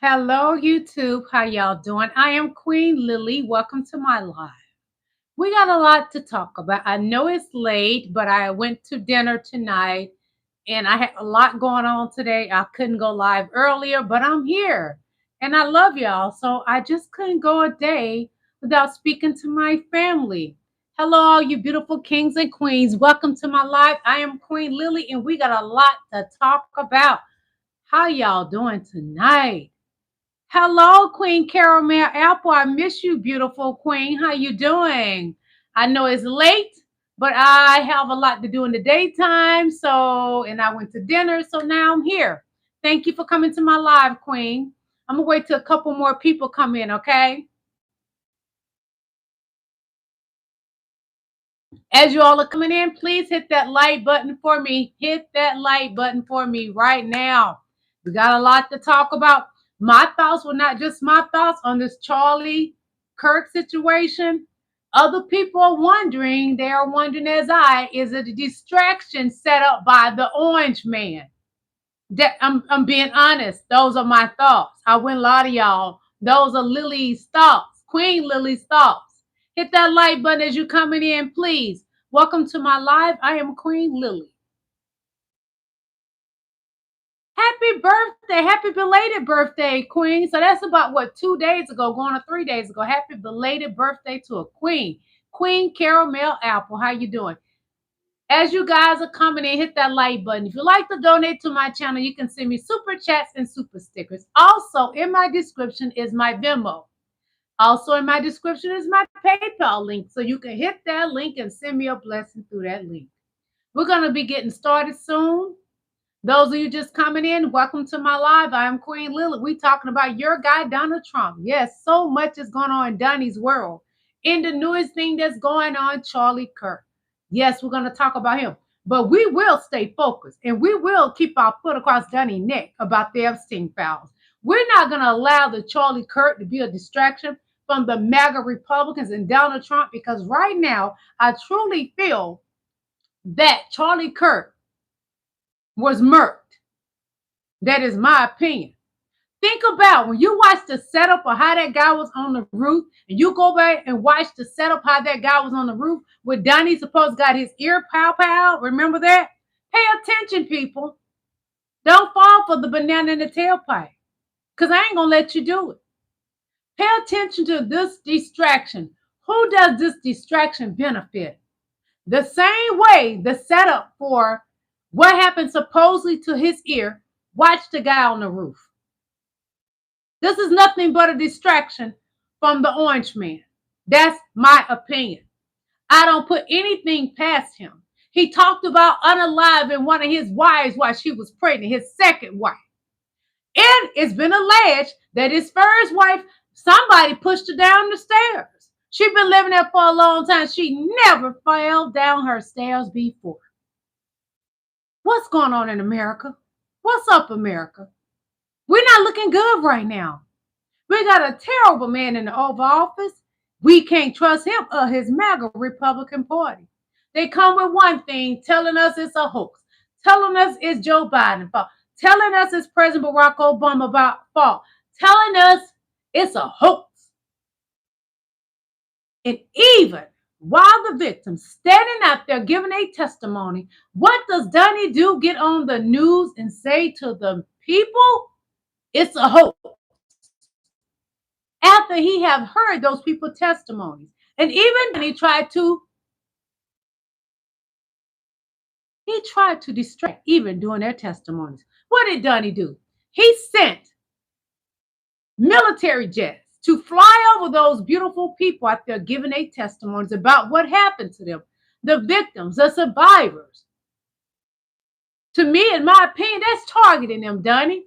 Hello, YouTube. How y'all doing? I am Queen Lillie. Welcome to my live. We got a lot to talk about. I know it's late, but I went to dinner tonight and I had a lot going on today. I couldn't go live earlier, but I'm here and I love y'all. So I just couldn't go a day without speaking to my family. Hello, all you beautiful kings and queens. Welcome to my live. I am Queen Lillie and we got a lot to talk about. How y'all doing tonight? Hello, Queen Caramel Apple. I miss you, beautiful queen. How you doing? I know it's late, but I have a lot to do in the daytime. And I went to dinner, so now I'm here. Thank you for coming to my live, queen. I'm gonna wait till a couple more people come in, okay? As you all are coming in, please hit that like button for me. Hit that like button for me right now. We got a lot to talk about. My thoughts were not just my thoughts on this Charlie Kirk situation. Other people are wondering, they are wondering as is it a distraction set up by the orange man? That I'm being honest. Those are my thoughts. I went a lot of y'all. Those are Lily's thoughts, Queen Lily's thoughts. Hit that like button as you coming in, please. Welcome to my live. I am Queen Lillie. Happy birthday. Happy belated birthday, Queen. So that's about what, 2 days ago, going on 3 days ago. Happy belated birthday to a queen. Queen Caramel Apple. How you doing? As you guys are coming in, hit that like button. If you like to donate to my channel, you can send me super chats and super stickers. Also, in my description is my Venmo. Also, in my description is my PayPal link. So you can hit that link and send me a blessing through that link. We're going to be getting started soon. Those of you just coming in, welcome to my live. I am Queen Lillie. We talking about your guy, Donald Trump. Yes, so much is going on in Donnie's world. In the newest thing that's going on, Charlie Kirk. Yes, we're going to talk about him. But we will stay focused and we will keep our foot across Donnie's neck about the Epstein files. We're not going to allow the Charlie Kirk to be a distraction from the MAGA Republicans and Donald Trump, because right now I truly feel that Charlie Kirk was murked. That is my opinion. Think about when you watch the setup of how that guy was on the roof, and you go back and watch the setup how that guy was on the roof where Donnie supposed got his ear pow. Remember that? Pay attention, people. Don't fall for the banana in the tailpipe, because I ain't gonna let you do it. Pay attention to this distraction. Who does this distraction benefit? The same way the setup for what happened supposedly to his ear. Watch the guy on the roof. This is nothing but a distraction from the orange man. That's my opinion. I don't put anything past him. He talked about unaliving one of his wives while she was pregnant, his second wife. And it's been alleged that his first wife, somebody pushed her down the stairs. She's been living there for a long time. She never fell down her stairs before. What's going on in America? What's up, America? We're not looking good right now. We got a terrible man in the Oval Office. We can't trust him or his MAGA Republican Party. They come with one thing, telling us it's a hoax, telling us it's Joe Biden's fault, telling us it's President Barack Obama's fault, telling us it's a hoax. And even while the victims standing out there giving a testimony, what does Donnie do? Get on the news and say to the people, it's a hoax. After he have heard those people's testimonies. And even he tried to distract even during their testimonies. What did Donnie do? He sent military jets to fly over those beautiful people out there giving their testimonies about what happened to them, the victims, the survivors. To me, in my opinion, that's targeting them, Donnie.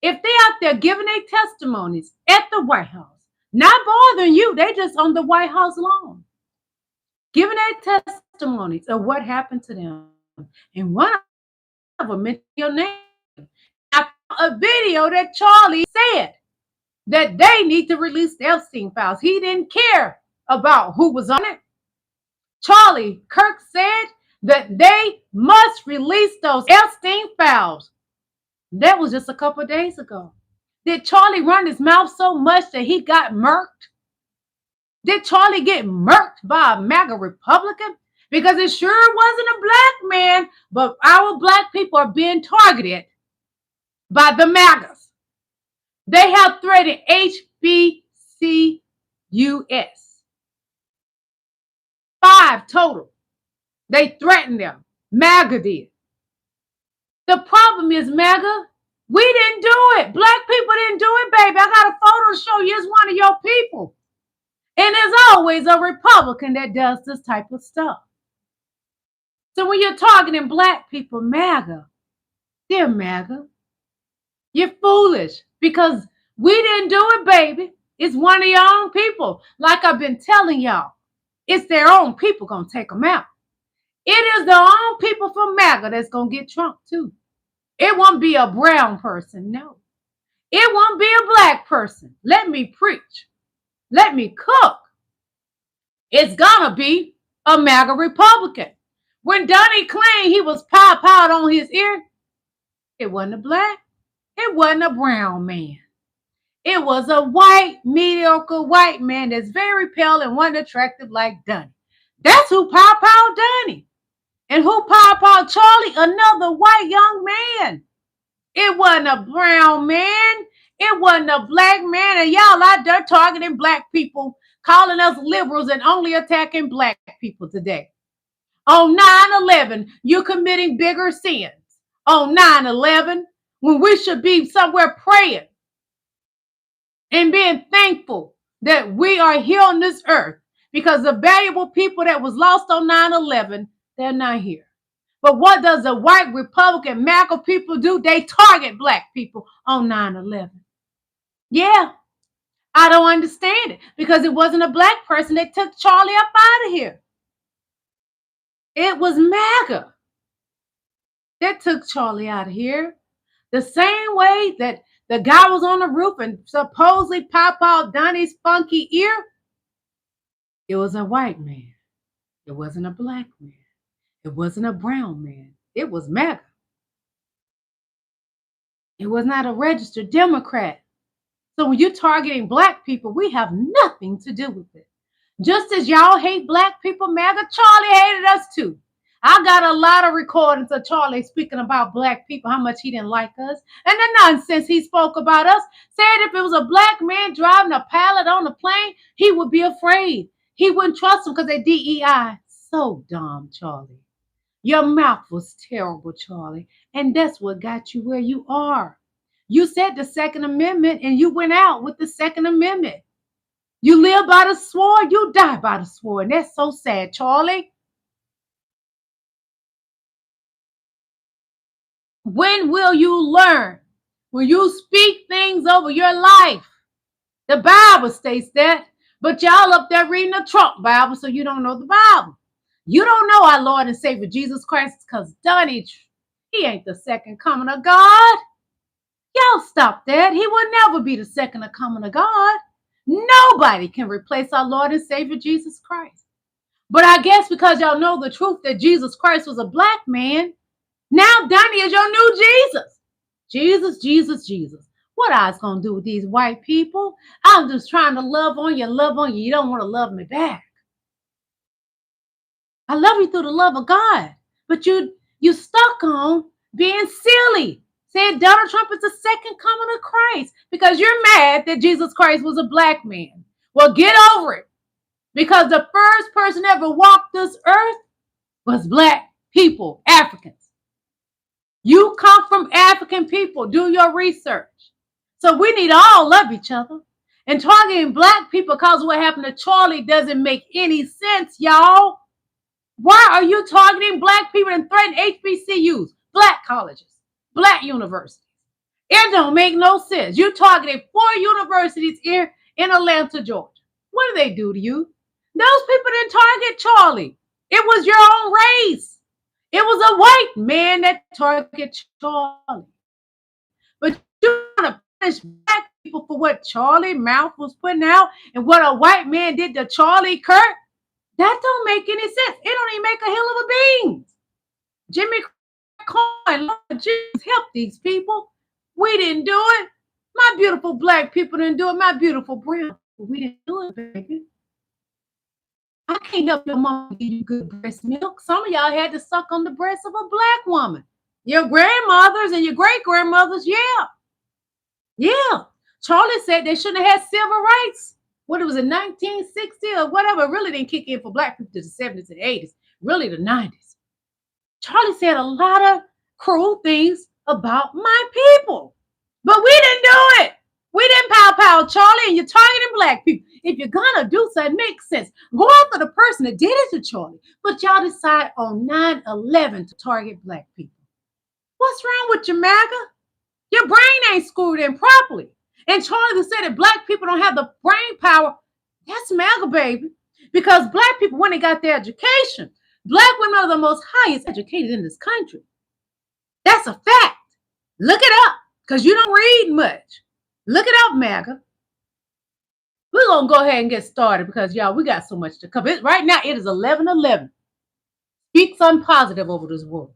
If they out there giving their testimonies at the White House, not bothering you, they just on the White House lawn, giving their testimonies of what happened to them. And one of them mentioned your name. I found a video that Charlie said that they need to release the Epstein files. He didn't care about who was on it. Charlie Kirk said that they must release those Epstein files. That was just a couple of days ago. Did Charlie run his mouth so much that he got murked? Did Charlie get murked by a MAGA Republican? Because it sure wasn't a black man, but our black people are being targeted by the MAGAs. They have threatened HBCUS. 5 total. They threatened them. MAGA did. The problem is, MAGA, we didn't do it. Black people didn't do it, baby. I got a photo to show you. It's one of your people. And there's always a Republican that does this type of stuff. So when you're targeting black people, MAGA, dear MAGA, you're foolish because we didn't do it, baby. It's one of your own people. Like I've been telling y'all, it's their own people going to take them out. It is their own people from MAGA that's going to get Trump too. It won't be a brown person, no. It won't be a black person. Let me preach. Let me cook. It's going to be a MAGA Republican. When Donnie claimed he was pop-out on his ear, it wasn't a black. It wasn't a brown man. It was a white, mediocre white man that's very pale and wasn't attractive like Donnie. That's who pop-out Donnie. And who pop-out Charlie? Another white young man. It wasn't a brown man. It wasn't a black man. And y'all out there targeting black people, calling us liberals and only attacking black people today. On 9/11, you're committing bigger sins. On 9/11, when we should be somewhere praying and being thankful that we are here on this earth because the valuable people that was lost on 9/11, they're not here. But what does the white Republican MAGA people do? They target black people on 9/11. Yeah, I don't understand it because it wasn't a black person that took Charlie up out of here. It was MAGA that took Charlie out of here. The same way that the guy was on the roof and supposedly pop out Donnie's funky ear. It was a white man. It wasn't a black man. It wasn't a brown man. It was MAGA. It was not a registered Democrat. So when you're targeting black people, we have nothing to do with it. Just as y'all hate black people, MAGA, Charlie hated us too. I got a lot of recordings of Charlie speaking about black people, how much he didn't like us. And the nonsense he spoke about us, said if it was a black man driving a pallet on a plane, he would be afraid. He wouldn't trust him because they're DEI. So dumb, Charlie. Your mouth was terrible, Charlie. And that's what got you where you are. You said the Second Amendment and you went out with the Second Amendment. You live by the sword, you die by the sword. And that's so sad, Charlie. When will you learn? Will you speak things over your life? The Bible states that, but y'all up there reading the Trump Bible, so you don't know the Bible. You don't know our Lord and Savior Jesus Christ because Donnie, he ain't the second coming of God. Y'all stop that. He will never be the second coming of God. Nobody can replace our Lord and Savior Jesus Christ. But I guess because y'all know the truth that Jesus Christ was a black man, now Donnie is your new Jesus. Jesus, Jesus, Jesus. What I was going to do with these white people? I'm just trying to love on you. You don't want to love me back. I love you through the love of God. But you stuck on being silly. Saying Donald Trump is the second coming of Christ because you're mad that Jesus Christ was a black man. Well, get over it. Because the first person ever walked this earth was black people, Africans. You come from African people. Do your research. So we need to all love each other. And targeting black people because of what happened to Charlie doesn't make any sense, y'all. Why are you targeting black people and threatening HBCUs, black colleges, black universities? It don't make no sense. You're targeting 4 universities here in Atlanta, Georgia. What do they do to you? Those people didn't target Charlie. It was your own race. It was a white man that targeted Charlie. But you want to punish black people for what Charlie Mouth was putting out and what a white man did to Charlie Kirk? That don't make any sense. It don't even make a hill of a beans. Jimmy Coyne, Lord Jesus, help these people. We didn't do it. My beautiful black people didn't do it. My beautiful brown people, we didn't do it, baby. I can't help your mom give you good breast milk. Some of y'all had to suck on the breast of a black woman. Your grandmothers and your great grandmothers, yeah. Yeah. Charlie said they shouldn't have had civil rights. What it was in 1960 or whatever. It really didn't kick in for black people to the 70s and 80s, really the 90s. Charlie said a lot of cruel things about my people. But we didn't do it. We didn't pow, Charlie, and you're targeting black people. If you're gonna do something, it makes sense. Go after the person that did it to Charlie. But y'all decide on 9/11 to target black people. What's wrong with you, MAGA? Your brain ain't schooled in properly. And Charlie said that black people don't have the brain power. That's MAGA, baby. Because black people, when they got their education, black women are the most highest educated in this country. That's a fact. Look it up, because you don't read much. Look it up, MAGA. We're going to go ahead and get started because, y'all, we got so much to cover. Right now, it is 11:11. Speak something positive over this world.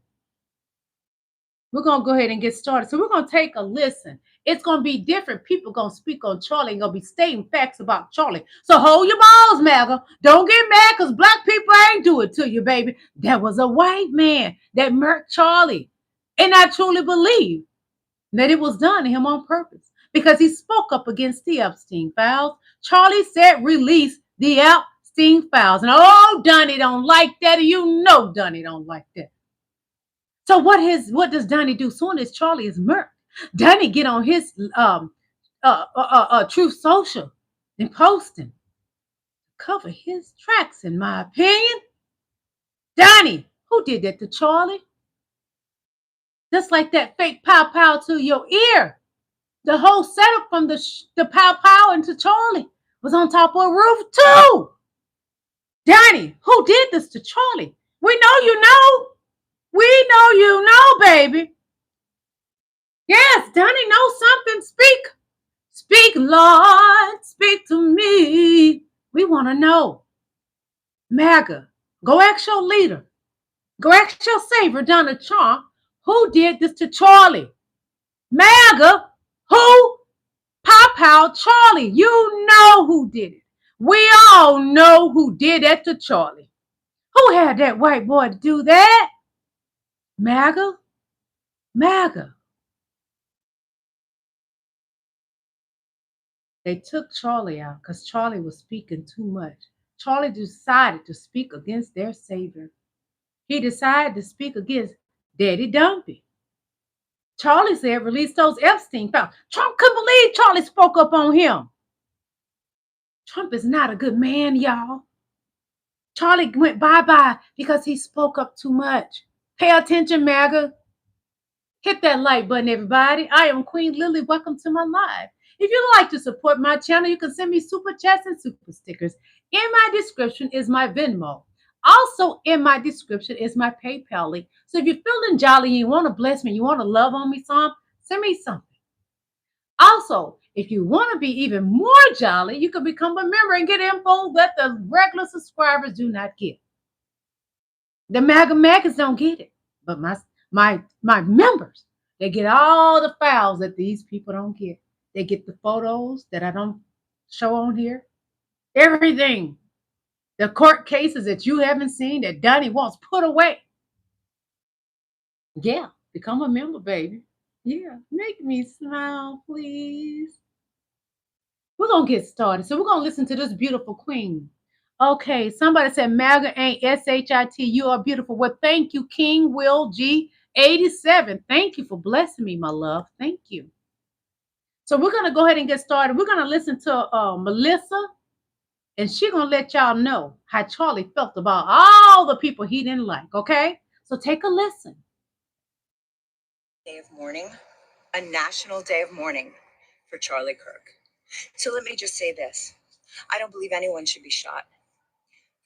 We're going to go ahead and get started. So we're going to take a listen. It's going to be different. People going to speak on Charlie and going to be stating facts about Charlie. So hold your balls, MAGA. Don't get mad because black people ain't do it to you, baby. There was a white man that murked Charlie. And I truly believe that it was done to him on purpose because he spoke up against the Epstein files. Charlie said, release the Epstein files. And oh, Donnie don't like that. And you know Donnie don't like that. So what does Donnie do? Soon as Charlie is murked, Donnie get on his Truth Social and posting, cover his tracks, in my opinion. Donnie, who did that to Charlie? Just like that fake pow pow to your ear. The whole setup from the pow pow into Charlie was on top of a roof too. Donnie, who did this to Charlie? We know you know. We know you know, baby. Yes, Donnie knows something. Speak. Speak, Lord. Speak to me. We want to know. MAGA, go ask your leader. Go ask your savior, Donald Trump, who did this to Charlie. MAGA, who? Pow Charlie. You know who did it. We all know who did that to Charlie. Who had that white boy to do that? MAGA? MAGA. They took Charlie out because Charlie was speaking too much. Charlie decided to speak against their savior. He decided to speak against Daddy Dumpy. Charlie said, release those Epstein files. Trump couldn't believe Charlie spoke up on him. Trump is not a good man, y'all. Charlie went bye-bye because he spoke up too much. Pay attention, MAGA. Hit that like button, everybody. I am Queen Lillie. Welcome to my live. If you'd like to support my channel, you can send me super chats and super stickers. In my description is my Venmo. Also in my description is my PayPal link. So if you're feeling jolly, you want to bless me, you want to love on me some, send me something. Also, if you want to be even more jolly, you can become a member and get info that the regular subscribers do not get. The MAGA Magas don't get it, but my members, they get all the files that these people don't get. They get the photos that I don't show on here. Everything. The court cases that you haven't seen that Donnie wants put away. Yeah, become a member, baby. Yeah, make me smile, please. We're going to get started. So we're going to listen to this beautiful queen. Okay, somebody said MAGA ain't S-H-I-T. You are beautiful. Well, thank you, King Will G87. Thank you for blessing me, my love. Thank you. So we're going to go ahead and get started. We're going to listen to Melissa, and she's going to let y'all know how Charlie felt about all the people he didn't like, okay? So take a listen. Day of mourning, a national day of mourning for Charlie Kirk. So let me just say this. I don't believe anyone should be shot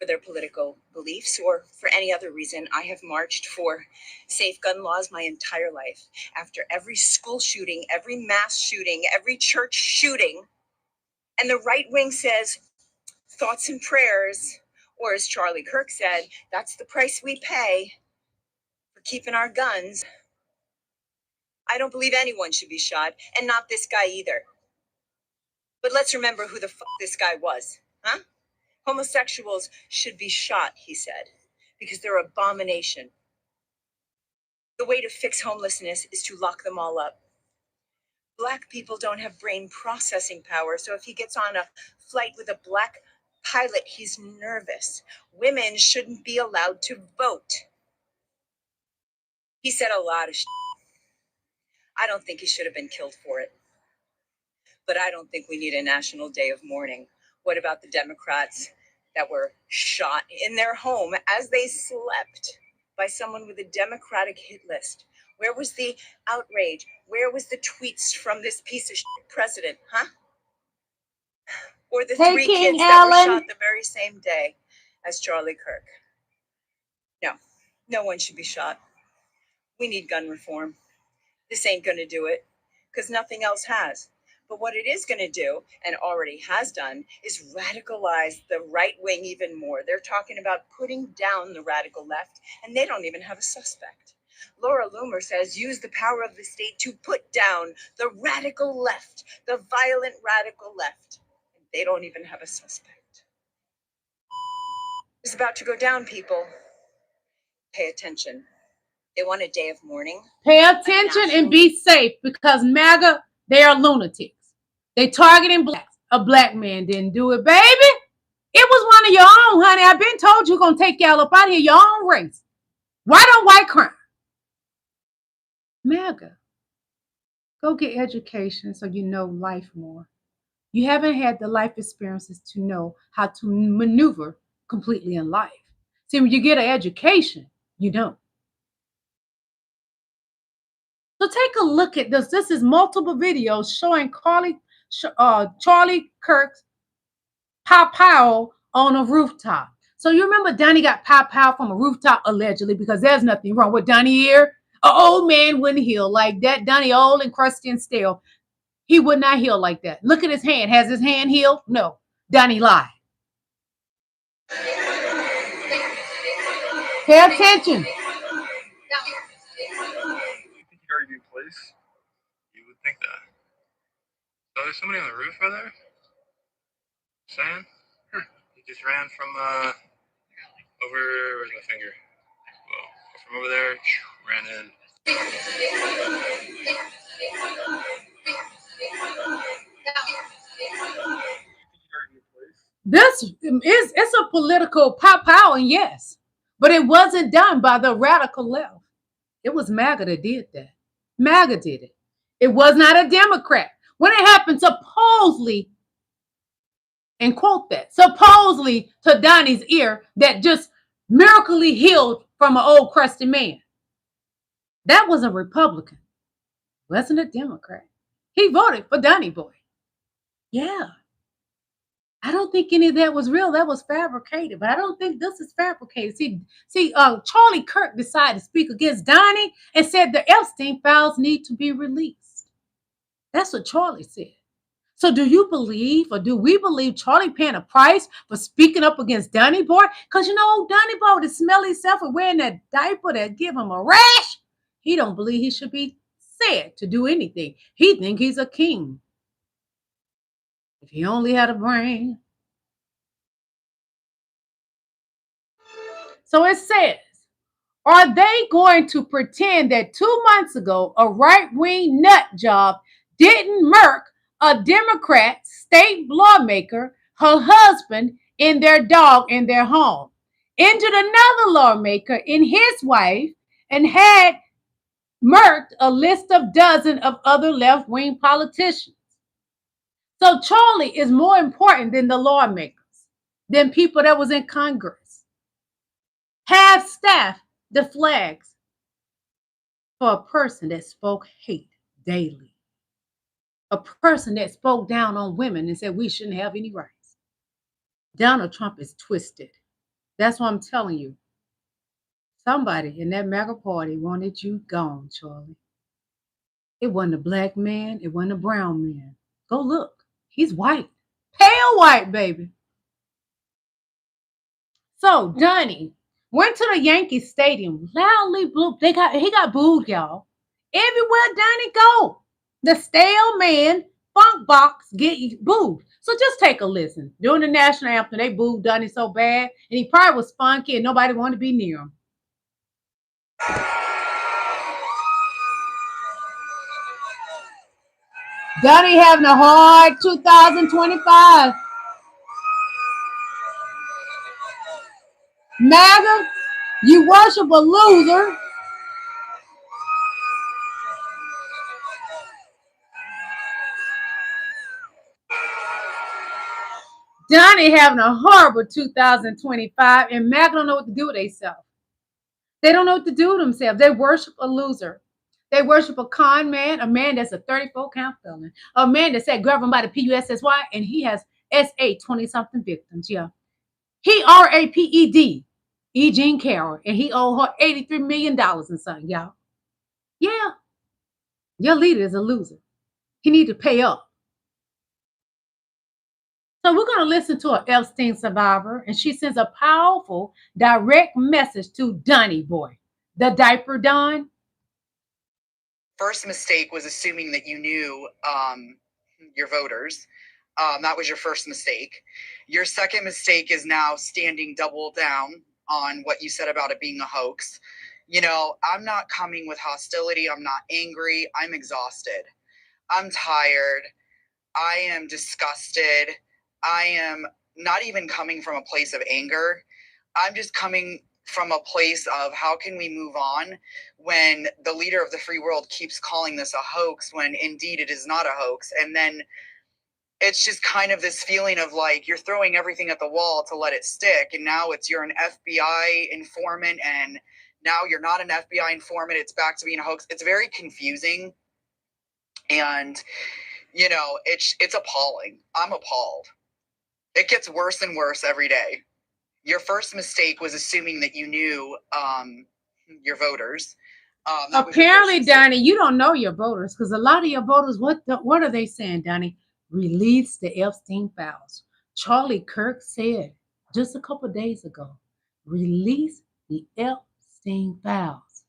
for their political beliefs or for any other reason. I have marched for safe gun laws my entire life. After every school shooting, every mass shooting, every church shooting, and the right wing says thoughts and prayers, or as Charlie Kirk said, that's the price we pay for keeping our guns. I don't believe anyone should be shot, and not this guy either. But let's remember who the fuck this guy was, huh? Homosexuals should be shot, he said, because they're an abomination. The way to fix homelessness is to lock them all up. Black people don't have brain processing power, so if he gets on a flight with a black pilot, he's nervous. Women shouldn't be allowed to vote. He said a lot of shit. I don't think he should have been killed for it. But I don't think we need a national day of mourning. What about the Democrats that were shot in their home as they slept by someone with a Democratic hit list? Where was the outrage? Where was the tweets from this piece of shit president, huh? Or the three kids that were shot the very same day as Charlie Kirk? No, no one should be shot. We need gun reform. This ain't gonna do it, because nothing else has. But what it is going to do, and already has done, is radicalize the right wing even more. They're talking about putting down the radical left, and they don't even have a suspect. Laura Loomer says use the power of the state to put down the radical left, the violent radical left. And they don't even have a suspect. It's about to go down, people. Pay attention. They want a day of mourning. Pay attention and be safe, because MAGA, they are lunatics. They targeting blacks. A black man didn't do it, baby. It was one of your own, honey. I've been told you're going to take y'all up out of here, your own race. White on white crime. MAGA, go get education so you know life more. You haven't had the life experiences to know how to maneuver completely in life. See, when you get an education, you don't. So take a look at this. This is multiple videos showing Charlie Kirk's pow on a rooftop. So you remember Donnie got pow from a rooftop allegedly, because there's nothing wrong with Donnie here. An old man wouldn't heal like that. Donnie old and crusty and stale. He would not heal like that. Look at his hand. Has his hand healed? No. Donnie lied. Pay attention. Place? You would think that. So there's somebody on the roof right there? Saying? He just ran from over, where's my finger? Well, from over there, ran in. This is, it's a political pow, and yes, but it wasn't done by the radical left. It was MAGA that did that. MAGA did it. It was not a Democrat. When it happened supposedly, and quote that, supposedly to Donnie's ear, that just miraculously healed from an old crusty man. That was a Republican. Wasn't a Democrat. He voted for Donnie Boy. Yeah. I don't think any of that was real. That was fabricated, but I don't think this is fabricated. See, Charlie Kirk decided to speak against Donnie and said the Epstein files need to be released. That's what Charlie said. So do you believe, or do we believe Charlie paying a price for speaking up against Donnie Boy? Because you know, Donnie Boy would smell himself and wearing that diaper that give him a rash. He don't believe he should be said to do anything. He think he's a king. If he only had a brain. So it says, are they going to pretend that 2 months ago a right-wing nut job didn't murk a Democrat state lawmaker, her husband, and their dog in their home, injured another lawmaker and his wife, and had murked a list of dozens of other left-wing politicians? So Charlie is more important than the lawmakers, than people that was in Congress. Have staff the flags for a person that spoke hate daily. A person that spoke down on women and said we shouldn't have any rights. Donald Trump is twisted. That's what I'm telling you. Somebody in that MAGA party wanted you gone, Charlie. It wasn't a black man. It wasn't a brown man. Go look. He's white. Pale white, baby. So Donnie went to the Yankee Stadium, loudly blew. He got booed, y'all. Everywhere Donnie go, the stale man, funk box, get booed. So just take a listen. During the national anthem, they booed Donnie so bad, and he probably was funky and nobody wanted to be near him. Donnie having a hard 2025. MAGA, you worship a loser. Donnie having a horrible 2025, and MAGA don't know what to do with themselves. They don't know what to do with themselves. They worship a loser. They worship a con man, a man that's a 34 count felon, a man that said governed by the PUSSY, and he has SA 20-something victims. Yeah. He RAPED, E. Jean Carroll, and he owed her $83 million and something, y'all. Yeah. Your leader is a loser. He need to pay up. So we're going to listen to an Epstein survivor, and she sends a powerful, direct message to Donnie boy, the diaper Don. First mistake was assuming that you knew your voters. That was your first mistake. Your second mistake is now standing double down on what you said about it being a hoax. You know, I'm not coming with hostility. I'm not angry. I'm exhausted. I'm tired. I am disgusted. I am not even coming from a place of anger. I'm just coming from a place of how can we move on when the leader of the free world keeps calling this a hoax when indeed it is not a hoax. And then it's just kind of this feeling of like you're throwing everything at the wall to let it stick. And now you're an FBI informant, and now you're not an FBI informant. It's back to being a hoax. It's very confusing. And, you know, it's appalling. I'm appalled. It gets worse and worse every day. Your first mistake was assuming that you knew your voters. Apparently, Donnie, you don't know your voters, because a lot of your voters, what are they saying, Donnie? Release the Epstein files. Charlie Kirk said just a couple of days ago, release the Epstein files.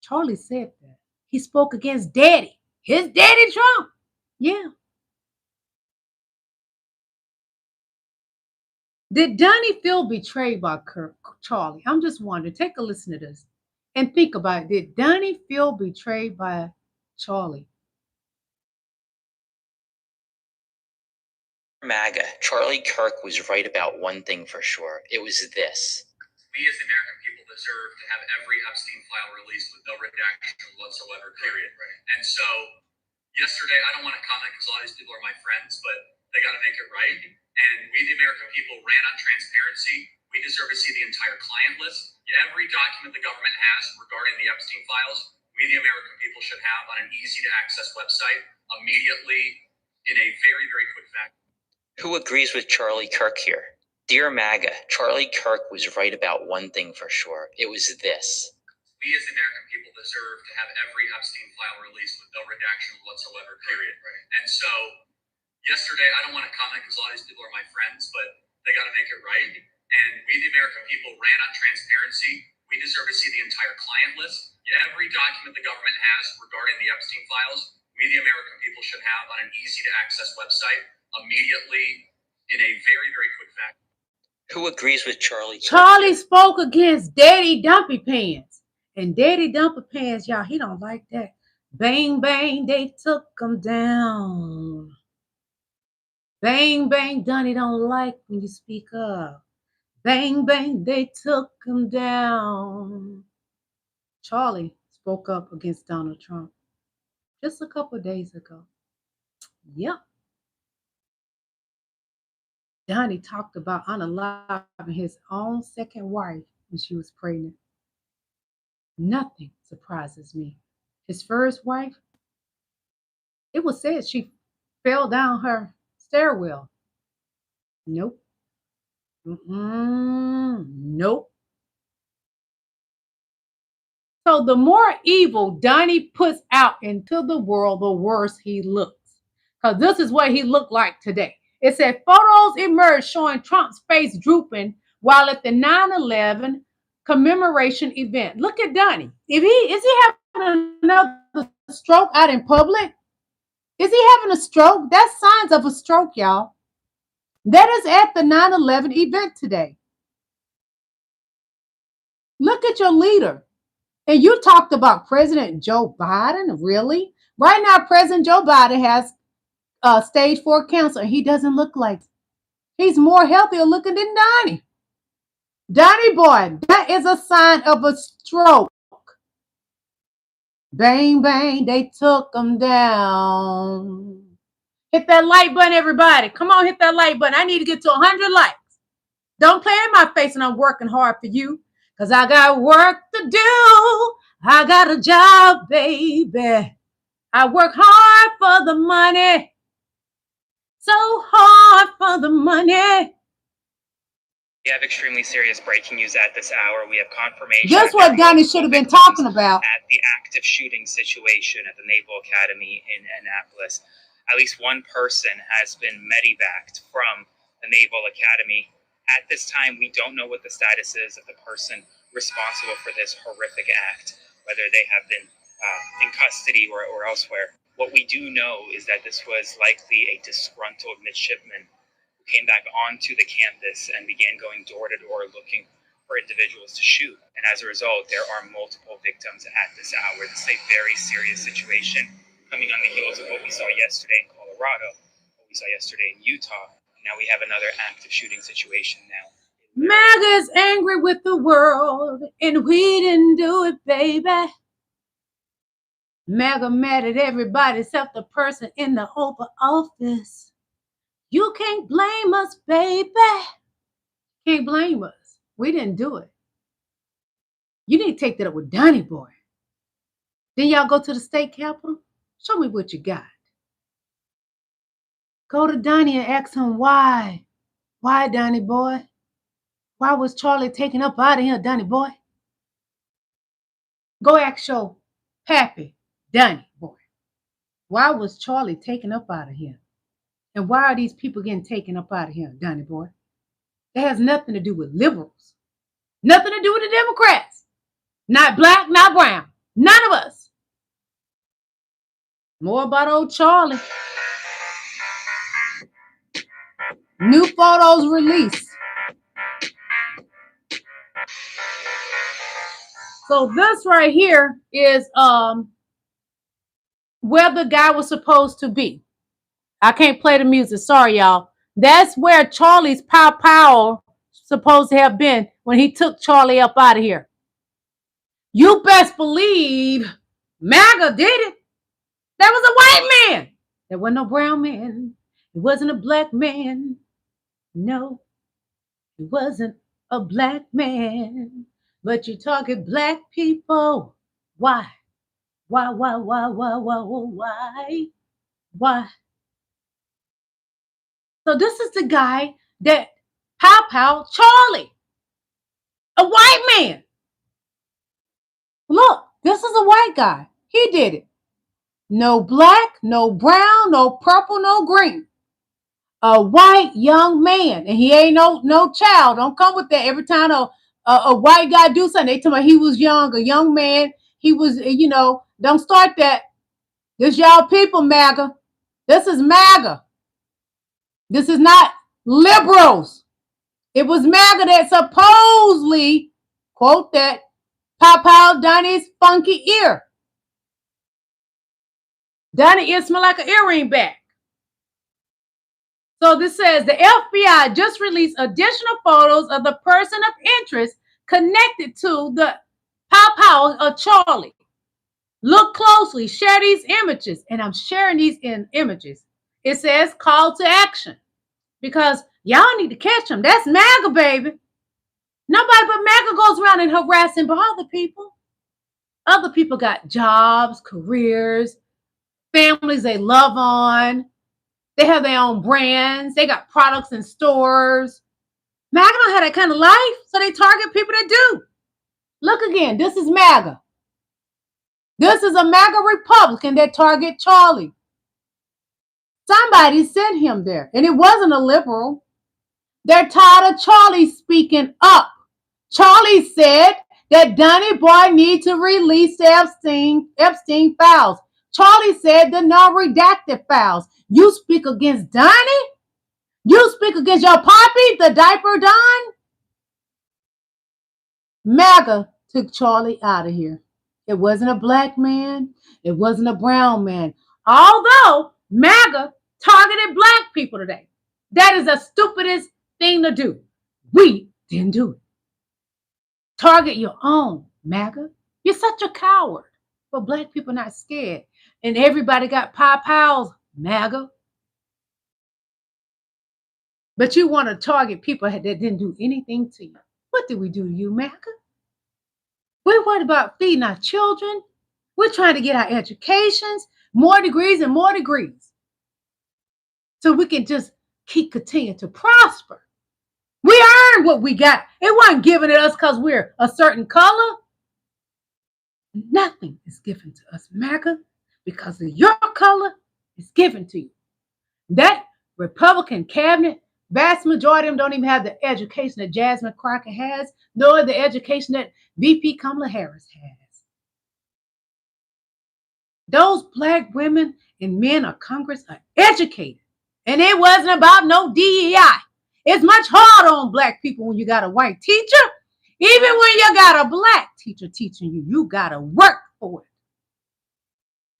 Charlie said that. He spoke against Daddy, his daddy Trump. Yeah. Did Donnie feel betrayed by Charlie? I'm just wondering. Take a listen to this and think about it. Did Donnie feel betrayed by Charlie? MAGA, Charlie Kirk was right about one thing for sure. It was this. We as the American people deserve to have every Epstein file released with no redaction whatsoever, period. Right. And so yesterday, I don't want to comment because a lot of these people are my friends, but they got to make it right. And we, the American people, ran on transparency. We deserve to see the entire client list. Every document the government has regarding the Epstein files, we, the American people, should have on an easy-to-access website immediately in a very, very quick fashion. Who agrees with Charlie Kirk here? Dear MAGA, Charlie Kirk was right about one thing for sure. It was this. We as the American people deserve to have every Epstein file released with no redaction whatsoever, period. Right. And so yesterday, I don't want to comment because a lot of these people are my friends, but they got to make it right. And we, the American people, ran on transparency. We deserve to see the entire client list. Every document the government has regarding the Epstein files, we, the American people, should have on an easy-to-access website immediately in a very, very quick fashion. Who agrees with Charlie? Charlie spoke against Daddy Dumpy Pants. And Daddy Dumpy Pants, y'all, he don't like that. Bang, bang, they took him down. Bang, bang, Donnie don't like when you speak up. Bang, bang, they took him down. Charlie spoke up against Donald Trump just a couple of days ago. Yep. Donnie talked about unaliving his own second wife when she was pregnant. Nothing surprises me. His first wife, it was said she fell down her stairwell. Nope. Nope. So the more evil Donnie puts out into the world, the worse he looks. Because this is what he looked like today. It said photos emerged showing Trump's face drooping while at the 9/11 commemoration event. Look at Donnie. Is he having another stroke out in public? Is he having a stroke? That's signs of a stroke, y'all. That is at the 9/11 event today. Look at your leader. And you talked about President Joe Biden, really? Right now, President Joe Biden has stage 4 cancer. He doesn't look like, he's more healthier looking than Donnie. Donnie boy, that is a sign of a stroke. Bang, bang, they took him down. Hit that like button, everybody. Come on, hit that like button. I need to get to 100 likes. Don't play in my face and I'm working hard for you because I got work to do. I got a job, baby. I work hard for the money. So hard for the money. We have extremely serious breaking news at this hour. We have confirmation. Just what Donnie should have been talking about. At the active shooting situation at the Naval Academy in Annapolis. At least one person has been medevaced from the Naval Academy. At this time, we don't know what the status is of the person responsible for this horrific act, whether they have been in custody or elsewhere. What we do know is that this was likely a disgruntled midshipman who came back onto the campus and began going door to door looking for individuals to shoot. And as a result, there are multiple victims at this hour. This is a very serious situation coming on the heels of what we saw yesterday in Colorado, what we saw yesterday in Utah. Now we have another active shooting situation now. MAGA is angry with the world, and we didn't do it, baby. MAGA mad at everybody except the person in the Oval Office. You can't blame us, baby. Can't blame us. We didn't do it. You need to take that up with Donnie boy. Then y'all go to the state capitol. Show me what you got. Go to Donnie and ask him why. Why, Donnie boy? Why was Charlie taken up out of here, Donnie boy? Go ask your pappy, Donnie boy. Why was Charlie taken up out of here? And why are these people getting taken up out of here, Donnie boy? That has nothing to do with liberals. Nothing to do with the Democrats. Not black, not brown. None of us. More about old Charlie. New photos released. So this right here is where the guy was supposed to be. I can't play the music. Sorry, y'all. That's where Charlie's pow supposed to have been when he took Charlie up out of here. You best believe MAGA did it. That was a white man. There wasn't no brown man. It wasn't a black man. No, it wasn't a black man. But you're talking black people. Why? Why? So this is the guy that pow Charlie. A white man. Look, this is a white guy. He did it. No black, no brown, no purple, no green. A white young man. And he ain't no child. Don't come with that. Every time a white guy do something, they tell me he was young, a young man. He was, don't start that. This y'all people, MAGA. This is MAGA. This is not liberals. It was MAGA that supposedly, quote that, pop out Donnie's funky ear. Donnie ear smell like an earring back. So this says the FBI just released additional photos of the person of interest connected to the pow of Charlie. Look closely, share these images. And I'm sharing these images. It says call to action because y'all need to catch them. That's MAGA, baby. Nobody but MAGA goes around and harass and bother people. Other people got jobs, careers, families they love on. They have their own brands. They got products in stores. MAGA don't have that kind of life, so they target people that do. Look again. This is MAGA. This is a MAGA Republican that target Charlie. Somebody sent him there, and it wasn't a liberal. They're tired of Charlie speaking up. Charlie said that Donnie Boy need to release the Epstein files. Charlie said the non-redacted files. You speak against Donnie? You speak against your poppy, the diaper Don? MAGA took Charlie out of here. It wasn't a black man. It wasn't a brown man. Although MAGA targeted black people today. That is the stupidest thing to do. We didn't do it. Target your own, MAGA. You're such a coward. But black people not scared. And everybody got pals, MAGA. But you want to target people that didn't do anything to you. What did we do to you, MAGA? We're worried about feeding our children. We're trying to get our educations, more degrees and more degrees. So we can just continue to prosper. We earned what we got. It wasn't given to us because we're a certain color. Nothing is given to us, MAGA, because of your color is given to you. That Republican cabinet, vast majority of them don't even have the education that Jasmine Crockett has, nor the education that VP Kamalaharris has. Those black women and men of Congress are educated. And it wasn't about no DEI. It's much harder on black people when you got a white teacher. Even when you got a black teacher teaching you, you got to work for it.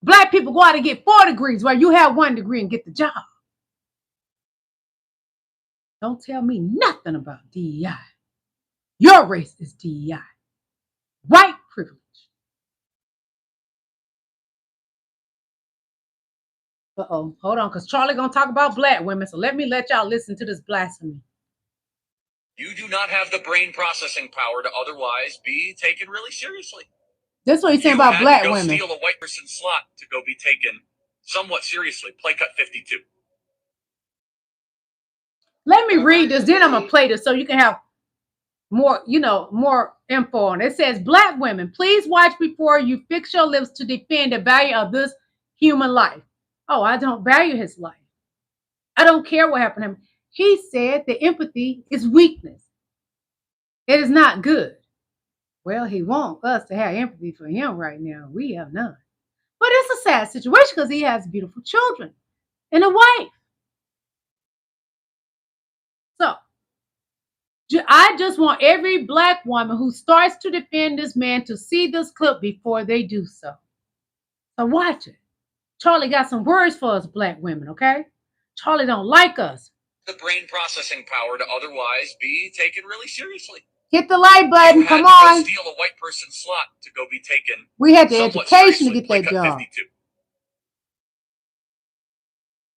Black people go out and get 4 degrees while you have 1 degree and get the job. Don't tell me nothing about DEI. Your race is DEI. White privilege. Uh-oh, hold on, because Charlie gonna talk about black women, so let y'all listen to this blasphemy. You do not have the brain processing power to otherwise be taken really seriously. That's what he's saying about black women. You steal a white person's slot to go be taken somewhat seriously. Play cut 52. Let me read this, then I'm gonna play this so you can have more, more info on it. It says, black women, please watch before you fix your lips to defend the value of this human life. Oh, I don't value his life. I don't care what happened to him. He said the empathy is weakness. It is not good. Well, he wants us to have empathy for him right now. We have none. But it's a sad situation because he has beautiful children and a wife. So, I just want every black woman who starts to defend this man to see this clip before they do so. So watch it. Charlie got some words for us black women, okay? Charlie don't like us. The brain processing power to otherwise be taken really seriously. Hit the like button, come on. You steal a white person's slot to go be taken. We had the education to get that job. 52.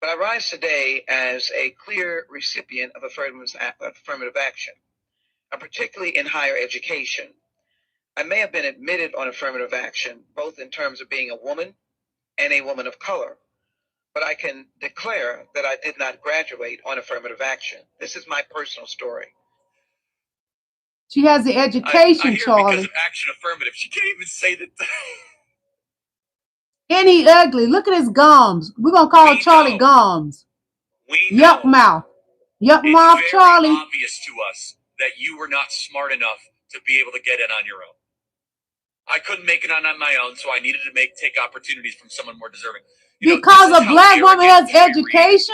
But I rise today as a clear recipient of affirmative action, and particularly in higher education. I may have been admitted on affirmative action, both in terms of being a woman and a woman of color, but I can declare that I did not graduate on affirmative action. This is my personal story. She has the education, I hear Charlie. Because of action affirmative. She can't even say that. And he ugly. Look at his gums. We're going to call Charlie gums. Yuck mouth. Yuck mouth, Charlie. It's obvious to us that you were not smart enough to be able to get in on your own. I couldn't make it on my own, so I needed to take opportunities from someone more deserving. Because a black woman has education,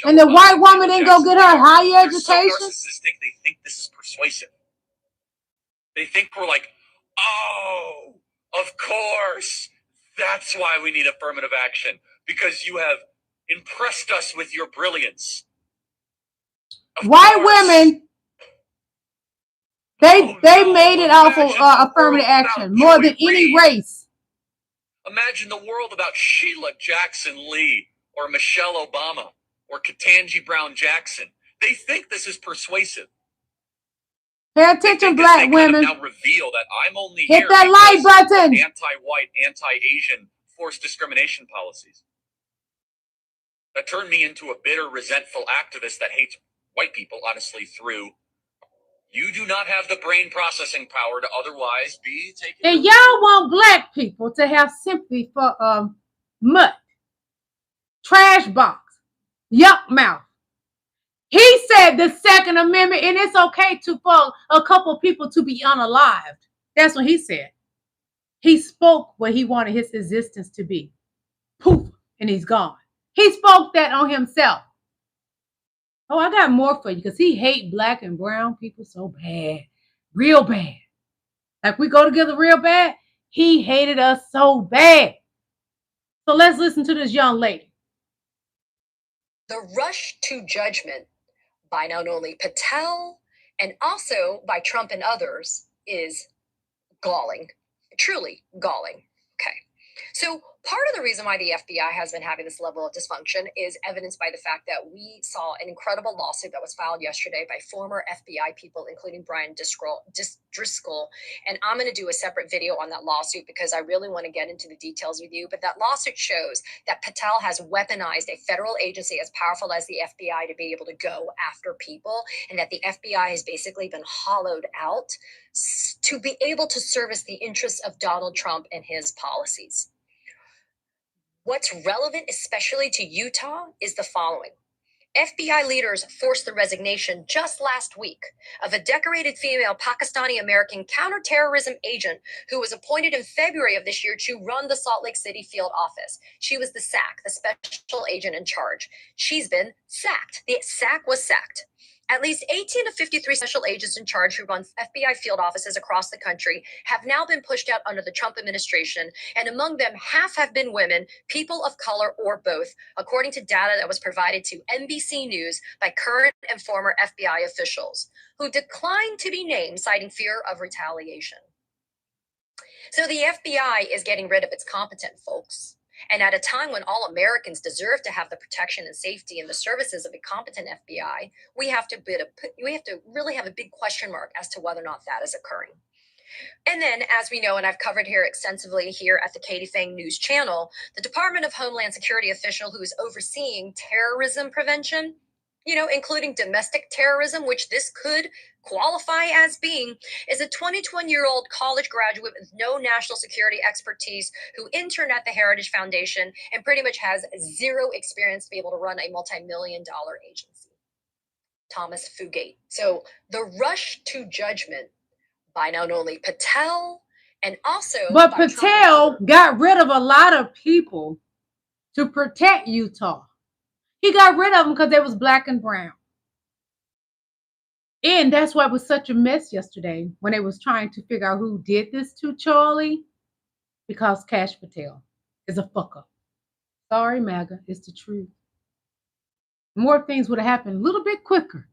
and the white woman didn't go get her higher education. So narcissistic, they think this is persuasive. They think we're like, oh, of course, that's why we need affirmative action, because you have impressed us with your brilliance. White women, they made it off of affirmative action more than any race. Imagine the world about Sheila Jackson Lee or Michelle Obama or Ketanji Brown Jackson. They think this is persuasive. Pay attention, black women. Now reveal that I'm only hit here that like button. Anti-white, anti-Asian forced discrimination policies that turned me into a bitter, resentful activist that hates white people, honestly, through. You do not have the brain processing power to otherwise be taken. And y'all want black people to have sympathy for mutt, trash box, yuck mouth. He said the Second Amendment, and it's okay for a couple people to be unalived. That's what he said. He spoke what he wanted his existence to be. Poof, and he's gone. He spoke that on himself. Oh, I got more for you because he hate black and brown people so bad. Real bad. Like we go together real bad. He hated us so bad. So let's listen to this young lady. The rush to judgment by not only Patel and also by Trump and others is galling, truly galling. Okay. So part of the reason why the FBI has been having this level of dysfunction is evidenced by the fact that we saw an incredible lawsuit that was filed yesterday by former FBI people, including Brian Driscoll. And I'm going to do a separate video on that lawsuit because I really want to get into the details with you. But that lawsuit shows that Patel has weaponized a federal agency as powerful as the FBI to be able to go after people, and that the FBI has basically been hollowed out to be able to service the interests of Donald Trump and his policies. What's relevant, especially to Utah, is the following. FBI leaders forced the resignation just last week of a decorated female Pakistani-American counterterrorism agent who was appointed in February of this year to run the Salt Lake City field office. She was the SAC, the special agent in charge. She's been sacked. The SAC was sacked. At least 18 to 53 special agents in charge who run FBI field offices across the country have now been pushed out under the Trump administration, and among them, half have been women, people of color, or both, according to data that was provided to NBC News by current and former FBI officials, who declined to be named, citing fear of retaliation. So the FBI is getting rid of its competent folks. And at a time when all Americans deserve to have the protection and safety and the services of a competent FBI, we have to really have a big question mark as to whether or not that is occurring. And then, as we know, and I've covered here extensively here at the Katie Fang News channel, the Department of Homeland Security official who is overseeing terrorism prevention, including domestic terrorism, which this could qualify as being, is a 21-year-old college graduate with no national security expertise who interned at the Heritage Foundation and pretty much has zero experience to be able to run a multi-million-dollar agency. Thomas Fugate. So the rush to judgment by not only Patel and also... But Patel got rid of a lot of people to protect Utah. He got rid of them because they was black and brown. And that's why it was such a mess yesterday when they was trying to figure out who did this to Charlie, because Kash Patel is a fuck up. Sorry, MAGA, it's the truth. More things would have happened a little bit quicker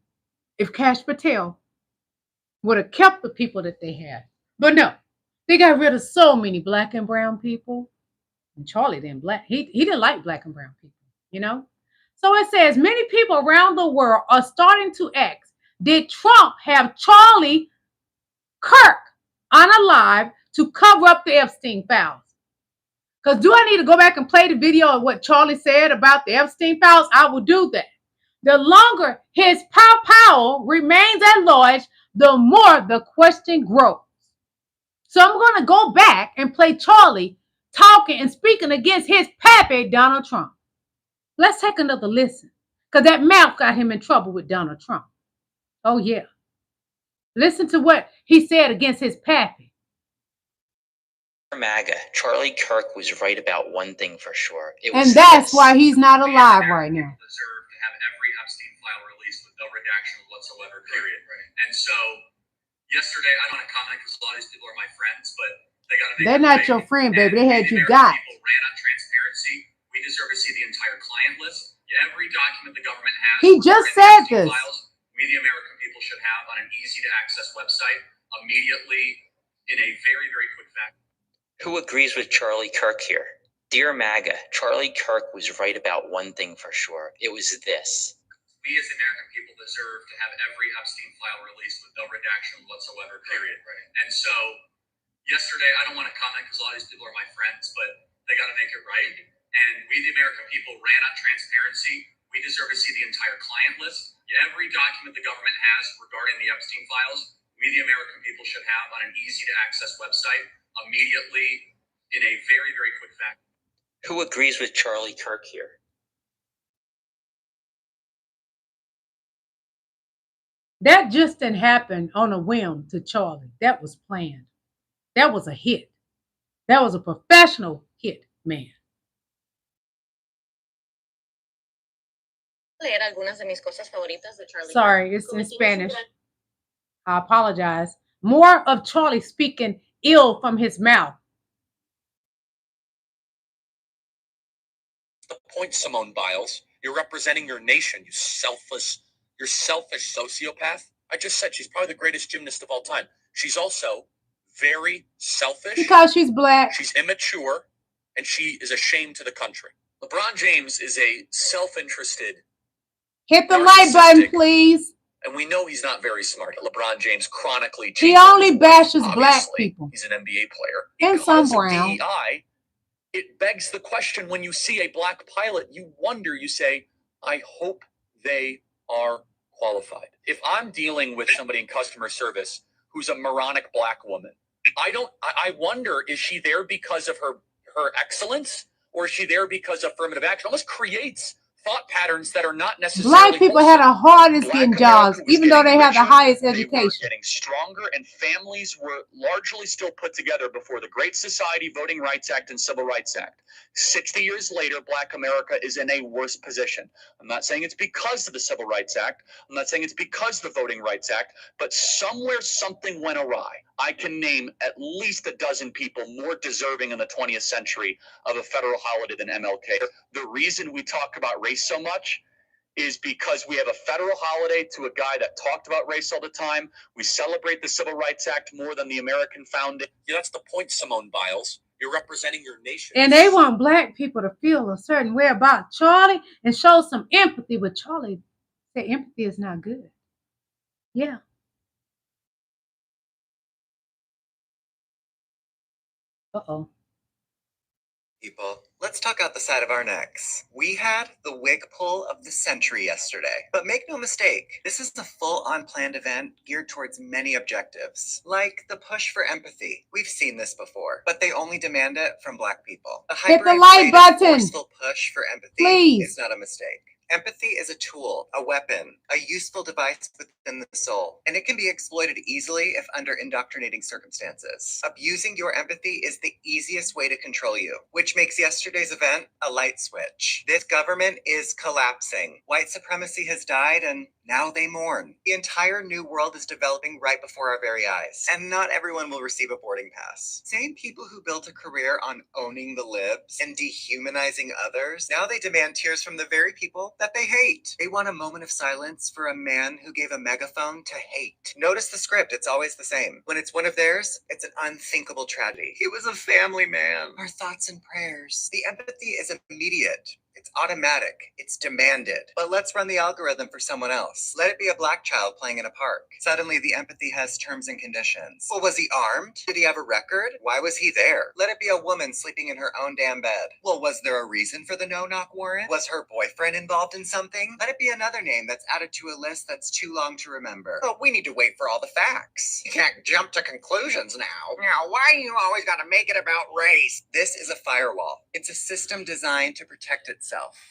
if Kash Patel would have kept the people that they had. But no, they got rid of so many black and brown people. And Charlie didn't he didn't like black and brown people, So it says many people around the world are starting to ask, did Trump have Charlie Kirk unalive to cover up the Epstein files? Because do I need to go back and play the video of what Charlie said about the Epstein files? I will do that. The longer his power remains at large, the more the question grows. So I'm going to go back and play Charlie talking and speaking against his pappy, Donald Trump. Let's take another listen, because that mouth got him in trouble with Donald Trump. Oh, yeah. Listen to what he said against his pappy. MAGA, Charlie Kirk was right about one thing for sure. And that's why he's not alive right now. Deserve to have every Epstein file released with no redaction whatsoever, period. Right. And so yesterday, I don't want to comment because a lot of these people are my friends, but they got to make... They're not your friend, baby. They had you got. People ran on transparency. We deserve to see the entire client list. Every document the government has. He just said this. Files, we, the American people, should have on an easy-to-access website immediately in a very, very quick fashion. Who agrees with Charlie Kirk here? Dear MAGA, Charlie Kirk was right about one thing for sure. It was this. We as American people deserve to have every Epstein file released with no redaction whatsoever, period. Right. And so yesterday, I don't want to comment because a lot of these people are my friends, but they got to make it right. And we, the American people, ran on transparency. We deserve to see the entire client list. Every document the government has regarding the Epstein files, we, the American people, should have on an easy-to-access website immediately in a very, very quick fashion. Who agrees with Charlie Kirk here? That just didn't happen on a whim to Charlie. That was planned. That was a hit. That was a professional hit, man. Leer algunas de mis cosas favoritas de Charlie. Sorry, it's in Spanish. I apologize. More of Charlie speaking ill from his mouth. The point, Simone Biles. You're representing your nation, you selfish sociopath. I just said she's probably the greatest gymnast of all time. She's also very selfish. Because she's black. She's immature, and she is a shame to the country. LeBron James is a self-interested. Hit the like button, please. And we know he's not very smart. LeBron James chronically. He only bashes black people. He's an NBA player. And some brown. DEI, it begs the question, when you see a black pilot, you wonder, you say, I hope they are qualified. If I'm dealing with somebody in customer service who's a moronic black woman, I wonder, is she there because of her excellence, or is she there because of affirmative action? It almost creates thought patterns that are not necessarily. Black people had the hardest getting jobs, even though they had the highest education. They were getting stronger, and families were largely still put together before the Great Society, Voting Rights Act, and Civil Rights Act. 60 years later, Black America is in a worse position. I'm not saying it's because of the Civil Rights Act. I'm not saying it's because of the Voting Rights Act, but somewhere something went awry. I can name at least a dozen people more deserving in the 20th century of a federal holiday than MLK. The reason we talk about race so much is because we have a federal holiday to a guy that talked about race all the time. We celebrate the Civil Rights Act more than the American founding. Yeah, that's the point, Simone Biles. You're representing your nation. And they want black people to feel a certain way about Charlie and show some empathy. But Charlie said empathy is not good. Yeah. Uh-oh. People, let's talk out the side of our necks. We had the wig pull of the century yesterday. But make no mistake, this is a full-on planned event geared towards many objectives. Like the push for empathy. We've seen this before, but they only demand it from black people. The hit the like button. Forceful push for empathy Please. Is not a mistake. Empathy is a tool, a weapon, a useful device within the soul, and it can be exploited easily if under indoctrinating circumstances. Abusing your empathy is the easiest way to control you, which makes yesterday's event a light switch. This government is collapsing. White supremacy has died, and now they mourn. The entire new world is developing right before our very eyes, and not everyone will receive a boarding pass. Same people who built a career on owning the libs and dehumanizing others, now they demand tears from the very people that they hate. They want a moment of silence for a man who gave a megaphone to hate. Notice the script, it's always the same. When it's one of theirs, it's an unthinkable tragedy. He was a family man. Our thoughts and prayers. The empathy is immediate. It's automatic. It's demanded. But let's run the algorithm for someone else. Let it be a black child playing in a park. Suddenly the empathy has terms and conditions. Well, was he armed? Did he have a record? Why was he there? Let it be a woman sleeping in her own damn bed. Well, was there a reason for the no-knock warrant? Was her boyfriend involved in something? Let it be another name that's added to a list that's too long to remember. But we need to wait for all the facts. You can't jump to conclusions now. Now, why do you always gotta make it about race? This is a firewall. It's a system designed to protect itself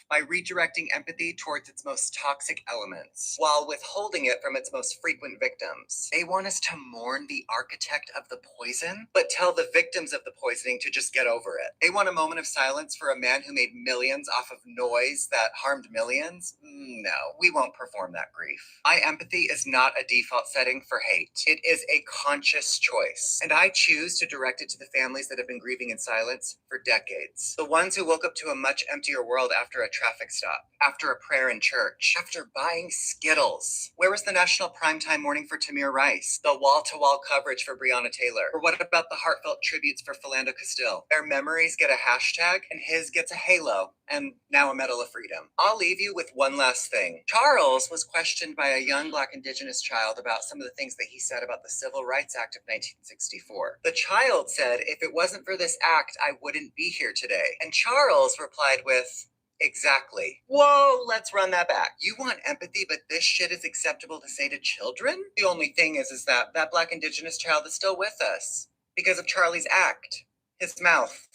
by redirecting empathy towards its most toxic elements, while withholding it from its most frequent victims. They want us to mourn the architect of the poison, but tell the victims of the poisoning to just get over it. They want a moment of silence for a man who made millions off of noise that harmed millions. No, we won't perform that grief. My empathy is not a default setting for hate. It is a conscious choice, and I choose to direct it to the families that have been grieving in silence for decades. The ones who woke up to a much emptier world after a traffic stop, after a prayer in church, after buying Skittles. Where was the national primetime morning for Tamir Rice? The wall-to-wall coverage for Breonna Taylor? Or what about the heartfelt tributes for Philando Castile? Their memories get a hashtag, and his gets a halo, and now a Medal of Freedom. I'll leave you with one last thing. Charles was questioned by a young Black Indigenous child about some of the things that he said about the Civil Rights Act of 1964. The child said, if it wasn't for this act, I wouldn't be here today. And Charles replied with, exactly. Whoa, let's run that back. You want empathy, but this shit is acceptable to say to children? The only thing is that Black Indigenous child is still with us because of Charlie's act, his mouth.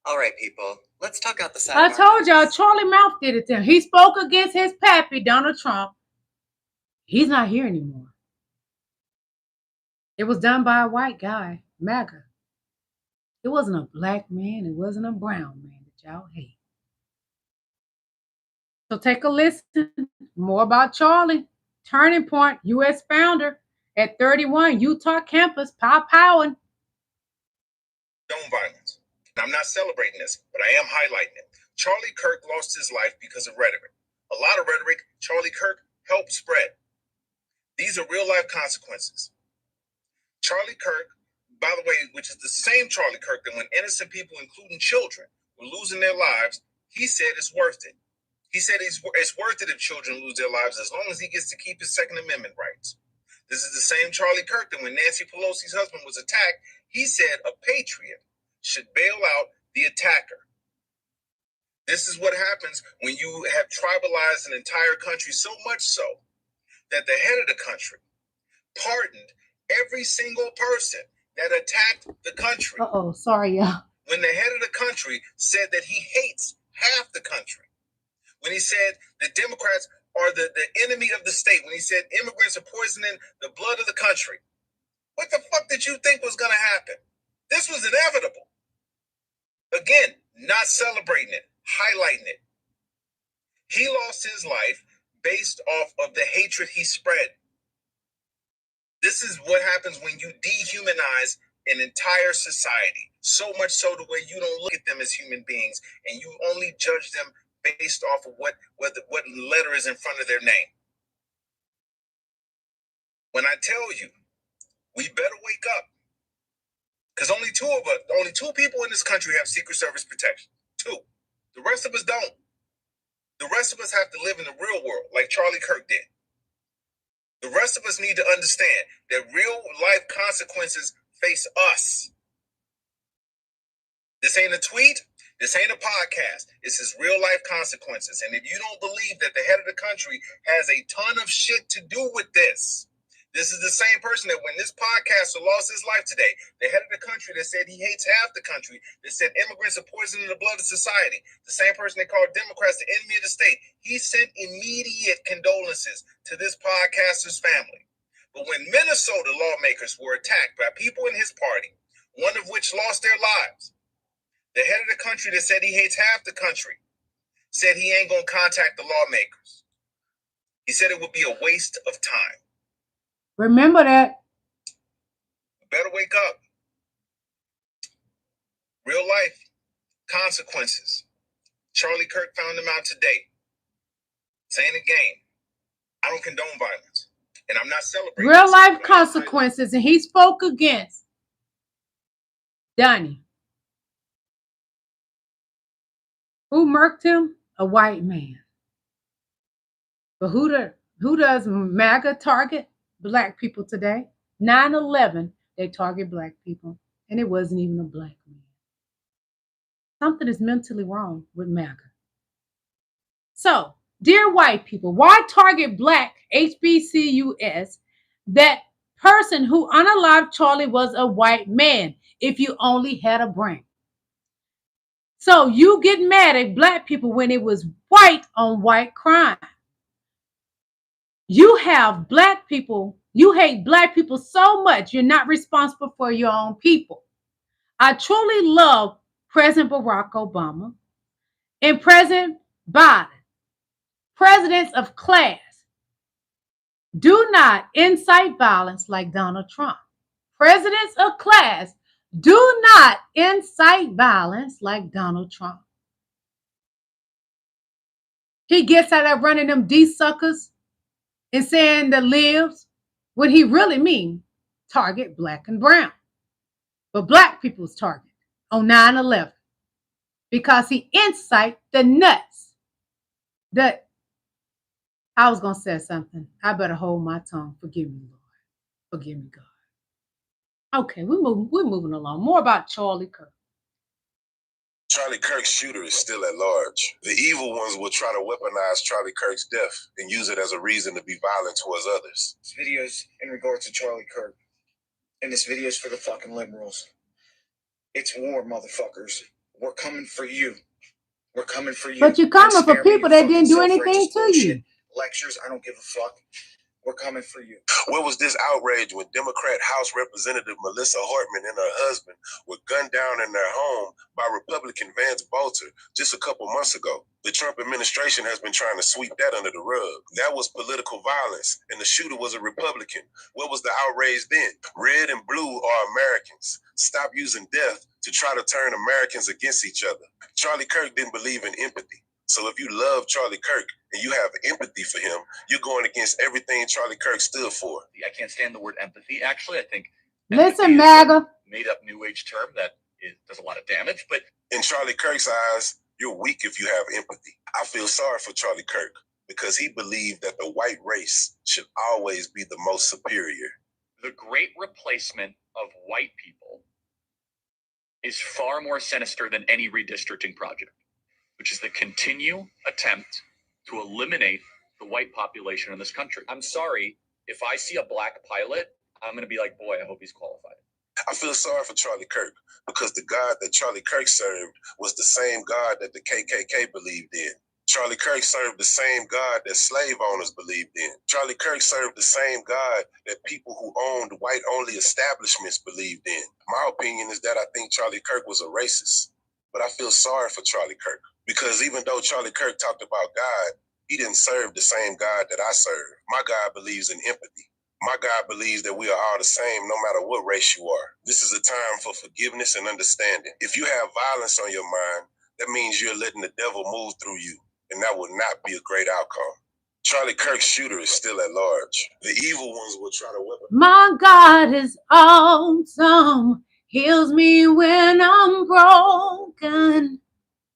All right, people, let's talk out the side. I told y'all, Charlie Mouth did it to him. He spoke against his pappy, Donald Trump. He's not here anymore. It was done by a white guy, MAGA. It wasn't a black man. It wasn't a brown man that y'all hate. So take a listen. More about Charlie. Turning point, U.S. founder at 31, Utah campus, powing. Don't violence. And I'm not celebrating this, but I am highlighting it. Charlie Kirk lost his life because of rhetoric. A lot of rhetoric Charlie Kirk helped spread. These are real life consequences. Charlie Kirk, by the way, which is the same Charlie Kirk that when innocent people, including children, were losing their lives, he said it's worth it. He said it's worth it if children lose their lives as long as he gets to keep his Second Amendment rights. This is the same Charlie Kirk that when Nancy Pelosi's husband was attacked, he said a patriot should bail out the attacker. This is what happens when you have tribalized an entire country so much so that the head of the country pardoned every single person that attacked the country. Sorry, y'all. When the head of the country said that he hates half the country. When he said the Democrats are the enemy of the state. When he said immigrants are poisoning the blood of the country. What the fuck did you think was going to happen? This was inevitable. Again, not celebrating it, highlighting it. He lost his life based off of the hatred he spread. This is what happens when you dehumanize an entire society. So much so to where you don't look at them as human beings and you only judge them based off of what letter is in front of their name. When I tell you, we better wake up. Because only two people in this country have Secret Service protection. 2. The rest of us don't. The rest of us have to live in the real world like Charlie Kirk did. The rest of us need to understand that real life consequences face us. This ain't a tweet. This ain't a podcast. This is real life consequences. And if you don't believe that the head of the country has a ton of shit to do with this, this is the same person that when this podcaster lost his life today, the head of the country that said he hates half the country, that said immigrants are poisoning the blood of society, the same person that called Democrats the enemy of the state, he sent immediate condolences to this podcaster's family. But when Minnesota lawmakers were attacked by people in his party, one of which lost their lives, the head of the country that said he hates half the country said he ain't going to contact the lawmakers. He said it would be a waste of time. Remember that. Better wake up. Real life consequences. Charlie Kirk found them out today. Saying again, I don't condone violence. And I'm not celebrating real life consequences. And he spoke against Donnie. Who murked him? A white man. But who does MAGA target? Black people today. 9/11, they target black people. And it wasn't even a black man. Something is mentally wrong with MAGA. So, dear white people, why target black HBCUS? That person who unalived Charlie was a white man if you only had a brain. So you get mad at black people when it was white on white crime. You have black people, you hate black people so much, you're not responsible for your own people. I truly love President Barack Obama and President Biden, presidents of class. Do not incite violence like Donald Trump. Presidents of class, do not incite violence like Donald Trump. He gets out of running them D-suckers and saying the libs, what he really mean, target black and brown. But black people's target on 9/11 because he incite the nuts. That I was going to say something. I better hold my tongue. Forgive me, Lord. Forgive me, God. Okay, we're moving along. More about Charlie Kirk. Charlie Kirk's shooter is still at large. The evil ones will try to weaponize Charlie Kirk's death and use it as a reason to be violent towards others. This video is in regards to Charlie Kirk. And this video is for the fucking liberals. It's war, motherfuckers. We're coming for you. We're coming for you. But you're coming for people that didn't do anything to you. Lectures, I don't give a fuck. We're coming for you. Where was this outrage when Democrat House Representative Melissa Hartman and her husband were gunned down in their home by Republican Vance Bolter just a couple months ago? The Trump administration has been trying to sweep that under the rug. That was political violence, and the shooter was a Republican. What was the outrage then? Red and blue are Americans. Stop using death to try to turn Americans against each other. Charlie Kirk didn't believe in empathy. So if you love Charlie Kirk and you have empathy for him, you're going against everything Charlie Kirk stood for. I can't stand the word empathy. Actually, I think listen, MAGA, made up new age term that does a lot of damage. But in Charlie Kirk's eyes, you're weak if you have empathy. I feel sorry for Charlie Kirk because he believed that the white race should always be the most superior. The great replacement of white people is far more sinister than any redistricting project, which is the continued attempt to eliminate the white population in this country. I'm sorry, if I see a black pilot, I'm going to be like, boy, I hope he's qualified. I feel sorry for Charlie Kirk because the God that Charlie Kirk served was the same God that the KKK believed in. Charlie Kirk served the same God that slave owners believed in. Charlie Kirk served the same God that people who owned white-only establishments believed in. My opinion is that I think Charlie Kirk was a racist, but I feel sorry for Charlie Kirk because even though Charlie Kirk talked about God, he didn't serve the same God that I serve. My God believes in empathy. My God believes that we are all the same no matter what race you are. This is a time for forgiveness and understanding. If you have violence on your mind, that means you're letting the devil move through you, and that will not be a great outcome. Charlie Kirk's shooter is still at large. The evil ones will try to weapon. My God is awesome, heals me when I'm broken,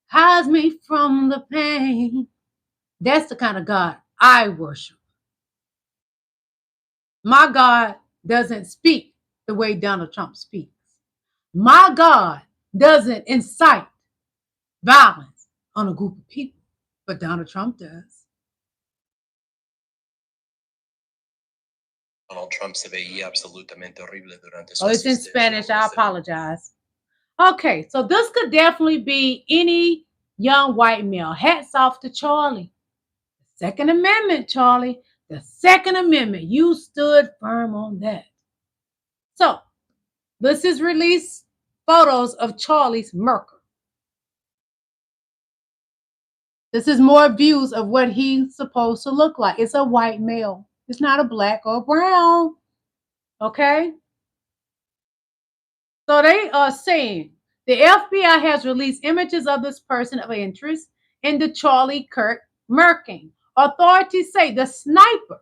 hides me from the pain. That's the kind of God I worship. My God doesn't speak the way Donald Trump speaks. My God doesn't incite violence on a group of people, but Donald Trump does. Donald Trump se veía absolutamente horrible durante su Oh, it's in Spanish. I apologize. Okay, so this could definitely be any young white male. Hats off to Charlie. The Second Amendment, Charlie. The Second Amendment. You stood firm on that. So, this is released photos of Charlie's Merker. This is more views of what he's supposed to look like. It's a white male. It's not a black or brown. Okay? So they are saying the FBI has released images of this person of interest in the Charlie Kirk murking. Authorities say the sniper,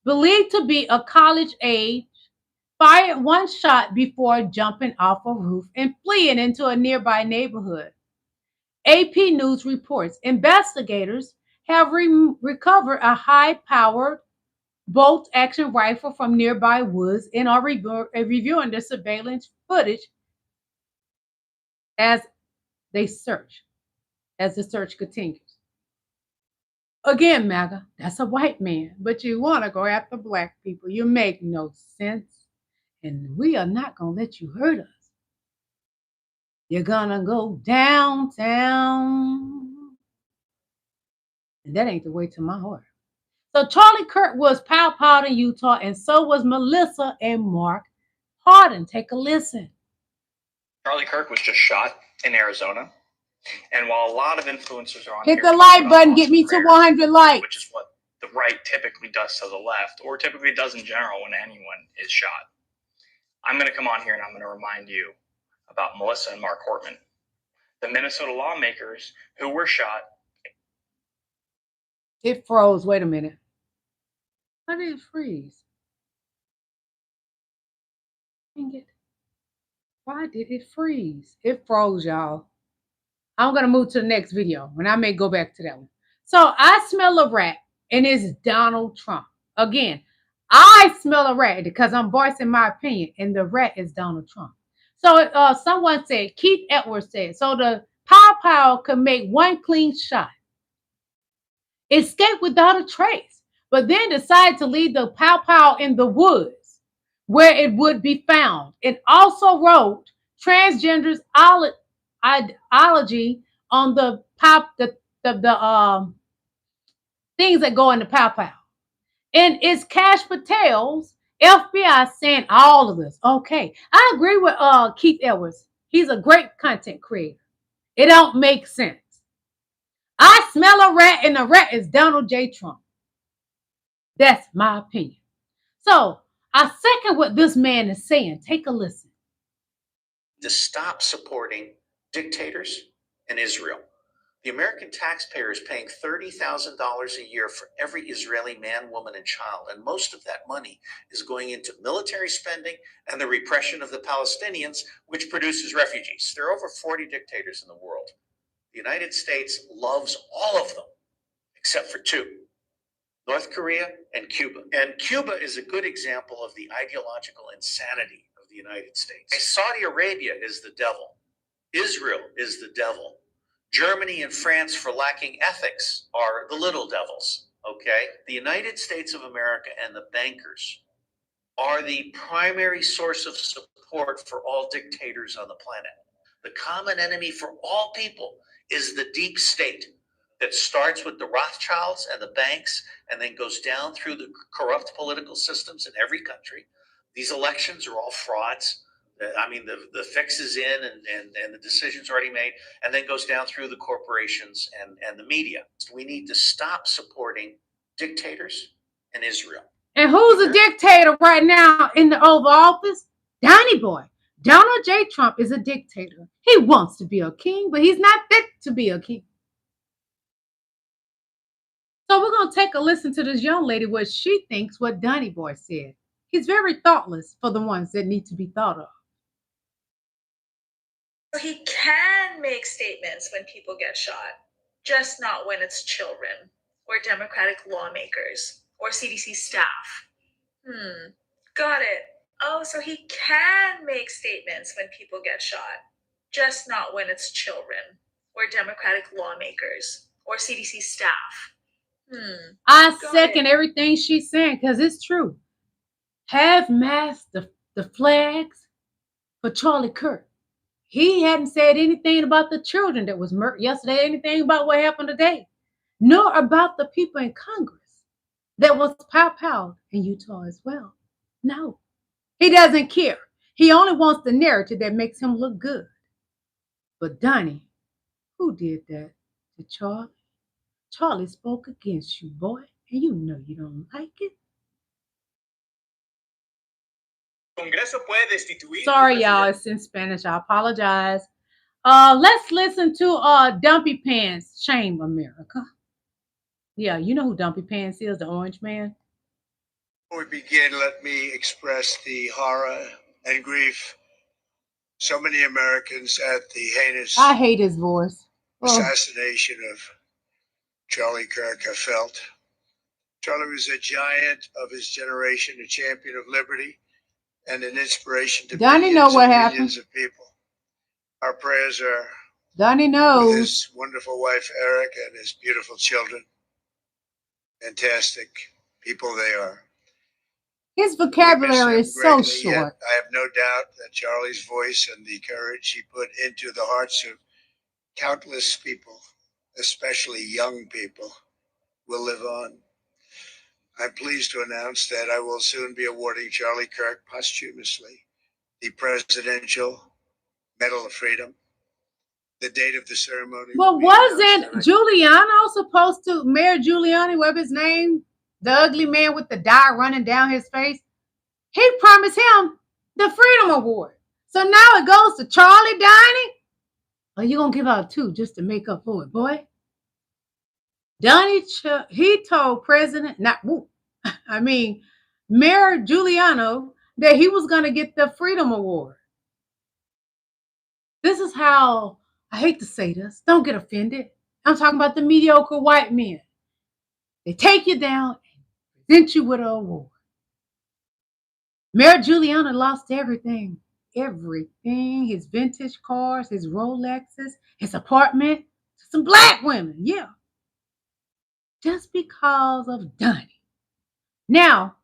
believed to be a college age, fired one shot before jumping off a roof and fleeing into a nearby neighborhood. AP News reports investigators have recovered a high-powered bolt-action rifle from nearby woods and are reviewing the surveillance footage as the search continues. Again, MAGA, that's a white man, but you want to go after black people. You make no sense, and we are not going to let you hurt us. You're going to go downtown, and that ain't the way to my heart. So Charlie Kirk was pow-powed in Utah, and so was Melissa and Mark Hardin. Take a listen. Charlie Kirk was just shot in Arizona. And while a lot of influencers are on hit the like button, get me to 100 likes. Which is what the right typically does to the left, or typically does in general when anyone is shot. I'm going to come on here and I'm going to remind you about Melissa and Mark Hortman, the Minnesota lawmakers who were shot. It froze. Wait a minute. How did it freeze? Why did it freeze? It froze, y'all. I'm going to move to the next video, and I may go back to that one. So I smell a rat, and it's Donald Trump. Again, I smell a rat because I'm voicing my opinion, and the rat is Donald Trump. So someone said, Keith Edwards said, so the pow-pow could make one clean shot, escape without a trace, but then decide to leave the pow-pow in the woods where it would be found. It also wrote transgender's ideology on the things that go in the pow-pow. And it's Cash Patel's FBI saying all of this. Okay. I agree with Keith Edwards. He's a great content creator. It don't make sense. I smell a rat, and the rat is Donald J. Trump. That's my opinion. So I second what this man is saying. Take a listen. To stop supporting dictators and Israel. The American taxpayer is paying $30,000 a year for every Israeli man, woman, and child. And most of that money is going into military spending and the repression of the Palestinians, which produces refugees. There are over 40 dictators in the world. The United States loves all of them, except for two, North Korea and Cuba. And Cuba is a good example of the ideological insanity of the United States. Saudi Arabia is the devil. Israel is the devil. Germany and France, for lacking ethics, are the little devils, okay? The United States of America and the bankers are the primary source of support for all dictators on the planet. The common enemy for all people is the deep state that starts with the Rothschilds and the banks and then goes down through the corrupt political systems in every country. These elections are all frauds. I mean, the fix is in and the decision's already made, and then goes down through the corporations and the media. We need to stop supporting dictators and Israel. And who's a dictator right now in the Oval Office? Donnie Boy. Donald J. Trump is a dictator. He wants to be a king, but he's not fit to be a king. So we're going to take a listen to this young lady, what she thinks what Donnie Boy said. He's very thoughtless for the ones that need to be thought of. He can make statements when people get shot, just not when it's children or Democratic lawmakers or CDC staff. Got it. Oh, so he can make statements when people get shot, just not when it's children or Democratic lawmakers or CDC staff. I second everything she's saying because it's true. Have masked the flags for Charlie Kirk. He hadn't said anything about the children that was murdered yesterday, anything about what happened today, nor about the people in Congress that was pow in Utah as well. No, he doesn't care. He only wants the narrative that makes him look good. But Donnie, who did that to Charlie? Charlie spoke against you, boy, and you know you don't like it. Sorry, y'all, it's in Spanish. I apologize. Let's listen to Dumpy Pants, Shame America. Yeah, you know who Dumpy Pants is, the orange man. Before we begin, let me express the horror and grief so many Americans at the heinous I hate his voice. Assassination of Charlie Kirk have felt. Charlie was a giant of his generation, a champion of liberty, and an inspiration to millions of people. Our prayers are with his wonderful wife, Eric, and his beautiful children. Fantastic people they are. His vocabulary is so short. Yet I have no doubt that Charlie's voice and the courage he put into the hearts of countless people, especially young people, will live on. I'm pleased to announce that I will soon be awarding Charlie Kirk posthumously the Presidential Medal of Freedom. The date of the ceremony. Well, wasn't Giuliano supposed to, Mayor Giuliani, whatever his name, the ugly man with the dye running down his face? He promised him the Freedom Award. So now it goes to Charlie Donnie? Or you gonna give out two just to make up for it, boy? Donnie, he told Mayor Giuliano that he was gonna get the Freedom Award. This is how, I hate to say this, don't get offended. I'm talking about the mediocre white men. They take you down and present you with an award. Mayor Giuliano lost everything. Everything. His vintage cars, his Rolexes, his apartment, to some black women. Yeah. Just because of Donnie. Now,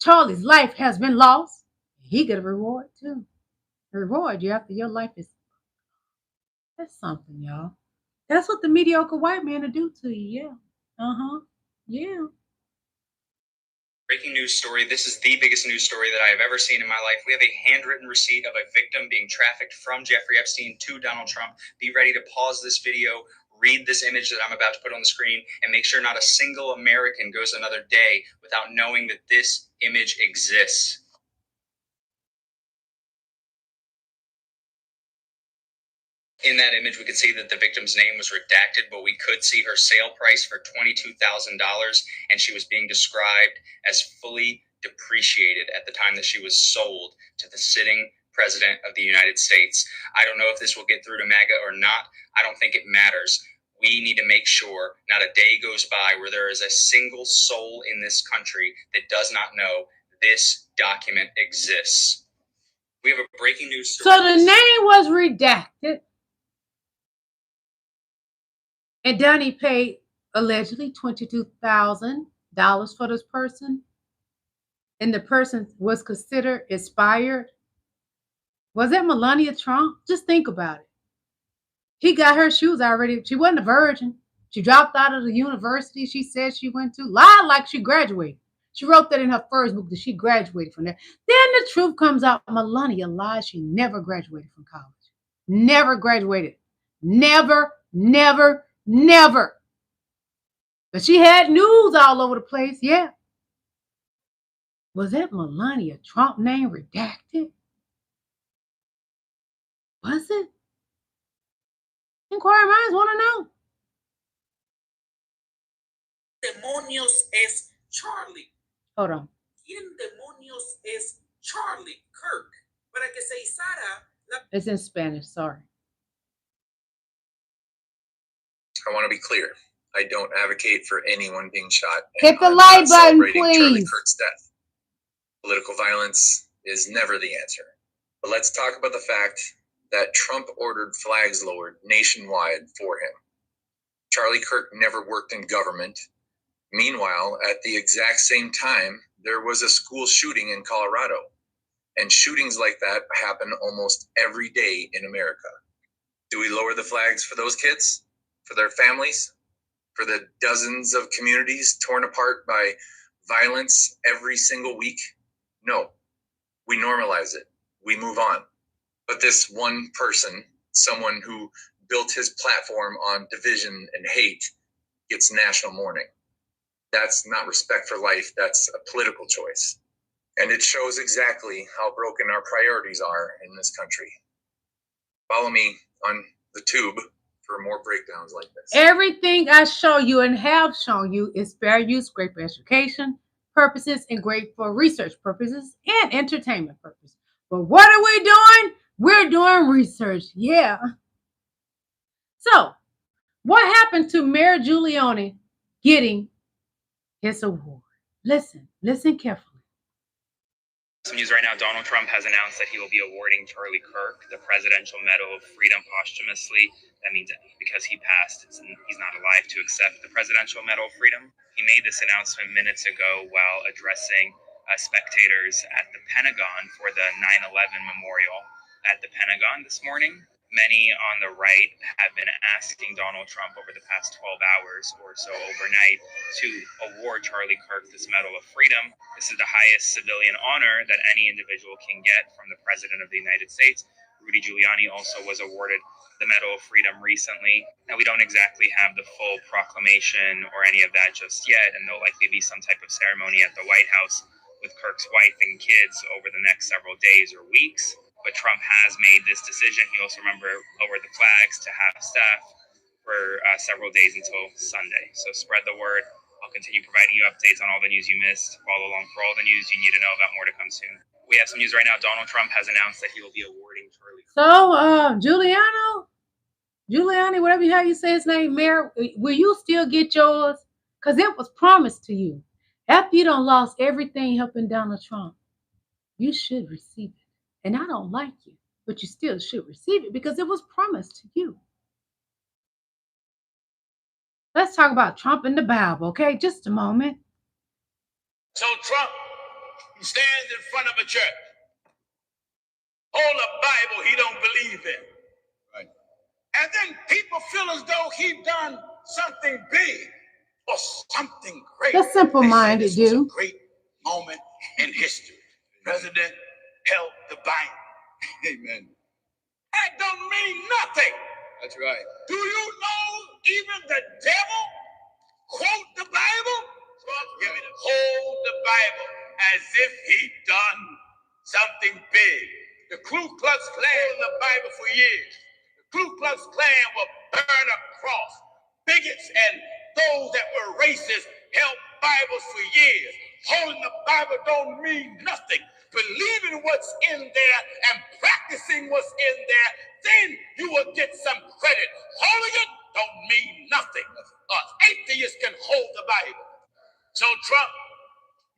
Charlie's life has been lost. He get a reward too. A reward you after your life is. That's something, y'all. That's what the mediocre white man will do to you. Yeah. Yeah. Breaking news story. This is the biggest news story that I have ever seen in my life. We have a handwritten receipt of a victim being trafficked from Jeffrey Epstein to Donald Trump. Be ready to pause this video, read this image that I'm about to put on the screen, and make sure not a single American goes another day without knowing that this image exists. In that image, we could see that the victim's name was redacted, but we could see her sale price for $22,000, and she was being described as fully depreciated at the time that she was sold to the sitting president of the United States. I don't know if this will get through to MAGA or not. I don't think it matters. We need to make sure not a day goes by where there is a single soul in this country that does not know this document exists. We have a breaking news story. So the name was redacted. And Donnie paid allegedly $22,000 for this person. And the person was considered expired. Was it Melania Trump? Just think about it. He got her shoes already. She wasn't a virgin. She dropped out of the university she said she went to. Lied like she graduated. She wrote that in her first book that she graduated from there. Then the truth comes out. Melania lied. She never graduated from college. Never graduated. Never. But she had news all over the place. Yeah. Was that Melania Trump name redacted? Was it? Inquiry minds want to know. Demonios es Charlie. Hold on. ¿Quién demonios es Charlie Kirk? Para que se izara la... It's in Spanish, sorry. I want to be clear. I don't advocate for anyone being shot. Hit the like button, please. Charlie Kirk's death. Political violence is never the answer. But let's talk about the fact that Trump ordered flags lowered nationwide for him. Charlie Kirk never worked in government. Meanwhile, at the exact same time, there was a school shooting in Colorado. And shootings like that happen almost every day in America. Do we lower the flags for those kids? For their families? For the dozens of communities torn apart by violence every single week? No. We normalize it. We move on. But this one person, someone who built his platform on division and hate, gets national mourning. That's not respect for life. That's a political choice. And it shows exactly how broken our priorities are in this country. Follow me on the tube for more breakdowns like this. Everything I show you and have shown you is fair use, great for education purposes, and great for research purposes and entertainment purposes. But what are we doing? We're doing research. Yeah. So, what happened to Mayor Giuliani getting his award? Listen carefully. Some news right now. Donald Trump has announced that he will be awarding Charlie Kirk the Presidential Medal of Freedom posthumously. That means that because he passed, he's not alive to accept the Presidential Medal of Freedom. He made this announcement minutes ago while addressing spectators at the Pentagon for the 9/11 memorial at the Pentagon this morning. Many on the right have been asking Donald Trump over the past 12 hours or so overnight to award Charlie Kirk this Medal of Freedom. This is the highest civilian honor that any individual can get from the President of the United States. Rudy Giuliani also was awarded the Medal of Freedom recently. Now, we don't exactly have the full proclamation or any of that just yet, and there'll likely be some type of ceremony at the White House with Kirk's wife and kids over the next several days or weeks. But Trump has made this decision. He also, lowered the flags to half staff for several days until Sunday. So spread the word. I'll continue providing you updates on all the news you missed. Follow along for all the news you need to know about. More to come soon. We have some news right now. Donald Trump has announced that he will be awarding Charlie. So, Giuliani, whatever how you say his name, Mayor, will you still get yours? Because it was promised to you. After you done lost everything helping Donald Trump, you should receive it. And I don't like you, but you still should receive it because it was promised to you. Let's talk about Trump in the Bible, okay? Just a moment. So Trump, he stands in front of a church. Hold a Bible he don't believe in. Right. And then people feel as though he done something big or something great. The simple-minded do. Great moment in history. President held the Bible. Amen. That don't mean nothing. That's right. Do you know even the devil quote the Bible? Hold the Bible as if he'd done something big. The Ku Klux Klan in the Bible for years. The Ku Klux Klan will burn a cross. Bigots and those that were racist held Bibles for years. Holding the Bible don't mean nothing. Believing what's in there and practicing what's in there, then you will get some credit. Holding it don't mean nothing. Atheists can hold the Bible. So Trump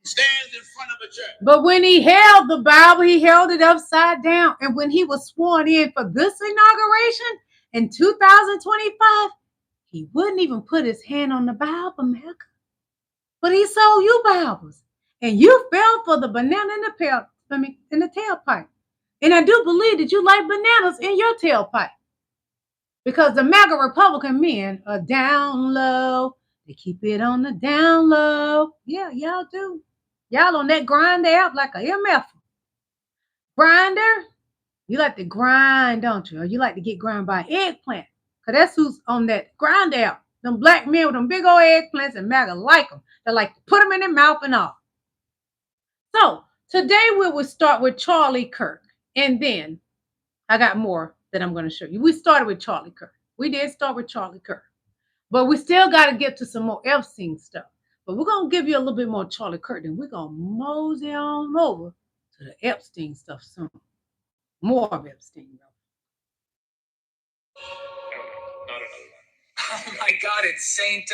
stands in front of a church. But when he held the Bible, he held it upside down. And when he was sworn in for this inauguration in 2025, he wouldn't even put his hand on the Bible, America. But he sold you Bibles. And you fell for the banana in the tailpipe. And I do believe that you like bananas in your tailpipe. Because the MAGA Republican men are down low. They keep it on the down low. Yeah, y'all do. Y'all on that grind there up like a MF. Grinder? You like to grind, don't you? Or you like to get grind by eggplant. Because that's who's on that grind there. Them black men with them big old eggplants, and MAGA like them. They like to put them in their mouth and all. So today we will start with Charlie Kirk. And then I got more that I'm going to show you. We started with Charlie Kirk. We did start with Charlie Kirk. But we still got to get to some more Epstein stuff. But we're going to give you a little bit more Charlie Kirk. Then we're going to mosey on over to the Epstein stuff soon. More of Epstein. Oh my God, it's Saint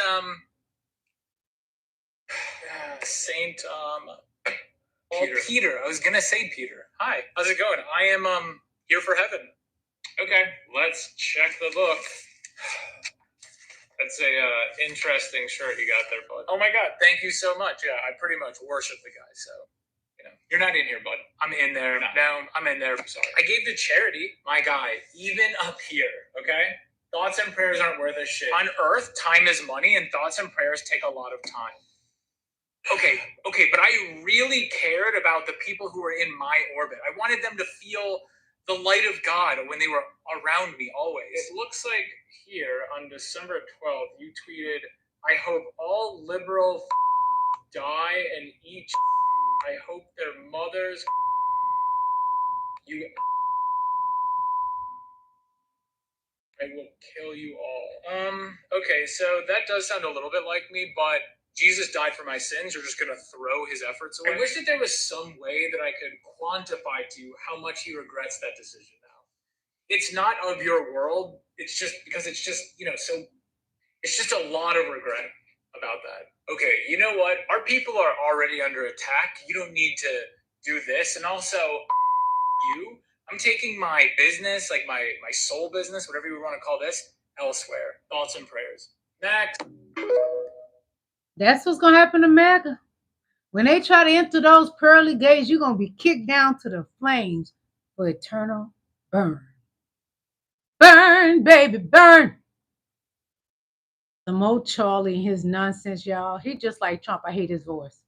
Peter. I was gonna say Peter. Hi, how's it going? I am here for heaven. Okay, let's check the book. That's a interesting shirt you got there, bud. Oh my God, thank you so much. Yeah, I pretty much worship the guy, so You're not in here, bud. I'm in there. No, I'm in there. I'm sorry. I gave to charity, my guy, even up here, okay? Thoughts and prayers aren't worth a shit. On earth, time is money, and thoughts and prayers take a lot of time. Okay, but I really cared about the people who were in my orbit. I wanted them to feel the light of God when they were around me always. It looks like here on December 12th, you tweeted, "I hope all liberal die and eat. I hope their mothers you. I will kill you all." Okay, so that does sound a little bit like me, but Jesus died for my sins. You're just going to throw his efforts away? I wish that there was some way that I could quantify to you how much he regrets that decision now. It's not of your world. It's just because it's just, so it's just a lot of regret about that. Okay, you know what? Our people are already under attack. You don't need to do this. And also, I'm taking my business, like my soul business, whatever you want to call this, elsewhere. Thoughts and prayers. Next. That's what's going to happen to MAGA. When they try to enter those pearly gates, you're going to be kicked down to the flames for eternal burn. Burn, baby, burn. Some old Charlie and his nonsense, y'all. He just like Trump. I hate his voice.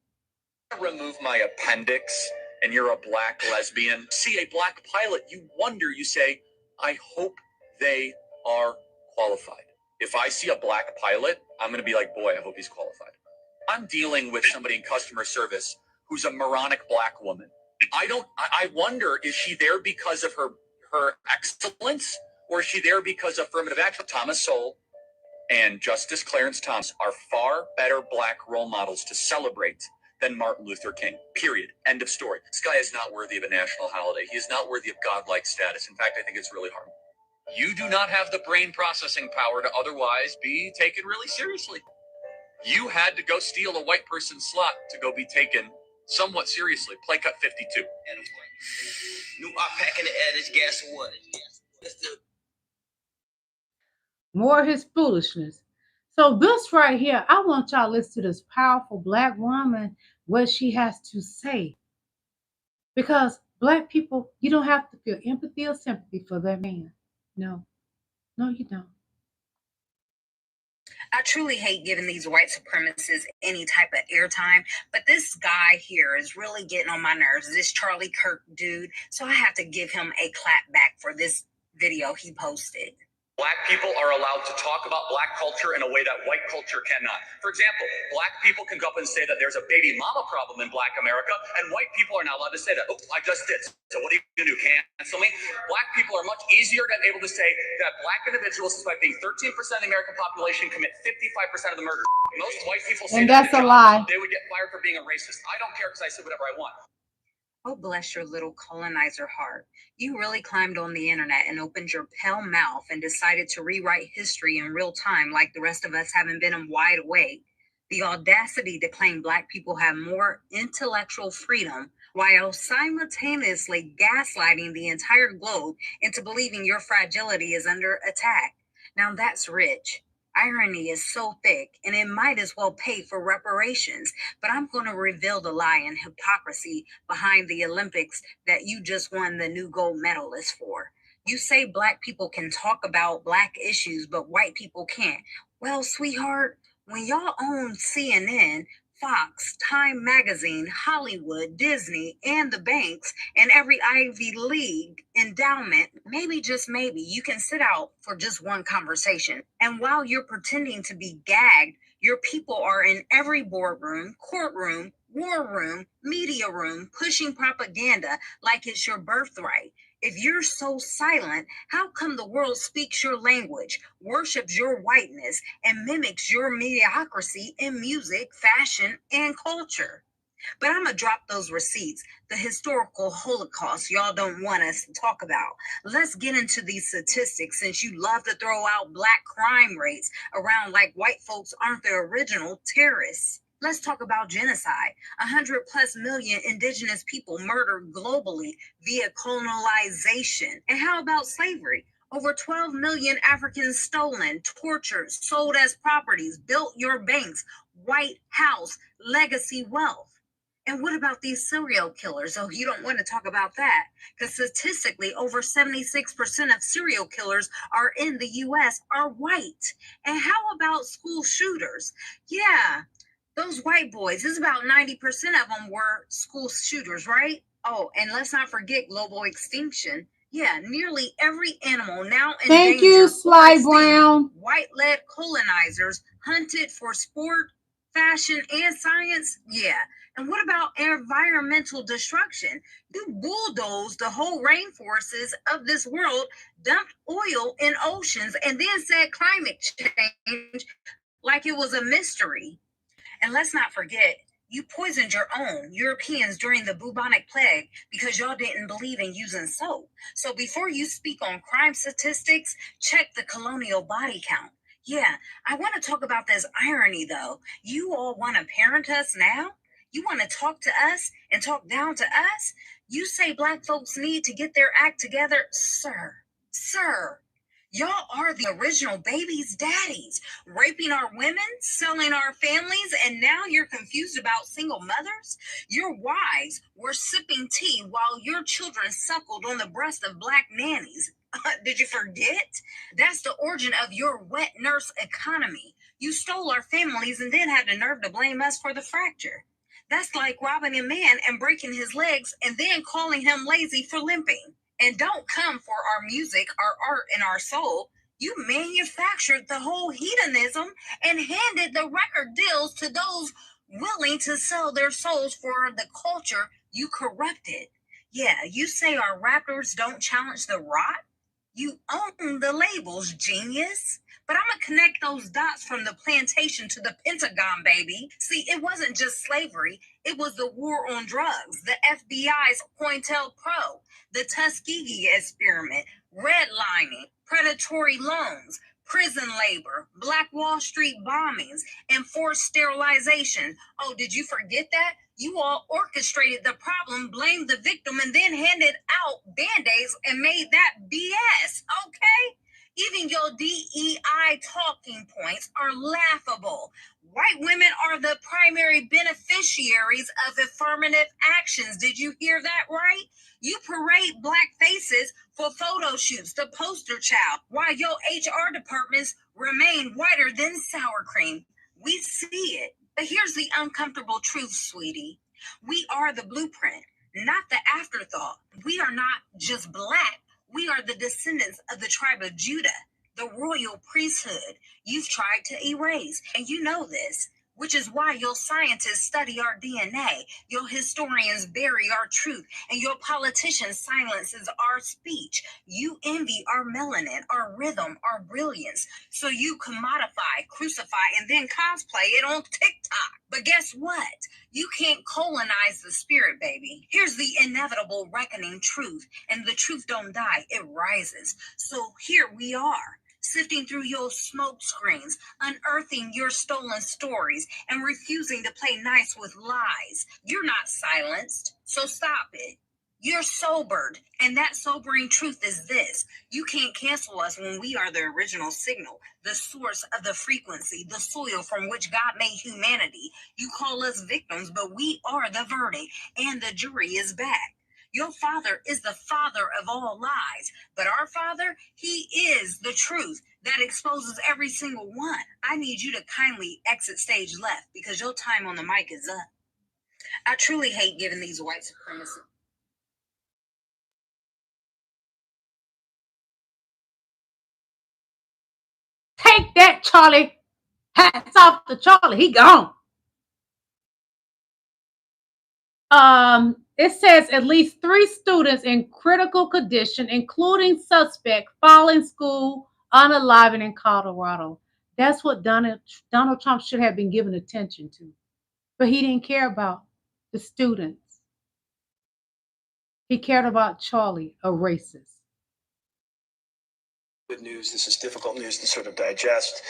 Remove my appendix and you're a black lesbian. See a black pilot, you wonder, you say, I hope they are qualified. If I see a black pilot, I'm going to be like, boy, I hope he's qualified. I'm dealing with somebody in customer service who's a moronic black woman. I wonder, is she there because of her excellence, or is she there because of affirmative action? Thomas Sowell and Justice Clarence Thomas are far better black role models to celebrate than Martin Luther King, period. End of story. This guy is not worthy of a national holiday. He is not worthy of godlike status. In fact, I think it's really hard. You do not have the brain processing power to otherwise be taken really seriously. You had to go steal a white person's slot to go be taken somewhat seriously. Play cut 52. New packing the edge, guess what? More of his foolishness. So this right here, I want y'all to listen to this powerful black woman, what she has to say. Because black people, you don't have to feel empathy or sympathy for that man. No, you don't. I truly hate giving these white supremacists any type of airtime, but this guy here is really getting on my nerves, this Charlie Kirk dude, so I have to give him a clap back for this video he posted. Black people are allowed to talk about black culture in a way that white culture cannot. For example, black people can go up and say that there's a baby mama problem in black America, and white people are not allowed to say that. Oh, I just did. So what are you going to do, cancel me? Black people are much easier than able to say that black individuals, despite being 13% of the American population, commit 55% of the murders. Most white people say And that that's a lie. they would get fired for being a racist. I don't care because I say whatever I want. Oh, bless your little colonizer heart. You really climbed on the internet and opened your pale mouth and decided to rewrite history in real time like the rest of us haven't been wide awake. The audacity to claim black people have more intellectual freedom while simultaneously gaslighting the entire globe into believing your fragility is under attack. Now that's rich. Irony is so thick, and it might as well pay for reparations. But I'm going to reveal the lie and hypocrisy behind the Olympics that you just won the new gold medalist for. You say black people can talk about black issues, but white people can't. Well, sweetheart, when y'all own CNN, Fox, Time Magazine, Hollywood, Disney, and the banks, and every Ivy League endowment, maybe, just maybe, you can sit out for just one conversation. And while you're pretending to be gagged, your people are in every boardroom, courtroom, war room, media room, pushing propaganda like it's your birthright. If you're so silent, how come the world speaks your language, worships your whiteness, and mimics your mediocrity in music, fashion, and culture? But I'm going to drop those receipts, the historical Holocaust y'all don't want us to talk about. Let's get into these statistics since you love to throw out black crime rates around like white folks aren't the original terrorists. Let's talk about genocide. 100+ million indigenous people murdered globally via colonization. And how about slavery? Over 12 million Africans stolen, tortured, sold as properties, built your banks, White House, legacy wealth. And what about these serial killers? Oh, you don't want to talk about that. Because statistically, over 76% of serial killers are in the U.S. are white. And how about school shooters? Yeah, those white boys, it's about 90% of them were school shooters, right? Oh, and let's not forget global extinction. Yeah, nearly every animal now endangered. Thank you, Sly Brown. White-led colonizers hunted for sport, fashion, and science. Yeah. And what about environmental destruction? You bulldozed the whole rainforests of this world, dumped oil in oceans, and then said climate change like it was a mystery. And let's not forget, you poisoned your own Europeans during the bubonic plague because y'all didn't believe in using soap. So before you speak on crime statistics, check the colonial body count. Yeah, I want to talk about this irony though. You all want to parent us now? You want to talk to us and talk down to us? You say black folks need to get their act together? Sir. Y'all are the original baby's daddies, raping our women, selling our families, and now you're confused about single mothers? Your wives were sipping tea while your children suckled on the breast of black nannies. Did you forget? That's the origin of your wet nurse economy. You stole our families and then had the nerve to blame us for the fracture. That's like robbing a man and breaking his legs and then calling him lazy for limping. And don't come for our music, our art, and our soul. You manufactured the whole hedonism and handed the record deals to those willing to sell their souls for the culture you corrupted. Yeah, you say our rappers don't challenge the rot? You own the labels, genius. But I'm going to connect those dots from the plantation to the Pentagon, baby. See, it wasn't just slavery. It was the war on drugs, the FBI's COINTELPRO, the Tuskegee experiment, redlining, predatory loans, prison labor, Black Wall Street bombings, and forced sterilization. Oh, did you forget that? You all orchestrated the problem, blamed the victim, and then handed out Band-Aids and made that BS, okay? Even your DEI talking points are laughable. White women are the primary beneficiaries of affirmative actions. Did you hear that right? You parade black faces for photo shoots, the poster child, while your HR departments remain whiter than sour cream. We see it. But here's the uncomfortable truth, sweetie. We are the blueprint, not the afterthought. We are not just black. We are the descendants of the tribe of Judah, the royal priesthood you've tried to erase. And you know this, which is why your scientists study our DNA, your historians bury our truth, and your politicians silences our speech. You envy our melanin, our rhythm, our brilliance, so you commodify, crucify, and then cosplay it on TikTok. But guess what? You can't colonize the spirit, baby. Here's the inevitable reckoning truth, and the truth don't die, it rises. So here we are, sifting through your smoke screens, unearthing your stolen stories, and refusing to play nice with lies. You're not silenced, so stop it. You're sobered, and that sobering truth is this. You can't cancel us when we are the original signal, the source of the frequency, the soil from which God made humanity. You call us victims, but we are the verdict, and the jury is back. Your father is the father of all lies, but our father, he is the truth that exposes every single one. I need you to kindly exit stage left because your time on the mic is up. I truly hate giving these white supremacists. Take that, Charlie. Hats off to Charlie. He gone. It says at least 3 students in critical condition, including suspect, falling school, unalive in Colorado. That's what Donald Trump should have been given attention to. But he didn't care about the students. He cared about Charlie, a racist. Good news. This is difficult news to sort of digest,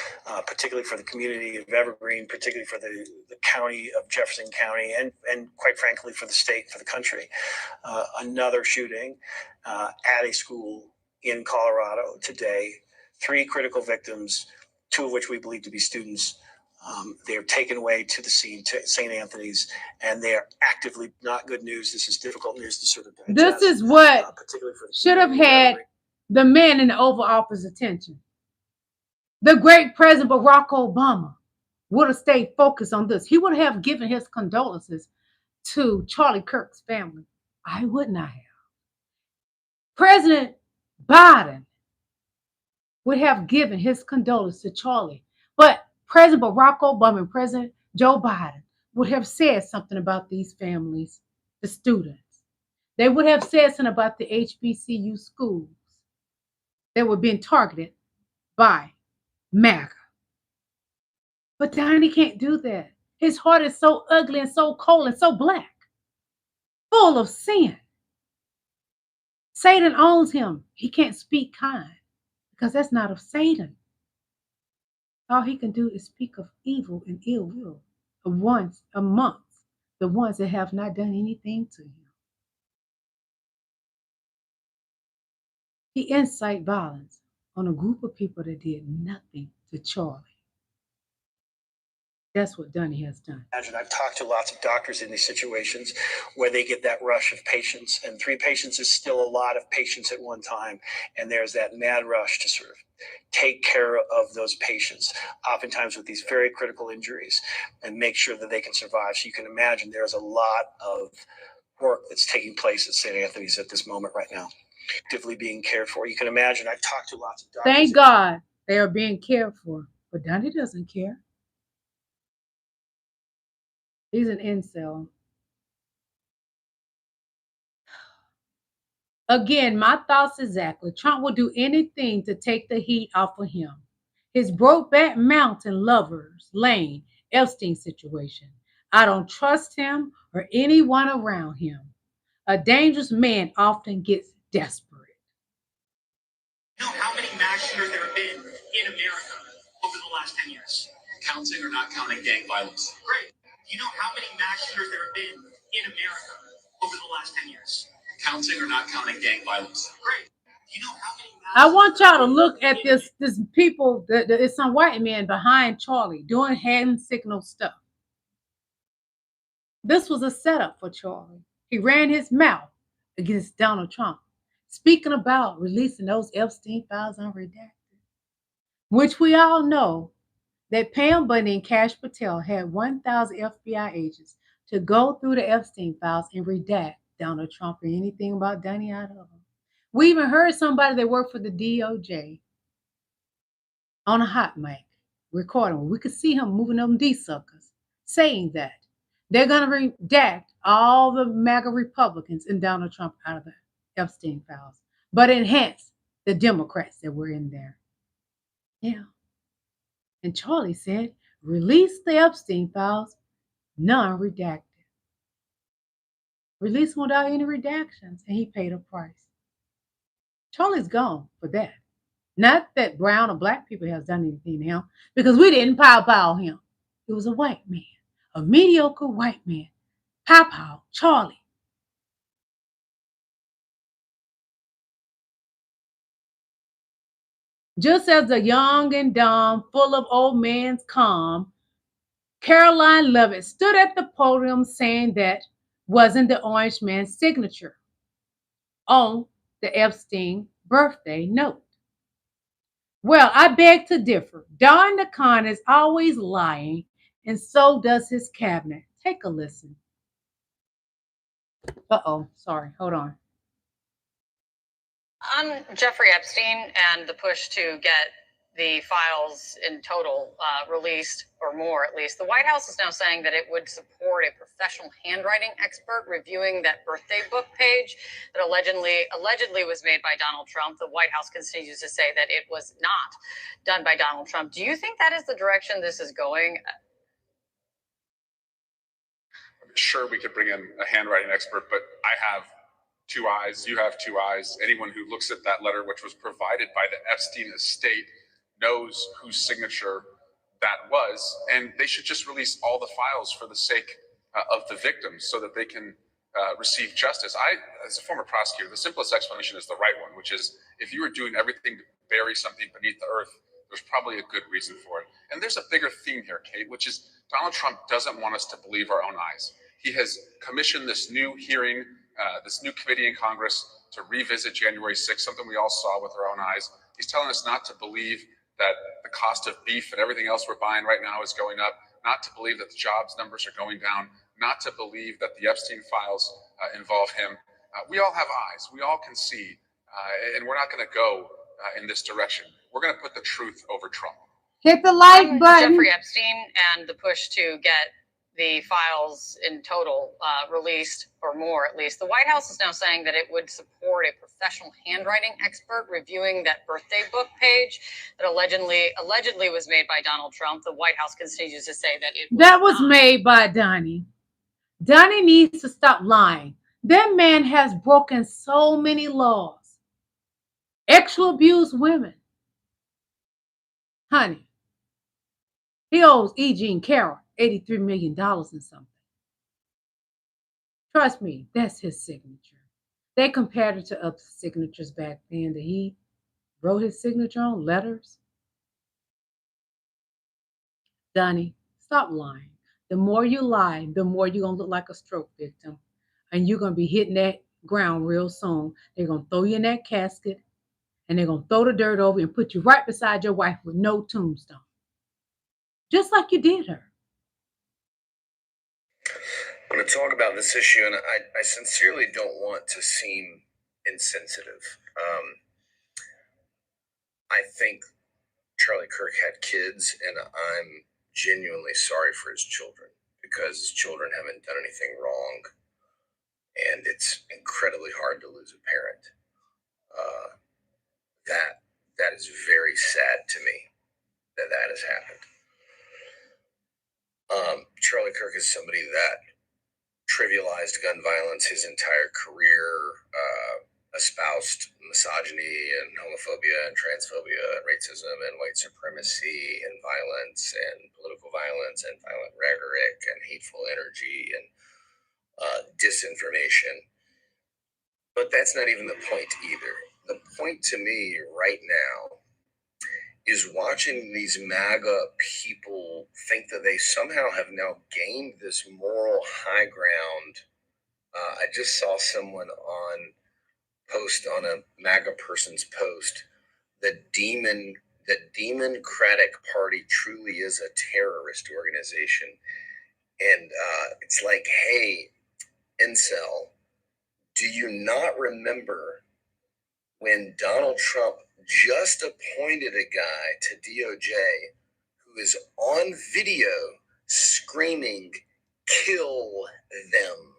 particularly for the community of Evergreen, particularly for the county of Jefferson County, and quite frankly for the state, for the country. Another shooting at a school in Colorado today. 3 critical victims, 2 of which we believe to be students. They are taken away to the scene, to St. Anthony's, and they are actively not good news. This is difficult news to sort of digest. This is what should have had the man in the Oval Office attention. The great President Barack Obama would have stayed focused on this. He would have given his condolences to Charlie Kirk's family. I would not have. President Biden would have given his condolences to Charlie. But President Barack Obama and President Joe Biden would have said something about these families, the students. They would have said something about the HBCU schools that were being targeted by MAGA. But Donnie can't do that. His heart is so ugly and so cold and so black, full of sin. Satan owns him. He can't speak kind because that's not of Satan. All he can do is speak of evil and ill will amongst the ones that have not done anything to him. He incite violence on a group of people that did nothing to Charlie. That's what Donnie has done. Imagine, I've talked to lots of doctors in these situations where they get that rush of patients, and 3 patients is still a lot of patients at one time. And there's that mad rush to sort of take care of those patients, oftentimes with these very critical injuries, and make sure that they can survive. So you can imagine there's a lot of work that's taking place at St. Anthony's at this moment right now, actively being cared for. You can imagine, I've talked to lots of doctors. Thank God they are being cared for, but Donnie doesn't care. He's an incel. Again, my thoughts exactly. Trump will do anything to take the heat off of him. His Brokeback Mountain lovers lane, Epstein situation. I don't trust him or anyone around him. A dangerous man often gets desperate. You know how many mass shooters there have been in America over the last 10 years? Counting or not counting gang violence? Great. Do you know how many mass shooters there have been in America over the last 10 years? Counting or not counting gang violence? Great. Do you know how many mass I want y'all to look at this people. It's some white men behind Charlie doing hand signal stuff. This was a setup for Charlie. He ran his mouth against Donald Trump, speaking about releasing those Epstein files unredacted, which we all know that Pam Bundy and Kash Patel had 1,000 FBI agents to go through the Epstein files and redact Donald Trump or anything about Donnie out of them. We even heard somebody that worked for the DOJ on a hot mic recording. We could see him moving them D-suckers saying that they're going to redact all the MAGA Republicans and Donald Trump out of the Epstein files, but enhance the Democrats that were in there. Yeah. And Charlie said, release the Epstein files, non-redacted. Release them without any redactions, and he paid a price. Charlie's gone for that. Not that brown or black people have done anything to him, because we didn't pow him. It was a white man, a mediocre white man. Pow, Charlie. Just as the young and dumb, full of old man's calm, Caroline Levitt stood at the podium saying that wasn't the orange man's signature on the Epstein birthday note. Well, I beg to differ. Don DeCon is always lying, and so does his cabinet. Take a listen. Sorry, hold on. On Jeffrey Epstein and the push to get the files in total released, or more at least, the White House is now saying that it would support a professional handwriting expert reviewing that birthday book page that allegedly was made by Donald Trump. The White House continues to say that it was not done by Donald Trump. Do you think that is the direction this is going? Sure, we could bring in a handwriting expert, but I have two eyes, you have two eyes. Anyone who looks at that letter, which was provided by the Epstein estate, knows whose signature that was, and they should just release all the files for the sake of the victims so that they can receive justice. As a former prosecutor, the simplest explanation is the right one, which is if you were doing everything to bury something beneath the earth, there's probably a good reason for it. And there's a bigger theme here, Kate, which is Donald Trump doesn't want us to believe our own eyes. He has commissioned this new hearing, this new committee in Congress to revisit January 6th, something we all saw with our own eyes. He's telling us not to believe that the cost of beef and everything else we're buying right now is going up, not to believe that the jobs numbers are going down, not to believe that the Epstein files involve him. We all have eyes. We all can see, and we're not going to go in this direction. We're going to put the truth over Trump. Hit the like button. Jeffrey Epstein and the push to get the files in total released, or more at least. The White House is now saying that it would support a professional handwriting expert reviewing that birthday book page that allegedly was made by Donald Trump. The White House continues to say that that was made by Donnie. Donnie needs to stop lying. That man has broken so many laws. Sexual abuse women. Honey, he owes E. Jean Carroll $83 million and something. Trust me, that's his signature. They compared it to other signatures back then that he wrote his signature on letters. Donnie, stop lying. The more you lie, the more you're going to look like a stroke victim. And you're going to be hitting that ground real soon. They're going to throw you in that casket, and they're going to throw the dirt over and put you right beside your wife with no tombstone. Just like you did her. I'm going to talk about this issue, and I sincerely don't want to seem insensitive. I think Charlie Kirk had kids, and I'm genuinely sorry for his children, because his children haven't done anything wrong, and it's incredibly hard to lose a parent. That is very sad to me that has happened. Charlie Kirk is somebody that trivialized gun violence his entire career, espoused misogyny and homophobia and transphobia and racism and white supremacy and violence and political violence and violent rhetoric and hateful energy and disinformation. But that's not even the point either. The point to me right now is watching these MAGA people think that they somehow have now gained this moral high ground. I just saw someone post on a MAGA person's post that Democratic Party truly is a terrorist organization. And it's like, hey, incel, do you not remember when Donald Trump just appointed a guy to DOJ who is on video screaming, kill them,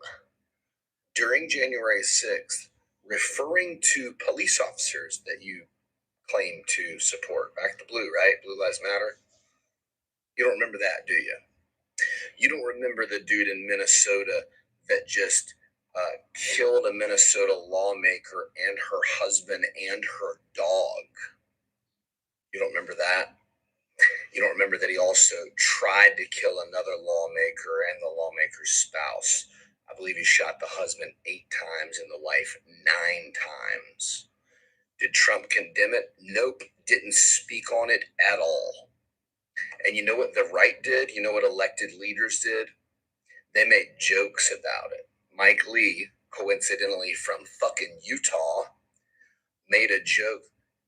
during January 6th, referring to police officers that you claim to support? Back to blue, right? Blue Lives Matter. You don't remember that, do you? You don't remember the dude in Minnesota that just killed a Minnesota lawmaker and her husband and her dog? You don't remember that? You don't remember that he also tried to kill another lawmaker and the lawmaker's spouse? I believe he shot the husband 8 times and the wife 9 times. Did Trump condemn it? Nope. Didn't speak on it at all. And you know what the right did? You know what elected leaders did? They made jokes about it. Mike Lee, coincidentally from fucking Utah, made a joke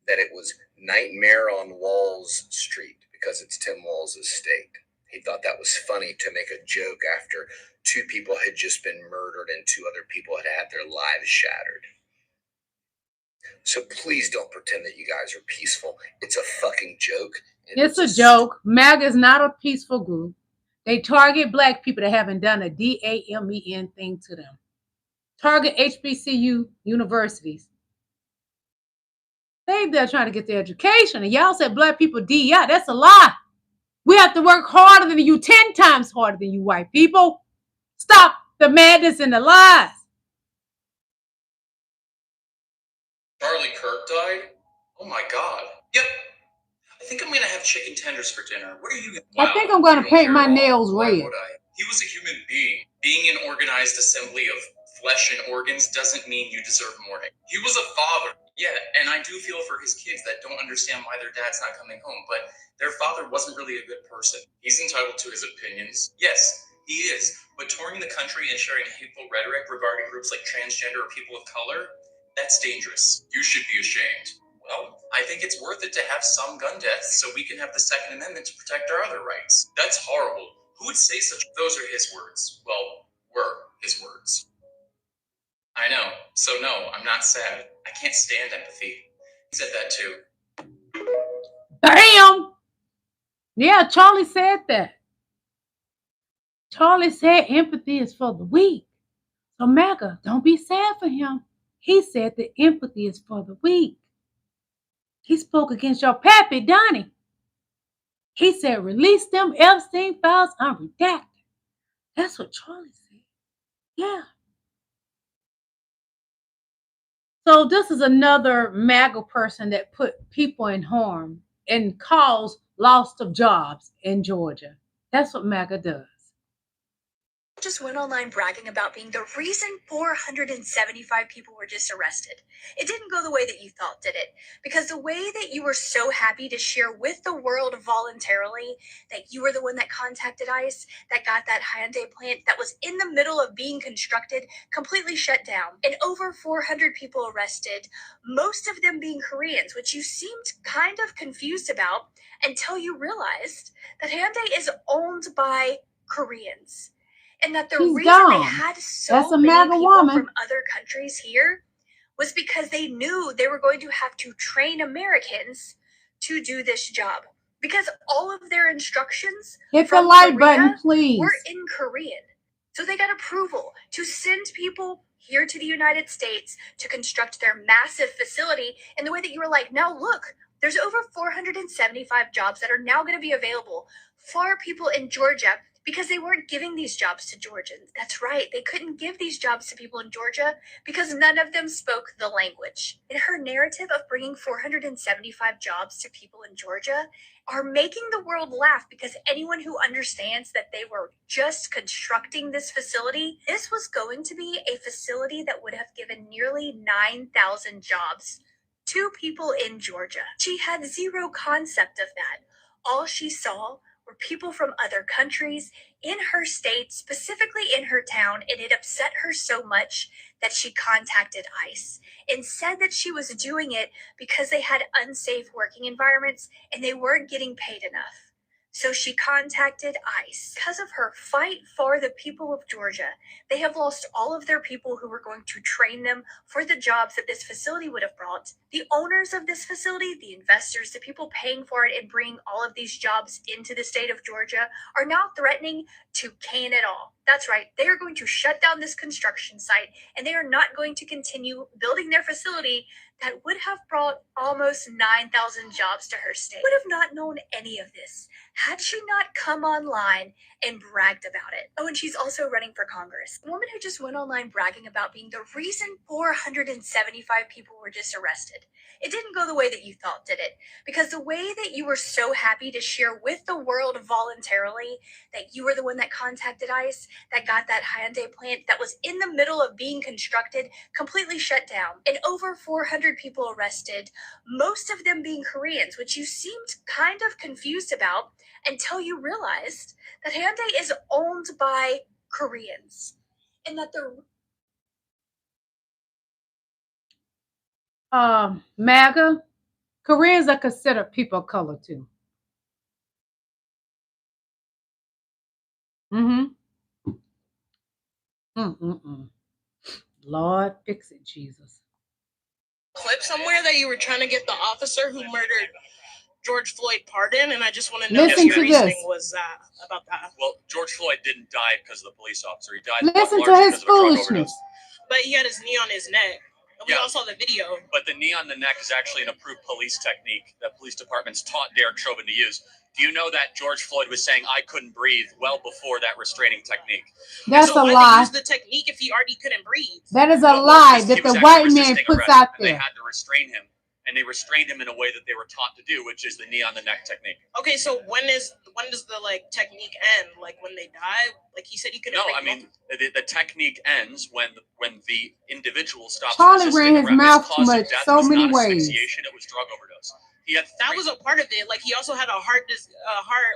that it was Nightmare on Walls Street because it's Tim Walz' state. He thought that was funny to make a joke after 2 people had just been murdered and 2 other people had had their lives shattered. So please don't pretend that you guys are peaceful. It's a fucking joke. It's a joke. MAGA is not a peaceful group. They target black people that haven't done a DAMEN thing to them. Target HBCU universities. They're trying to get their education. And y'all said black people DEI. That's a lie. We have to work harder than you, 10 times harder than you white people. Stop the madness and the lies. Charlie Kirk died? Oh my God. Yep. I think I'm going to have chicken tenders for dinner. What are you? Wow. I think I'm going to paint my nails red. He was a human being. Being an organized assembly of flesh and organs doesn't mean you deserve mourning. He was a father. Yeah, and I do feel for his kids that don't understand why their dad's not coming home, but their father wasn't really a good person. He's entitled to his opinions. Yes, he is. But touring the country and sharing hateful rhetoric regarding groups like transgender or people of color, that's dangerous. You should be ashamed. Well, I think it's worth it to have some gun deaths so we can have the Second Amendment to protect our other rights. That's horrible. Who would say such? Those are his words. Well, were his words. I know. So no, I'm not sad. I can't stand empathy. He said that too. Damn! Yeah, Charlie said that. Charlie said empathy is for the weak. So MAGA, don't be sad for him. He said that empathy is for the weak. He spoke against your pappy, Donnie. He said, release them Epstein files unredacted. That's what Charlie said. Yeah. So this is another MAGA person that put people in harm and caused loss of jobs in Georgia. That's what MAGA does. Just went online bragging about being the reason 475 people were just arrested. It didn't go the way that you thought, did it? Because the way that you were so happy to share with the world voluntarily that you were the one that contacted ICE, that got that Hyundai plant that was in the middle of being constructed, completely shut down, and over 400 people arrested, most of them being Koreans, which you seemed kind of confused about until you realized that Hyundai is owned by Koreans. And that the reason they had so many people from other countries here was because they knew they were going to have to train Americans to do this job. Because all of their instructions hit the like button, please, were in Korean. So they got approval to send people here to the United States to construct their massive facility in the way that you were like, now look, there's over 475 jobs that are now going to be available for people in Georgia. Because they weren't giving these jobs to Georgians. That's right. They couldn't give these jobs to people in Georgia because none of them spoke the language. And her narrative of bringing 475 jobs to people in Georgia are making the world laugh because anyone who understands that they were just constructing this facility, this was going to be a facility that would have given nearly 9,000 jobs 2 people in Georgia. She had zero concept of that. All she saw were people from other countries in her state, specifically in her town, and it upset her so much that she contacted ICE and said that she was doing it because they had unsafe working environments and they weren't getting paid enough. So she contacted ICE. Because of her fight for the people of Georgia, they have lost all of their people who were going to train them for the jobs that this facility would have brought. The owners of this facility, the investors, the people paying for it and bringing all of these jobs into the state of Georgia are now threatening to can it all. That's right. They are going to shut down this construction site and they are not going to continue building their facility that would have brought almost 9,000 jobs to her state. Would have not known any of this had she not come online and bragged about it. Oh, and she's also running for Congress. A woman who just went online bragging about being the reason 475 people were just arrested. It didn't go the way that you thought, did it? Because the way that you were so happy to share with the world voluntarily that you were the one that contacted ICE, that got that Hyundai plant that was in the middle of being constructed, completely shut down, and over 400 people arrested, most of them being Koreans, which you seemed kind of confused about until you realized that Hyundai is owned by Koreans and that the MAGA, Koreans are considered people of color too. Lord, fix it, Jesus. Clip somewhere that you were trying to get the officer who murdered George Floyd pardoned, and I just want to know what your reasoning was about that. Well, George Floyd didn't die because of the police officer. He died Listen largely to his because of a drug foolishness. overdose. But he had his knee on his neck. And we all saw the video. But the knee on the neck is actually an approved police technique that police departments taught Derek Chauvin to use. Do you know that George Floyd was saying, I couldn't breathe well before that restraining technique? That's so a why lie. They use the technique if he already couldn't breathe? That is a lie that the white man puts out And they there. had to restrain him. And they restrained him in a way that they were taught to do, which is the knee on the neck technique. Okay, so when does the like technique end? Like when they die? Like he said he couldn't. No, breathe. I mean the technique ends when the individual stops Charlie resisting ran his arrest. mouth His too cause of much death so was many not ways. asphyxiation; it was drug overdose. That was a part of it. Like he also had a heart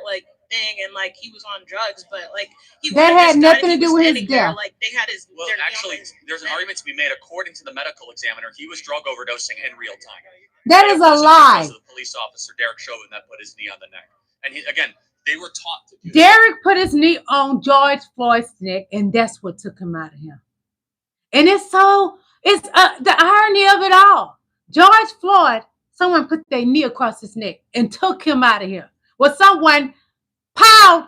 like thing, and like he was on drugs, but like he That would've had just died nothing if to he do was with his standing there, death. Like they had his. Well, actually, there's an argument to be made. According to the medical examiner, he was drug overdosing in real time. That is a lie. Because of the police officer Derek Chauvin that put his knee on the neck, and they were taught to do. Derek put his knee on George Floyd's neck, and that's what took him out of him. And it's the irony of it all. George Floyd, someone put their knee across his neck and took him out of here. Well, someone piled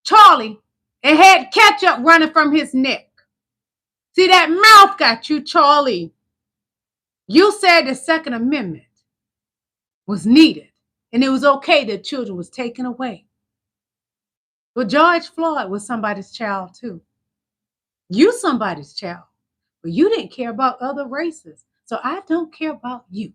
Charlie and had ketchup running from his neck. See, that mouth got you, Charlie. You said the Second Amendment was needed, and it was okay that children was taken away. But George Floyd was somebody's child too. You somebody's child, but you didn't care about other races. So I don't care about you.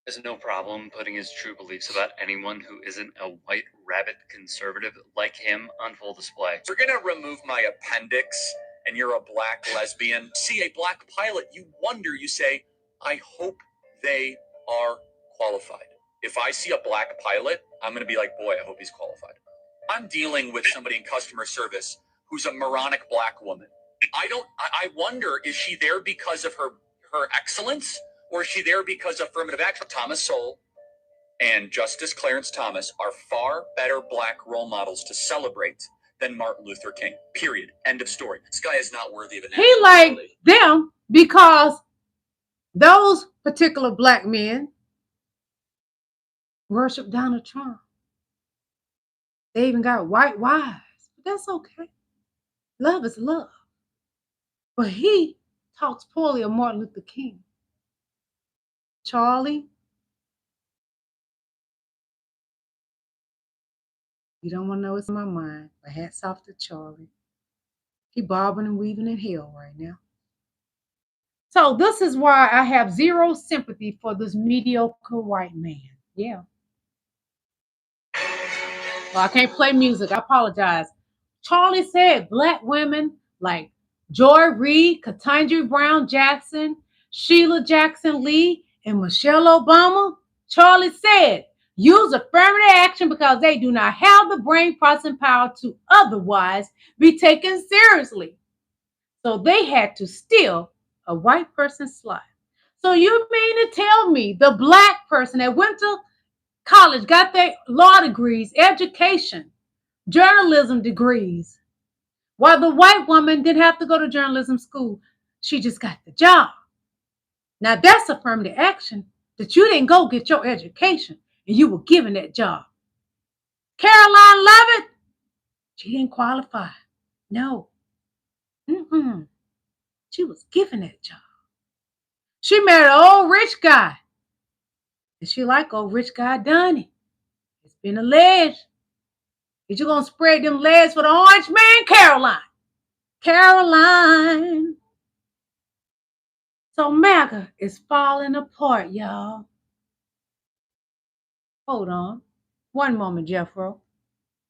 Has no problem putting his true beliefs about anyone who isn't a white rabbit conservative like him on full display. If you're gonna remove my appendix and you're a black lesbian, see a black pilot, you wonder, you say, I hope they are qualified. If I see a black pilot, I'm gonna be like, boy, I hope he's qualified. I'm dealing with somebody in customer service who's a moronic black woman. I wonder, is she there because of her excellence, or is she there because of affirmative action? Thomas Sowell and Justice Clarence Thomas are far better black role models to celebrate than Martin Luther King. Period. End of story. This guy is not worthy of an He liked them because those particular black men worship Donald Trump. They even got white wives. But that's okay. Love is love. But he talks poorly of Martin Luther King. Charlie, you don't want to know what's in my mind, but hats off to Charlie. He bobbing and weaving in hell right now. So this is why I have zero sympathy for this mediocre white man. Yeah. Well, I can't play music. I apologize. Charlie said black women like Joy Reid, Ketanji Brown Jackson, Sheila Jackson Lee, and Michelle Obama, Charlie said, use affirmative action because they do not have the brain processing power to otherwise be taken seriously. So they had to steal a white person's slide. So you mean to tell me the black person that went to college, got their law degrees, education, journalism degrees, while the white woman didn't have to go to journalism school, she just got the job. Now that's affirmative action, that you didn't go get your education and you were given that job. Caroline Levitt, she didn't qualify. No. She was given that job. She married an old rich guy. And she like old rich guy Donnie. It's been alleged. Is you gonna spread them legs for the orange man, Caroline? Caroline. So MAGA is falling apart, y'all. Hold on. One moment, Jeffro.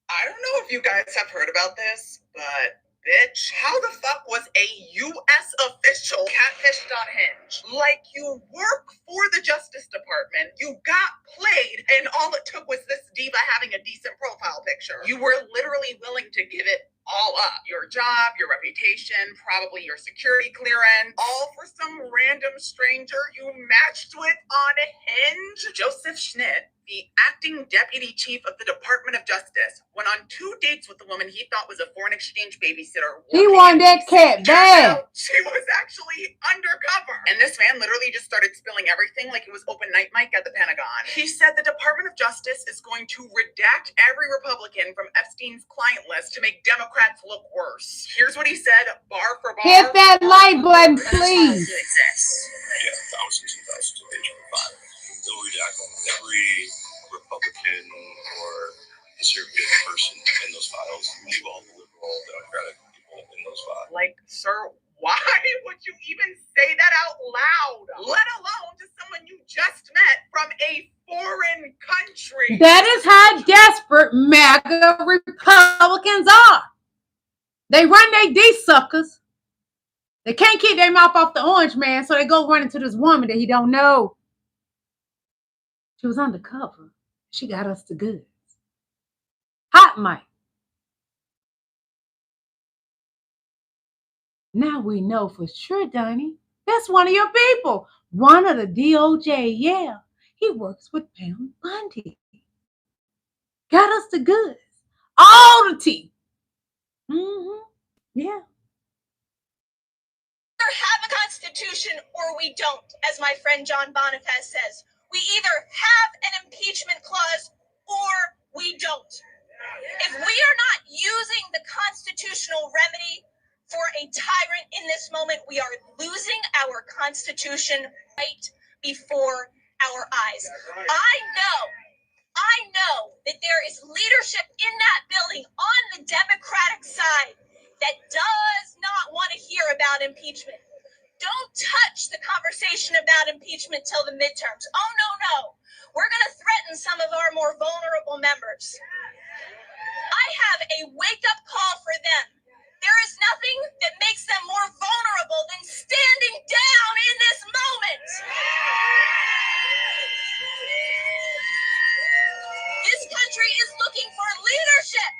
I don't know if you guys have heard about this, but bitch, how the fuck was a U.S. official catfished on Hinge? Like, you work for the Justice Department, you got played, and all it took was this diva having a decent profile picture. You were literally willing to give it all up. Your job, your reputation, probably your security clearance, all for some random stranger you matched with on Hinge? Joseph Schnitt, the acting deputy chief of the Department of Justice, went on 2 dates with the woman he thought was a foreign exchange babysitter. He wanted that cat bad. She was actually undercover. And this man literally just started spilling everything like it was open night mic at the Pentagon. He said the Department of Justice is going to redact every Republican from Epstein's client list to make Democrats look worse. Here's what he said, bar for bar. Hit that like button, please. Yeah, thousands and thousands of pages of files. They'll redact every Republican or conservative person in those files. Leave all the liberal, Democratic people in those files. Like, sir, why would you even say that out loud? Let alone to someone you just met from a foreign country. That is how desperate MAGA Republicans are. They run their D suckers. They can't keep their mouth off the orange man, so they go run into this woman that he don't know. She was undercover. She got us the goods. Hot mic. Now we know for sure, Donnie, that's one of your people. One of the DOJ, yeah. He works with Pam Bundy. Got us the goods. All the tea. Yeah. Either have a constitution or we don't, as my friend John Boniface says. We either have an impeachment clause or we don't. If we are not using the constitutional remedy for a tyrant in this moment, we are losing our constitution right before our eyes. I know that there is leadership in that building on the Democratic side that does not want to hear about impeachment. Don't touch the conversation about impeachment till the midterms. Oh, no. We're going to threaten some of our more vulnerable members. I have a wake-up call for them. There is nothing that makes them more vulnerable than standing down in this moment. This country is looking for leadership.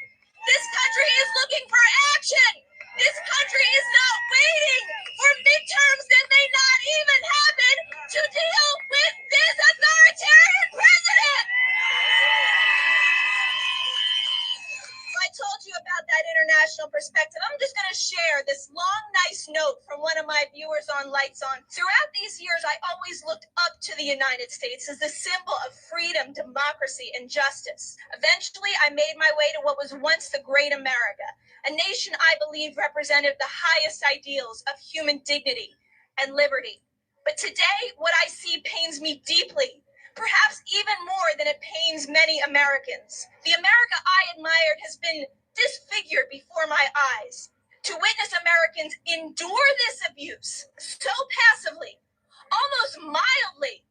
This country is looking for action. This country is not waiting for midterms that may not even happen to deal with this authoritarian president. I told you about that international perspective. I'm just going to share this long, nice note from one of my viewers on Lights On. Throughout these years, I always looked up to the United States as the symbol of freedom, democracy, and justice. Eventually, I made my way to what was once the great America, a nation I believe represented the highest ideals of human dignity and liberty. But today, what I see pains me deeply. Perhaps even more than it pains many Americans. The America I admired has been disfigured before my eyes. To witness Americans endure this abuse so passively, almost mildly,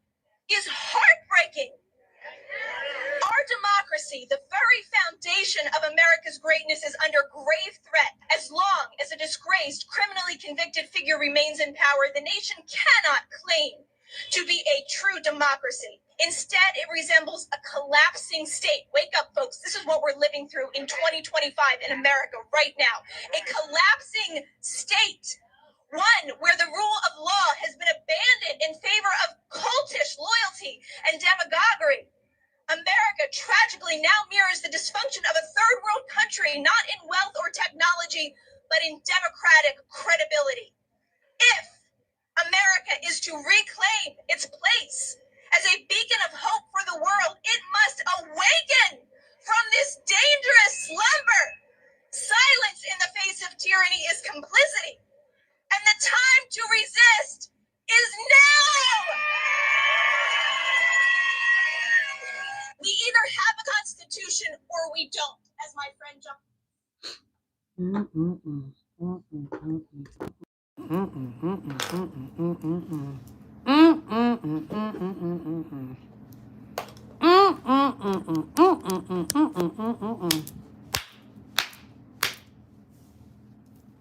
is heartbreaking. Our democracy democracy, the very foundation of America's greatness, is under grave threat. As long as a disgraced, criminally convicted figure remains in power, the nation cannot claim to be a true democracy. Instead, it resembles a collapsing state. Wake up, folks. This is what we're living through in 2025 in America right now. A collapsing state. One where the rule of law has been abandoned in favor of cultish loyalty and demagoguery. America tragically now mirrors the dysfunction of a third world country, not in wealth or technology, but in democratic credibility. If America is to reclaim its place as a beacon of hope for the world, it must awaken from this dangerous slumber. Silence in the face of tyranny is complicity, and the time to resist is now. We either have a constitution or we don't, as my friend John.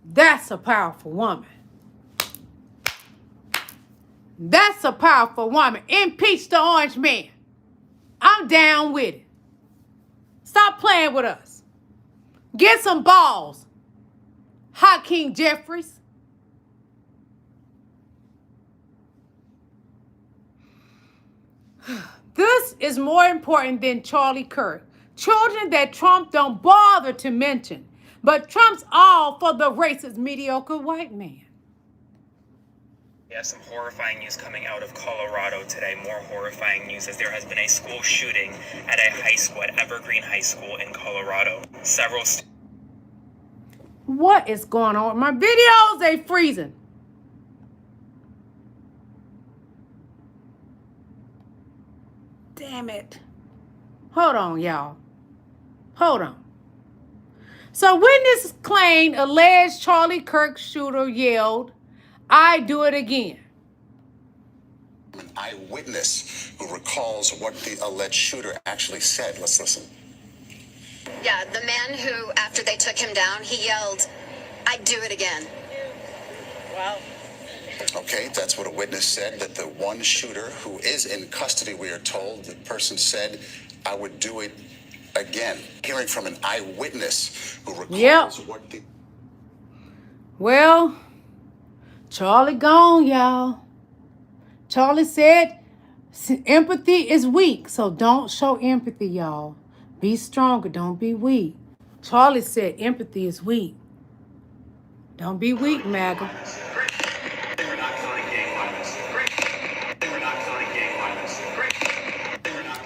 That's a powerful woman. That's a powerful woman. Impeach the orange man. I'm down with it. Stop playing with us. Get some balls, Hakeem Jeffries. This is more important than Charlie Kirk. Children that Trump don't bother to mention. But Trump's all for the racist, mediocre white man. We have some horrifying news coming out of Colorado today. More horrifying news as there has been a school shooting at a high school, at Evergreen High School in Colorado. What is going on? My videos, they freezing. Damn it. Hold on, y'all. Hold on. So witness claimed alleged Charlie Kirk shooter yelled, "I do it again." An eyewitness who recalls what the alleged shooter actually said. Let's listen. Yeah, the man who, after they took him down, he yelled, "I'd do it again." Wow. Okay, that's what a witness said, that the one shooter who is in custody, we are told, the person said, "I would do it again." Hearing from an eyewitness who recalls what the... Well, Charlie gone, y'all. Charlie said empathy is weak, so don't show empathy, y'all. Be stronger, don't be weak. Charlie said empathy is weak. Don't be weak, MAGA.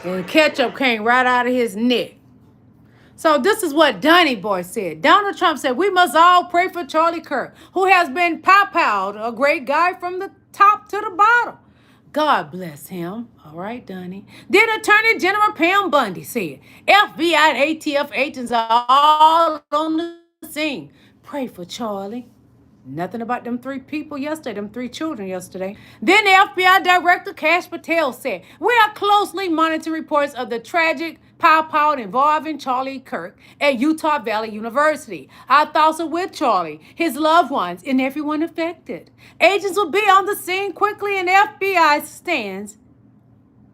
And ketchup came right out of his neck. So this is what Donnie Boy said. Donald Trump said, "We must all pray for Charlie Kirk, who has been pow-powed, a great guy from the top to the bottom. God bless him." All right, Donnie. Then Attorney General Pam Bundy said, "FBI and ATF agents are all on the scene. Pray for Charlie." Nothing about them three people yesterday, them three children yesterday. Then the FBI Director Kash Patel said, "We are closely monitoring reports of the tragic pow-pow involving Charlie Kirk at Utah Valley University. Our thoughts are with Charlie, his loved ones, and everyone affected. Agents will be on the scene quickly, and the FBI stands."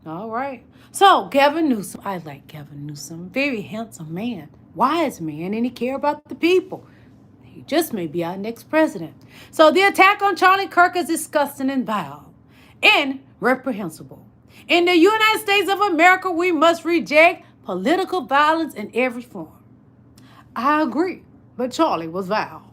All right. So Gavin Newsom, I like Gavin Newsom, very handsome man, wise man, and he cares about the people. He just may be our next president. So the attack on Charlie Kirk is disgusting and vile and reprehensible. In the United States of America, we must reject political violence in every form. I agree, but Charlie was vile.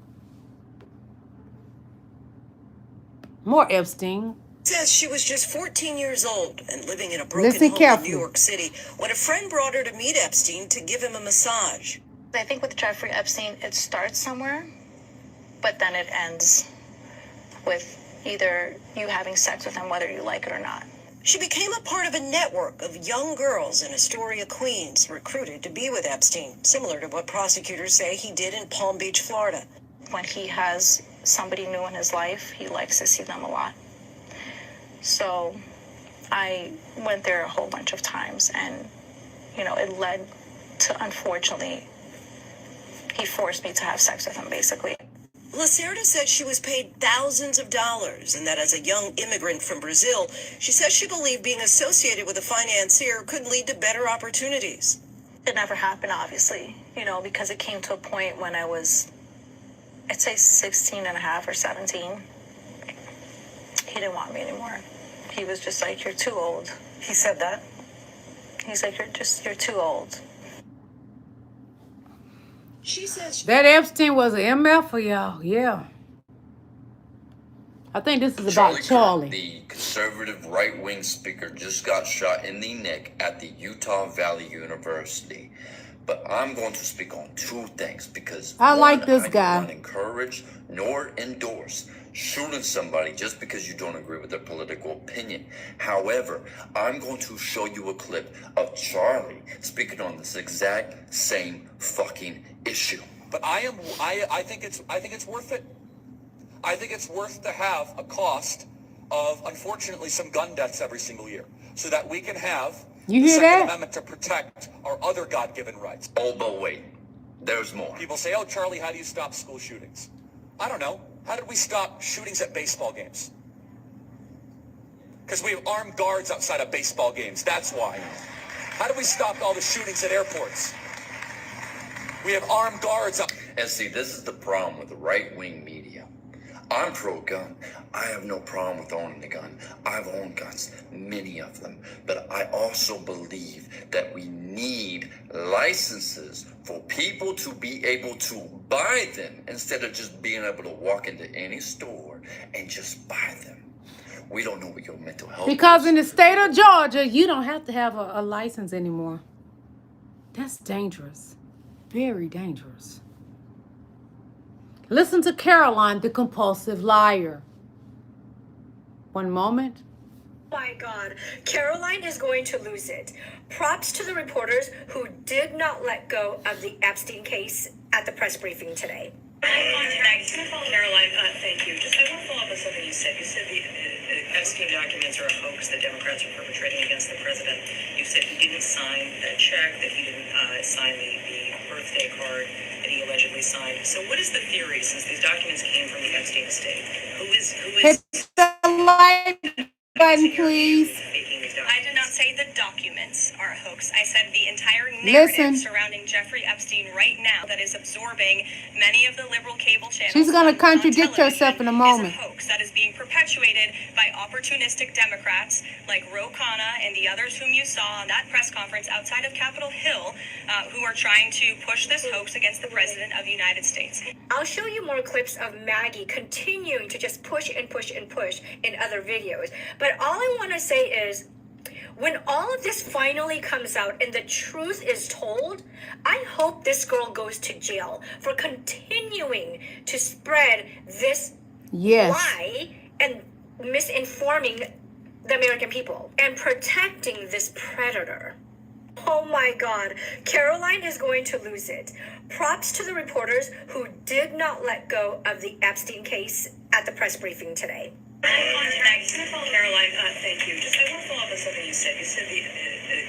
More Epstein. Says she was just 14 years old and living in a broken home in New York City when a friend brought her to meet Epstein to give him a massage. I think with Jeffrey Epstein, it starts somewhere, but then it ends with either you having sex with him, whether you like it or not. She became a part of a network of young girls in Astoria, Queens, recruited to be with Epstein, similar to what prosecutors say he did in Palm Beach, Florida. When he has somebody new in his life, he likes to see them a lot. So I went there a whole bunch of times, and, you know, it led to, unfortunately, he forced me to have sex with him, basically. Lacerda said she was paid thousands of dollars and that as a young immigrant from Brazil, she says she believed being associated with a financier could lead to better opportunities. It never happened, obviously, you know, because it came to a point when I was, I'd say 16 and a half or 17. He didn't want me anymore. He was just like, you're too old. He said that. He's like, you're too old. She says that Epstein was an MF for y'all. Yeah. I think this is about Charlie. The conservative right-wing speaker just got shot in the neck at the Utah Valley University. But I'm going to speak on two things because I like this guy. I do not encourage nor endorse shooting somebody just because you don't agree with their political opinion. However, I'm going to show you a clip of Charlie speaking on this exact same fucking issue. But I think it's worth it. I think it's worth to have a cost of, unfortunately, some gun deaths every single year, so that we can have the Second Amendment to protect our other God-given rights. Oh, but wait, there's more. People say, "Oh, Charlie, how do you stop school shootings?" I don't know. How did we stop shootings at baseball games? Because we have armed guards outside of baseball games. That's why. How did we stop all the shootings at airports? We have armed guards. And see, this is the problem with the right-wing media. I'm pro-gun. I have no problem with owning a gun. I've owned guns, many of them. But I also believe that we need licenses for people to be able to buy them instead of just being able to walk into any store and just buy them. We don't know what your mental health because is. In the state of Georgia, you don't have to have a license anymore. That's dangerous. Very dangerous. Listen to Caroline, the compulsive liar. One moment. Oh my God, Caroline is going to lose it. Props to the reporters who did not let go of the Epstein case at the press briefing today. Caroline, thank you. Just I want to follow up on something you said. You said the Epstein documents are a hoax that Democrats are perpetrating against the president. You said he didn't sign that check, that he didn't sign the birthday card that he allegedly signed. So what is the theory, since these documents came from the Epstein estate? Who is hit the like button, please. I did not say the documents are a hoax. I said the entire narrative surrounding Jeffrey Epstein right now that is absorbing many of the liberal cable channels. She's going to contradict herself in a moment. Is a hoax that is being perpetuated by opportunistic Democrats like Ro Khanna and the others whom you saw on that press conference outside of Capitol Hill, who are trying to push this hoax against the president of the United States. I'll show you more clips of Maggie continuing to just push and push and push in other videos. But all I want to say is, when all of this finally comes out and the truth is told, I hope this girl goes to jail for continuing to spread this lie and misinforming the American people and protecting this predator. Oh my God, Caroline is going to lose it. Props to the reporters who did not let go of the Epstein case at the press briefing today. Caroline, thank you. Just I want to follow up on something you said. You said the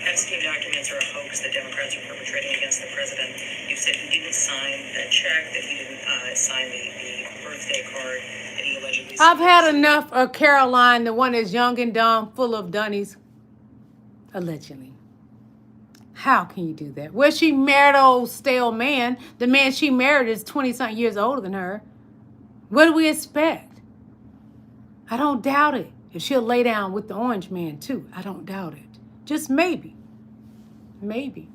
Epstein documents are a hoax that Democrats are perpetrating against the president. You said he didn't sign that check, that he didn't sign the birthday card that he allegedly signed. I've had enough of Caroline, the one that's young and dumb, full of dunnies. Allegedly. How can you do that? Well, she married an old stale man. The man she married is 20-something years older than her. What do we expect? I don't doubt it. If she'll lay down with the orange man too, I don't doubt it. Just maybe. Maybe.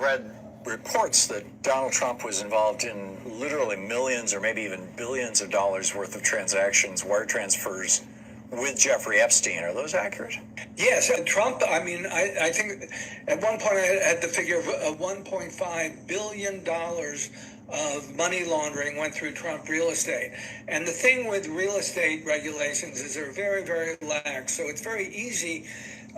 Read reports that Donald Trump was involved in literally millions or maybe even billions of dollars worth of transactions, wire transfers with Jeffrey Epstein. Are those accurate? Yes, and Trump, I mean, I think at one point I had the figure of $1.5 billion of money laundering went through Trump real estate. And the thing with real estate regulations is they're very, very lax. So it's very easy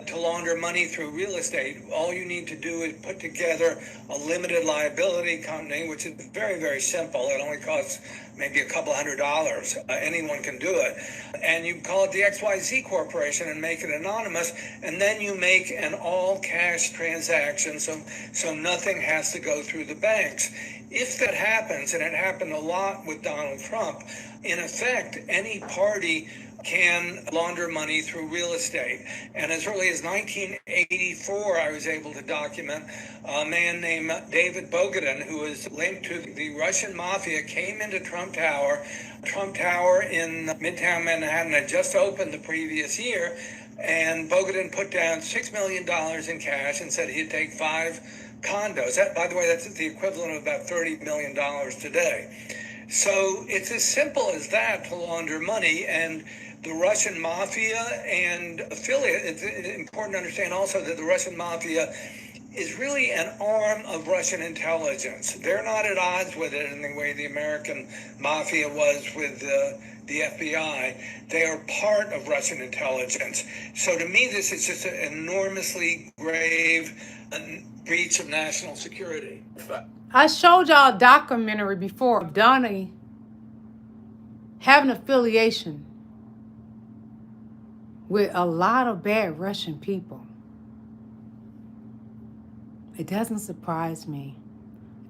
to launder money through real estate. All you need to do is put together a limited liability company, which is very, very simple. It only costs maybe a couple $100. Anyone can do it. And you call it the XYZ Corporation and make it anonymous. And then you make an all-cash transaction, so nothing has to go through the banks. If that happens, and it happened a lot with Donald Trump, in effect, any party can launder money through real estate. And as early as 1984, I was able to document a man named David Bogadin, who is linked to the Russian mafia, came into Trump Tower. Trump Tower in Midtown Manhattan had just opened the previous year, and Bogadin put down $6 million in cash and said he'd take 5 condos. That, by the way, that's the equivalent of about $30 million today. So it's as simple as that to launder money. And the Russian mafia and affiliate, it's important to understand also that the Russian mafia is really an arm of Russian intelligence. They're not at odds with it in the way the American mafia was with the FBI. They are part of Russian intelligence. So to me, this is just an enormously grave breach of national security. I showed y'all a documentary before of Donnie having affiliation with a lot of bad Russian people. It doesn't surprise me.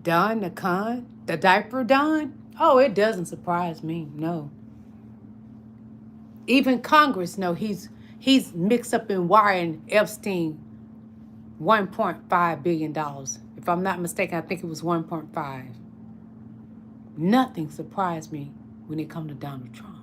Don the con, the diaper Don? Oh, it doesn't surprise me, no. Even Congress know he's mixed up in wiring Epstein $1.5 billion. If I'm not mistaken, I think it was 1.5. Nothing surprised me when it comes to Donald Trump.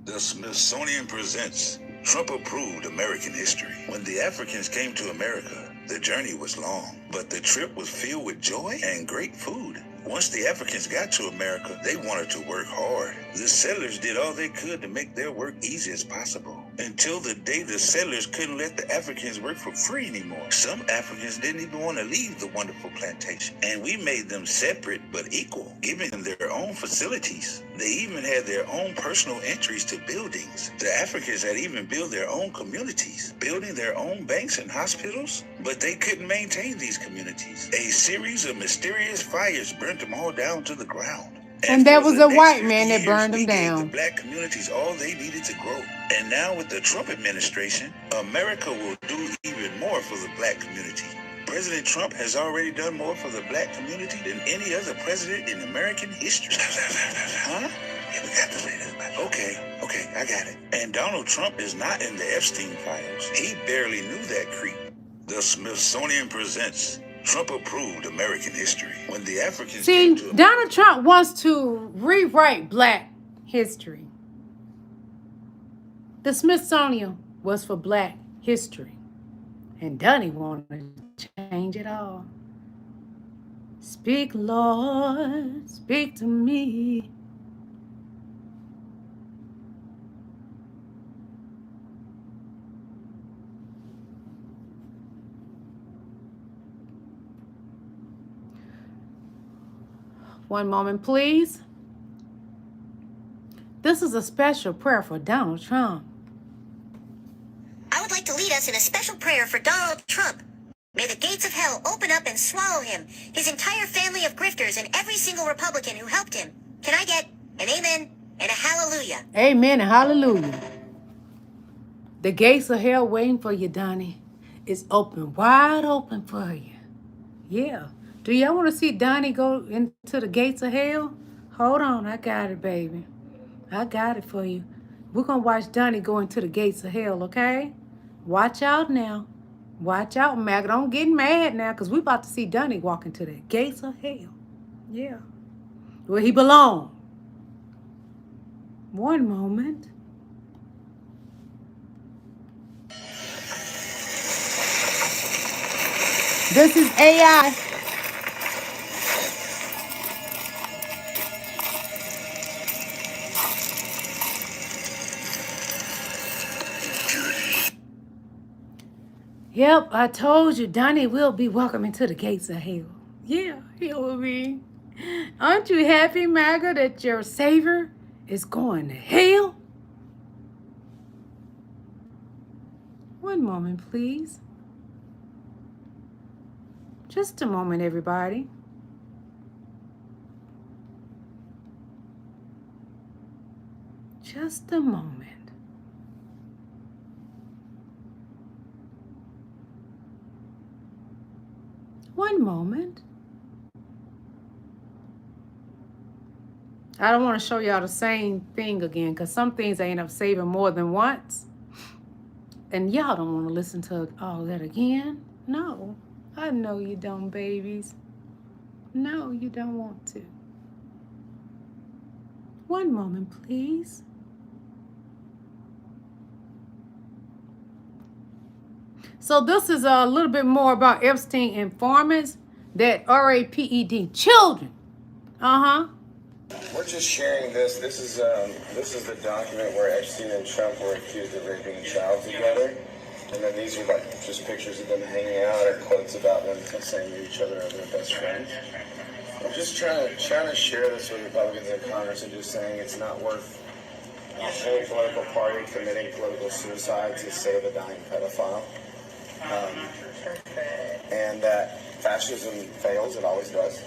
The Smithsonian presents Trump-approved American history. When the Africans came to America, the journey was long, but the trip was filled with joy and great food. Once the Africans got to America, they wanted to work hard. The settlers did all they could to make their work easy as possible, until the day the settlers couldn't let the Africans work for free anymore. Some Africans didn't even want to leave the wonderful plantation, and we made them separate but equal, giving them their own facilities. They even had their own personal entries to buildings. The Africans had even built their own communities, building their own banks and hospitals, but they couldn't maintain these communities. A series of mysterious fires burnt them all down to the ground. And there was a white man that burned them down. The black communities all they needed to grow. And now with the Trump administration, America will do even more for the black community. President Trump has already done more for the black community than any other president in American history. Huh? Yeah, we got to say that. Okay, I got it. And Donald Trump is not in the Epstein files. He barely knew that creep. The Smithsonian presents Trump-approved American history. When the Africans See, Donald Trump wants to rewrite black history. The Smithsonian was for black history. And Donnie wanted to change it all. Speak, Lord, speak to me. One moment, please. This is a special prayer for Donald Trump. I would like to lead us in a special prayer for Donald Trump. May the gates of hell open up and swallow him, his entire family of grifters, and every single Republican who helped him. Can I get an amen and a hallelujah? Amen and hallelujah. The gates of hell waiting for you, Donnie. It's open, wide open for you. Yeah. Do y'all want to see Donnie go into the gates of hell? Hold on, I got it, baby. I got it for you. We're going to watch Donnie go into the gates of hell, okay? Watch out now. Watch out, Mac. Don't get mad now, because we're about to see Donnie walk into the gates of hell. Yeah. Where he belongs. One moment. This is AI. Yep, I told you, Donnie will be welcome into the gates of hell. Yeah, he will be. Aren't you happy, MAGA, that your Savior is going to hell? One moment, please. Just a moment, everybody. Just a moment. One moment. I don't want to show y'all the same thing again because some things I end up saving more than once. And y'all don't want to listen to all that again. No, I know you don't, babies. No, you don't want to. One moment, please. So this is a little bit more about Epstein informants that RAPED children. We're just sharing this. This is the document where Epstein and Trump were accused of raping a child together. And then these are like just pictures of them hanging out or quotes about them saying to each other are their best friends. I'm just trying to share this with Republicans in Congress and just saying it's not worth a whole political party committing political suicide to save a dying pedophile. And that fascism fails, it always does.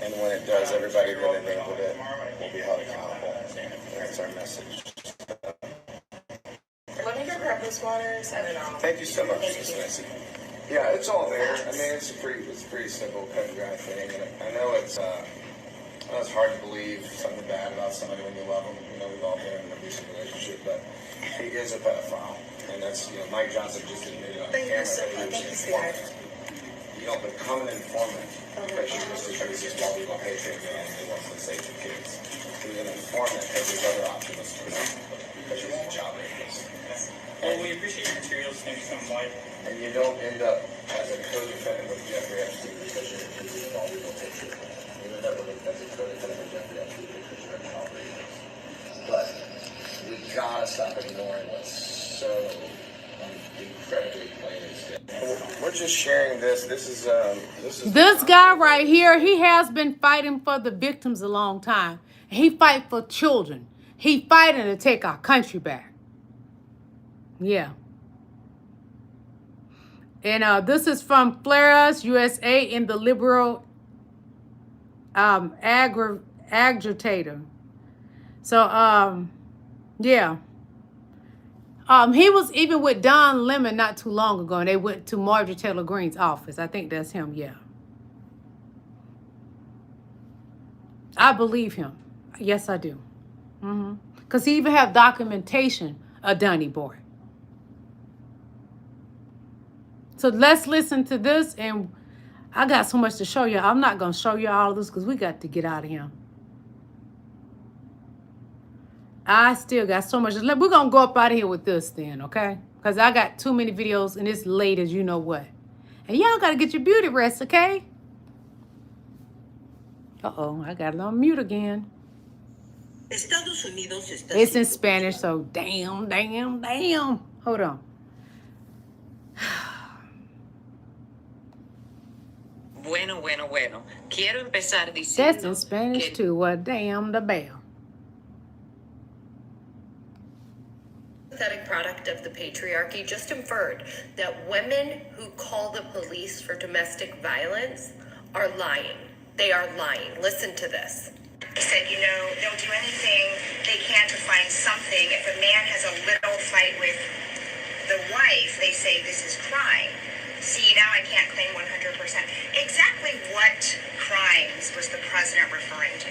And when it does, everybody that enabled it will be held accountable. And that's our message. Let me go grab those waters and then Thank you so much, Ms. Nancy. Yeah, it's all there. I mean, it's a pretty simple, cut and dry thing. And I know it's hard to believe something bad about somebody when you love them. You know, we've all been in an abusive relationship, but he is a pedophile. And that's, Mike Johnson just admitted on camera that he was an informant. Become an informant. But you just because he's while people patriot man who wants to save the kids. He's an informant because there's other options for him. Because he's a child rapist. Well, we appreciate your materials. Thanks so much. And you don't end up as a co-defendant with Jeffrey Epstein because you're accused of all people patriot. You end up as a co-defendant with Jeffrey Epstein because you're a child rapist. But we gotta stop ignoring what's so incredibly plain and simple. We're just sharing this. This is this guy right here. He has been fighting for the victims a long time. He fight for children. He fighting to take our country back. Yeah. And this is from Flares USA in the liberal agitator. So yeah. He was even with Don Lemon not too long ago, and they went to Marjorie Taylor Greene's office. I think that's him, yeah. I believe him. Yes, I do. Because he even have documentation of Donnie Boy. So let's listen to this, and I got so much to show you. I'm not going to show you all of this because we got to get out of here. I still got so much. We're going to go up out of here with this then, okay? Because I got too many videos, and it's late as you know what. And y'all got to get your beauty rest, okay? Uh-oh, I got it on mute again. It's in Spanish, so damn. Hold on. Bueno. Quiero empezar diciendo. That's in Spanish too. Well, damn the bell. Pathetic product of the patriarchy just inferred that women who call the police for domestic violence are lying. They are lying. Listen to this. He said, they'll do anything they can to find something. If a man has a little fight with the wife, they say this is crime. See, now I can't claim 100%. Exactly what crimes was the president referring to?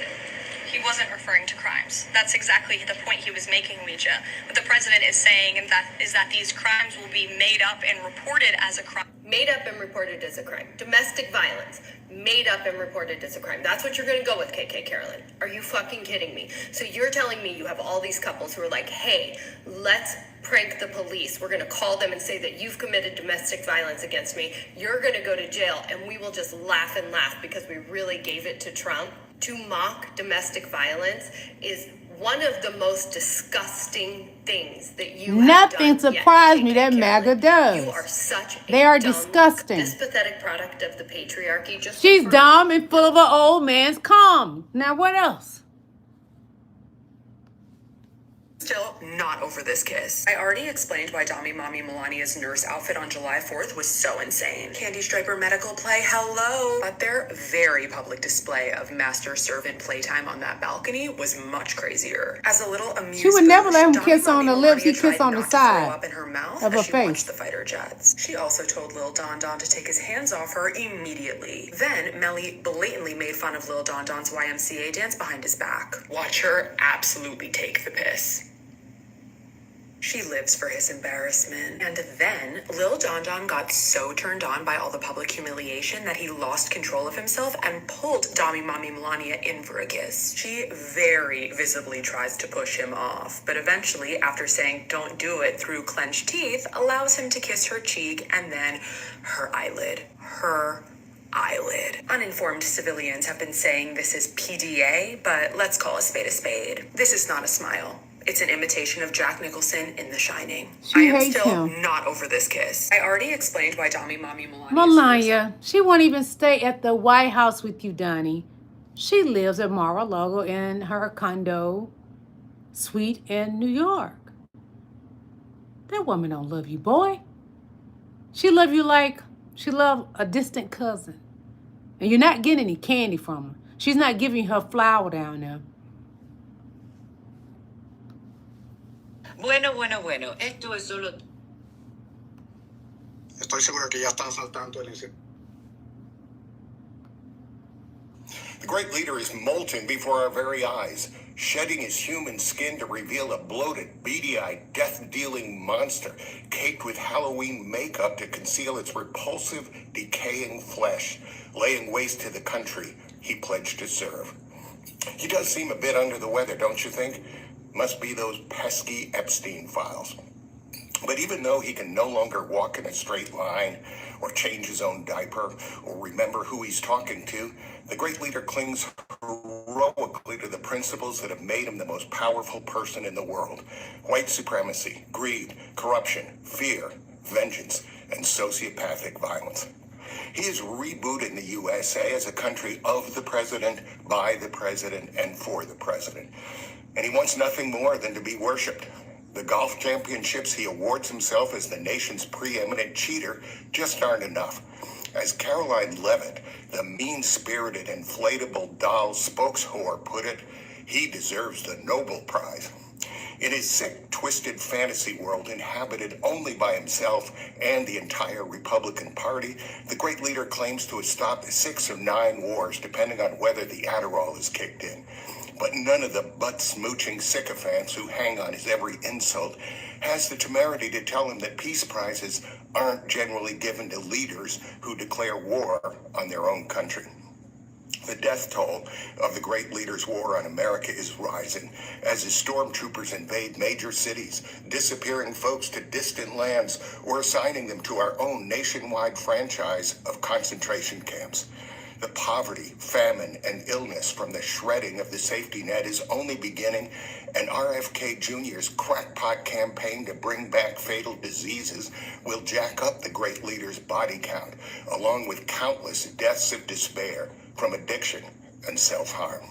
He wasn't referring to crimes. That's exactly the point he was making, Leisha. What the president is saying is that these crimes will be made up and reported as a crime. Made up and reported as a crime. Domestic violence. Made up and reported as a crime. That's what you're going to go with, KK Carolyn. Are you fucking kidding me? So you're telling me you have all these couples who are like, hey, let's prank the police. We're going to call them and say that you've committed domestic violence against me. You're going to go to jail, and we will just laugh and laugh because we really gave it to Trump. To mock domestic violence is one of the most disgusting things that you Nothing have done surprised me that MAGA does. You are such a they are dumb, disgusting. This pathetic product of the patriarchy. She's dumb and full of an old man's cum. Now what else? Still not over this kiss. I already explained why Dami Mommy Melania's nurse outfit on July 4th was so insane. Candy Striper medical play, hello. But their very public display of master-servant playtime on that balcony was much crazier. As a little amused She would never let him Dami kiss on Mommy the lips. He Melania kissed tried on the not to throw side up in her mouth of her as she watched face. the fighter jets. She also told Lil Don Don to take his hands off her immediately. Then Melly blatantly made fun of Lil Don Don's YMCA dance behind his back. Watch her absolutely take the piss. She lives for his embarrassment. And then, Lil Don Don got so turned on by all the public humiliation that he lost control of himself and pulled Dami Mommy Melania in for a kiss. She very visibly tries to push him off, but eventually, after saying don't do it through clenched teeth, allows him to kiss her cheek and then her eyelid. Her eyelid. Uninformed civilians have been saying this is PDA, but let's call a spade a spade. This is not a smile. It's an imitation of Jack Nicholson in The Shining. She I am hates still him. not over this kiss. I already explained why Dami Mommy Melania, she won't even stay at the White House with you, Donnie. She lives at Mar-a-Lago in her condo suite in New York. That woman don't love you, boy. She love you like she love a distant cousin. And you're not getting any candy from her. She's not giving her flower down there. Bueno, esto es solo... Estoy seguro que ya estás al tanto del incidente. The great leader is molting before our very eyes, shedding his human skin to reveal a bloated, beady-eyed, death-dealing monster caked with Halloween makeup to conceal its repulsive, decaying flesh, laying waste to the country he pledged to serve. He does seem a bit under the weather, don't you think? Must be those pesky Epstein files. But even though he can no longer walk in a straight line, or change his own diaper, or remember who he's talking to, the great leader clings heroically to the principles that have made him the most powerful person in the world. White supremacy, greed, corruption, fear, vengeance, and sociopathic violence. He is rebooting the USA as a country of the president, by the president, and for the president. And he wants nothing more than to be worshipped. The golf championships he awards himself as the nation's preeminent cheater just aren't enough. As Caroline Levitt, the mean-spirited, inflatable doll spokeshore, put it, he deserves the Nobel Prize. In his sick, twisted fantasy world inhabited only by himself and the entire Republican Party, the great leader claims to have stopped 6 or 9 wars, depending on whether the Adderall is kicked in. But none of the butt-smooching sycophants who hang on his every insult has the temerity to tell him that peace prizes aren't generally given to leaders who declare war on their own country. The death toll of the great leader's war on America is rising as his stormtroopers invade major cities, disappearing folks to distant lands or assigning them to our own nationwide franchise of concentration camps. The poverty, famine, and illness from the shredding of the safety net is only beginning, and RFK Jr.'s crackpot campaign to bring back fatal diseases will jack up the great leader's body count, along with countless deaths of despair from addiction and self-harm.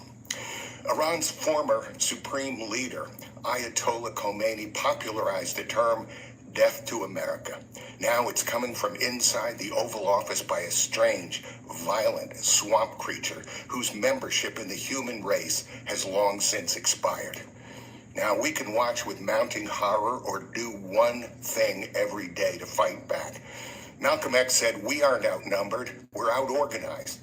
Iran's former supreme leader, Ayatollah Khomeini, popularized the term death to America. Now it's coming from inside the Oval Office by a strange, violent swamp creature whose membership in the human race has long since expired. Now we can watch with mounting horror or do one thing every day to fight back. Malcolm X said, "We aren't outnumbered, we're out-organized."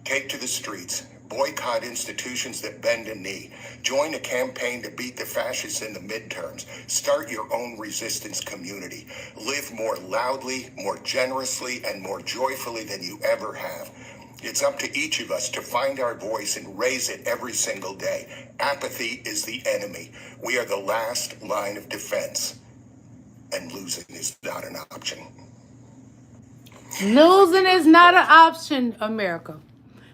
Take to the streets, boycott institutions that bend a knee, join a campaign to beat the fascists in the midterms, start your own resistance community, live more loudly, more generously, and more joyfully than you ever have. It's up to each of us to find our voice and raise it every single day. Apathy is the enemy. We are the last line of defense, and losing is not an option. Losing is not an option, America.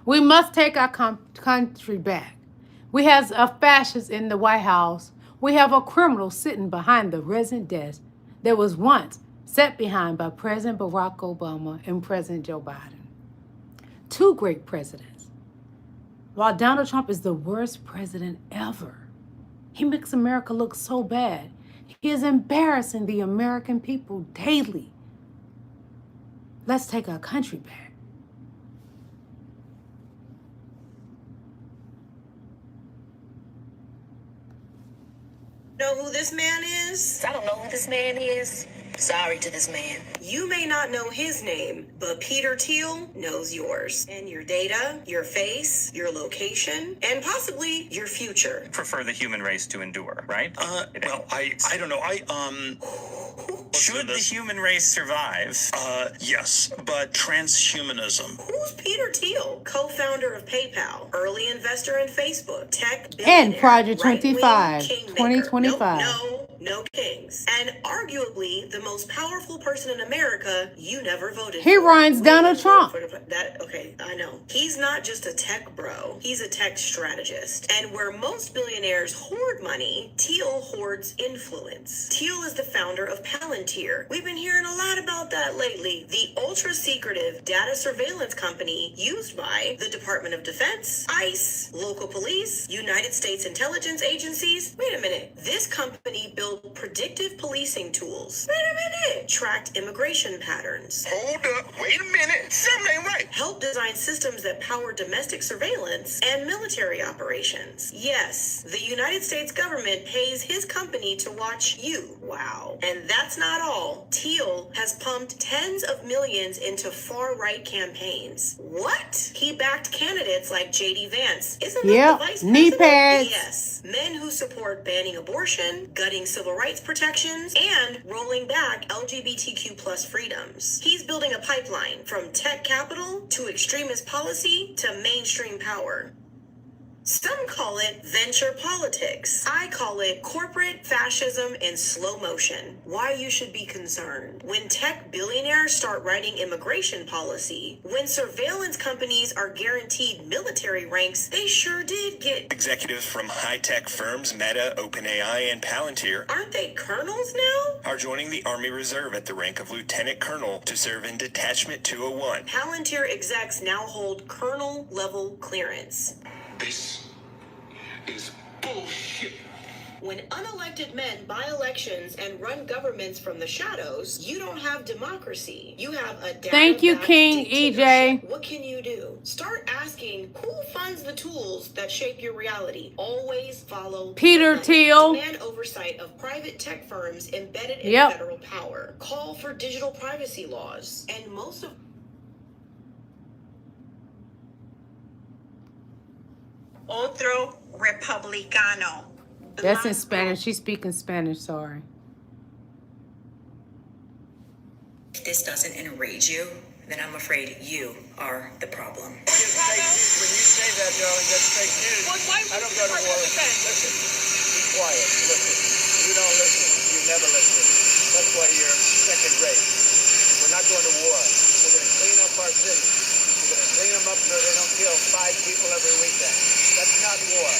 We must take our country back. We have a fascist in the White House. We have a criminal sitting behind the resident desk that was once sat behind by President Barack Obama and President Joe Biden. Two great presidents. While Donald Trump is the worst president ever, He makes America look so bad. He is embarrassing the American people daily. Let's take our country back. Know who this man is? I don't know who this man is. Sorry to this man. You may not know his name, but Peter Thiel knows yours. And your data, your face, your location, and possibly your future. Prefer the human race to endure, right? Well, I don't know. Should the human race survive? Yes, but transhumanism. Who's Peter Thiel? Co-founder of PayPal, early investor in Facebook, tech And billionaire, Project right-wing 25, kingmaker. 2025. No kings. And arguably the most powerful person in America you never voted He for. runs Donald Trump. Okay, I know. He's not just a tech bro. He's a tech strategist. And where most billionaires hoard money, Thiel hoards influence. Thiel is the founder of Palantir. We've been hearing a lot about that lately. The ultra-secretive data surveillance company used by the Department of Defense, ICE, local police, United States intelligence agencies. Wait a minute. This company built predictive policing tools. Wait a minute. Tracked immigration patterns. Hold up. Wait a minute. Something ain't right. Help design systems that power domestic surveillance and military operations. Yes, the United States government pays his company to watch you. Wow. And that's not all. Thiel has pumped tens of millions into far-right campaigns. What? He backed candidates like jdvance. Isn't that the vice knee president? pads. Yes. Men who support banning abortion, gutting civil rights protections, and rolling back LGBTQ plus freedoms. He's building a pipeline from tech capital to extremist policy to mainstream power. Some call it venture politics. I call it corporate fascism in slow motion. Why you should be concerned. When tech billionaires start writing immigration policy, when surveillance companies are guaranteed military ranks, they sure did get Executives from high-tech firms Meta, OpenAI, and Palantir Aren't they colonels now? are joining the Army Reserve at the rank of Lieutenant Colonel to serve in Detachment 201. Palantir execs now hold colonel level clearance. This is bullshit. When unelected men buy elections and run governments from the shadows, you don't have democracy. You have a Thank you, King EJ. What can you do? Start asking who funds the tools that shape your reality. Always follow Peter Thiel. Demand oversight of private tech firms embedded in Yep. federal power. Call for digital privacy laws. And most of Otro republicano. That's in Spanish. She's speaking Spanish, sorry. If this doesn't enrage you, then I'm afraid you are the problem. When you say that, darling, that's fake news. I don't go to war. Listen, be quiet. Listen. You don't listen. You never listen. That's why you're second rate. We're not going to war. We're going to clean up our city. We're going to clean them up so they don't kill 5 people every weekend. That's not war.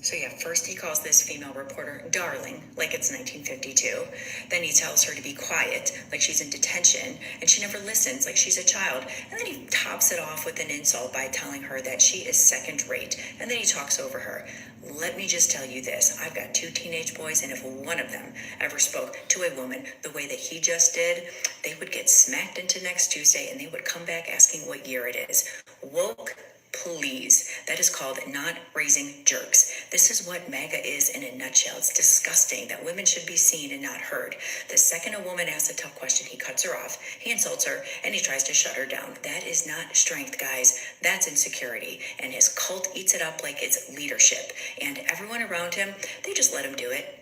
So yeah, first he calls this female reporter darling, like it's 1952. Then he tells her to be quiet, like she's in detention, and she never listens, like she's a child. And then he tops it off with an insult by telling her that she is second rate. And then he talks over her. Let me just tell you this. I've got 2 teenage boys, and if one of them ever spoke to a woman the way that he just did, they would get smacked into next Tuesday, and they would come back asking what year it is. Woke, please. That is called not raising jerks. This is what MAGA is in a nutshell. It's disgusting that women should be seen and not heard. The second a woman asks a tough question, he cuts her off, he insults her, and he tries to shut her down. That is not strength, guys. That's insecurity. And his cult eats it up like it's leadership. And everyone around him, they just let him do it.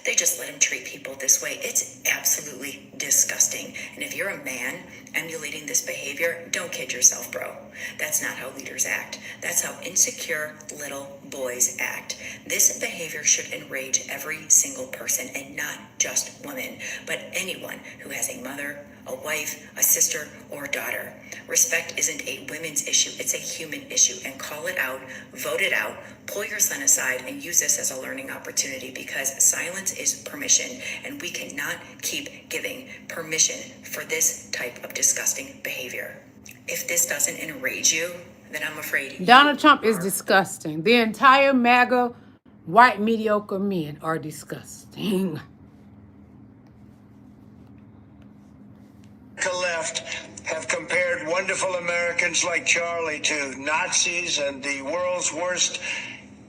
They just let him treat people this way. It's absolutely disgusting. And if you're a man emulating this behavior, don't kid yourself, bro. That's not how leaders act. That's how insecure little boys act. This behavior should enrage every single person, and not just women, but anyone who has a mother, a wife, a sister, or a daughter. Respect isn't a women's issue, it's a human issue. And call it out, vote it out, pull your son aside, and use this as a learning opportunity, because silence is permission, and we cannot keep giving permission for this type of disgusting behavior. If this doesn't enrage you, then I'm afraid Donald Trump is disgusting. The entire MAGA White mediocre men are disgusting. Left have compared wonderful Americans like Charlie to Nazis and the world's worst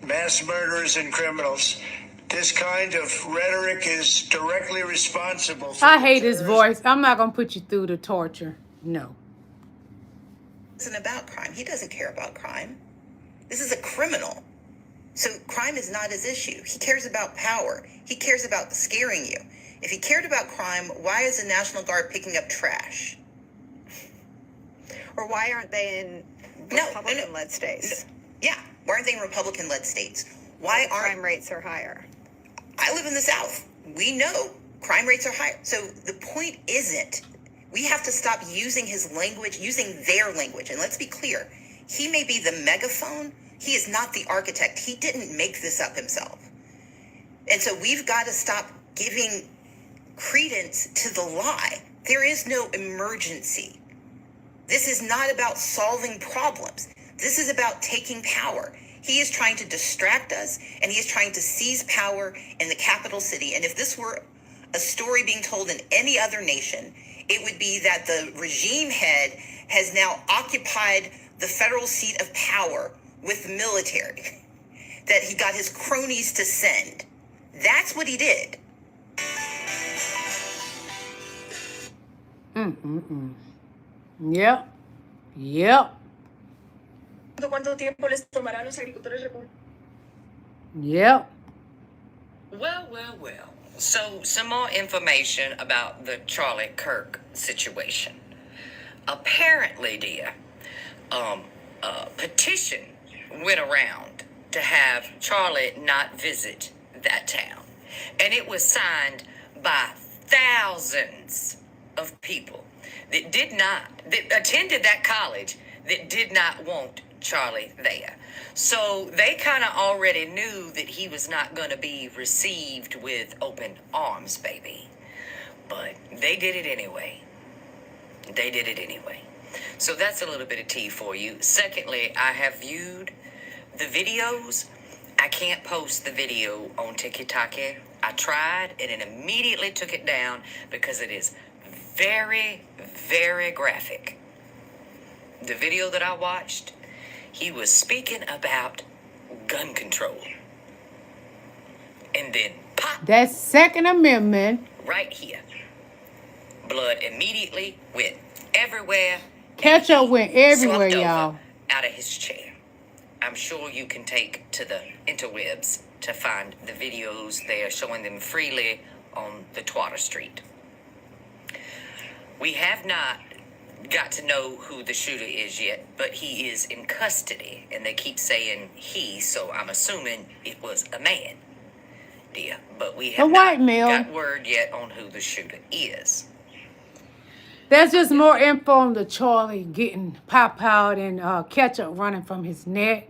mass murderers and criminals. This kind of rhetoric is directly responsible for I hate his voice. I'm not going to put you through the torture. No. It isn't about crime. He doesn't care about crime. This is a criminal. So crime is not his issue. He cares about power. He cares about scaring you. If he cared about crime, why is the National Guard picking up trash? Or why aren't they in Republican-led states? Yeah, why aren't they in Republican-led states? Why aren't crime rates are higher? I live in the South. We know crime rates are higher. So the point isn't, we have to stop using his language, using their language. And let's be clear, he may be the megaphone. He is not the architect. He didn't make this up himself. And so we've got to stop giving credence to the lie. There is no emergency. This is not about solving problems. This is about taking power. He is trying to distract us, and he is trying to seize power in the capital city. And if this were a story being told in any other nation, it would be that the regime head has now occupied the federal seat of power with the military, that he got his cronies to send. That's what he did. Yep. Yep. ¿Cuánto tiempo les tomará a los agricultores republicanos? Yep. Well. So, some more information about the Charlie Kirk situation. Apparently, dear, a petition went around to have Charlie not visit that town. And it was signed by thousands of people that attended that college that did not want Charlie there. So they kind of already knew that he was not going to be received with open arms, baby. But they did it anyway. So that's a little bit of tea for you. Secondly, I have viewed the videos. I can't post the video on TikTok. I tried and it immediately took it down because it is very, very graphic. The video that I watched, he was speaking about gun control. And then pop. That's Second Amendment. Right here. Blood immediately went everywhere. Ketchup went everywhere, y'all. Out of his chair. I'm sure you can take to the interwebs to find the videos. They are showing them freely on the Twitter street. We have not got to know who the shooter is yet, but he is in custody, and they keep saying he, so I'm assuming it was a man, dear. But we have not got word yet on who the shooter is. There's just more info on the Charlie getting pop out and ketchup running from his neck.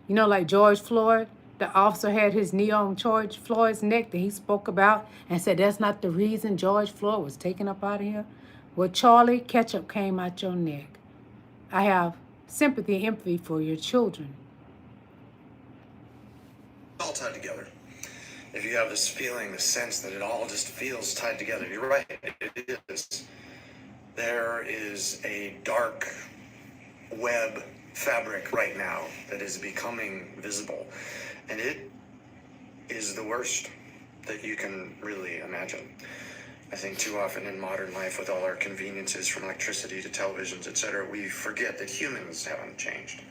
You know, like George Floyd. The officer had his knee on George Floyd's neck that he spoke about and said that's not the reason George Floyd was taken up out of here. Well, Charlie, ketchup came out your neck. I have sympathy and empathy for your children. All tied together. If you have this feeling, this sense that it all just feels tied together, you're right, it is. There is a dark web fabric right now that is becoming visible, and it is the worst that you can really imagine. I think too often in modern life, with all our conveniences from electricity to televisions, etc., we forget that humans haven't changed.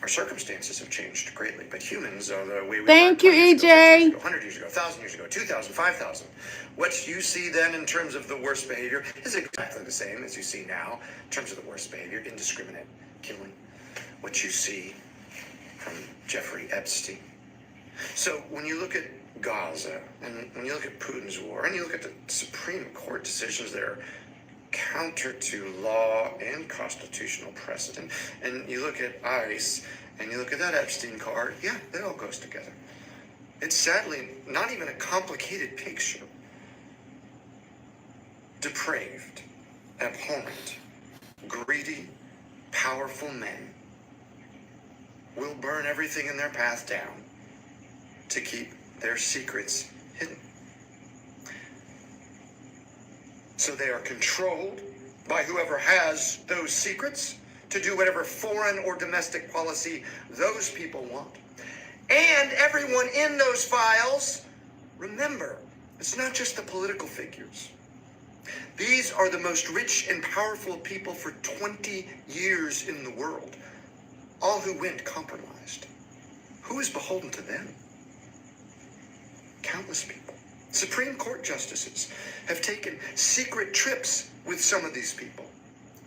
Our circumstances have changed greatly, but humans are the way we Thank you, EJ. 100 years ago, 1,000 years ago, 2,000, 5,000. What you see then in terms of the worst behavior is exactly the same as you see now in terms of the worst behavior, indiscriminate killing. What you see from Jeffrey Epstein. So when you look at Gaza, and when you look at Putin's war, and you look at the Supreme Court decisions that are counter to law and constitutional precedent, and you look at ICE, and you look at that Epstein card, yeah, it all goes together. It's sadly not even a complicated picture. Depraved, abhorrent, greedy, powerful men will burn everything in their path down to keep their secrets hidden. So they are controlled by whoever has those secrets to do whatever foreign or domestic policy those people want. And everyone in those files, remember, it's not just the political figures. These are the most rich and powerful people for 20 years in the world, all who went compromised. Who is beholden to them? Countless people. Supreme Court justices have taken secret trips with some of these people.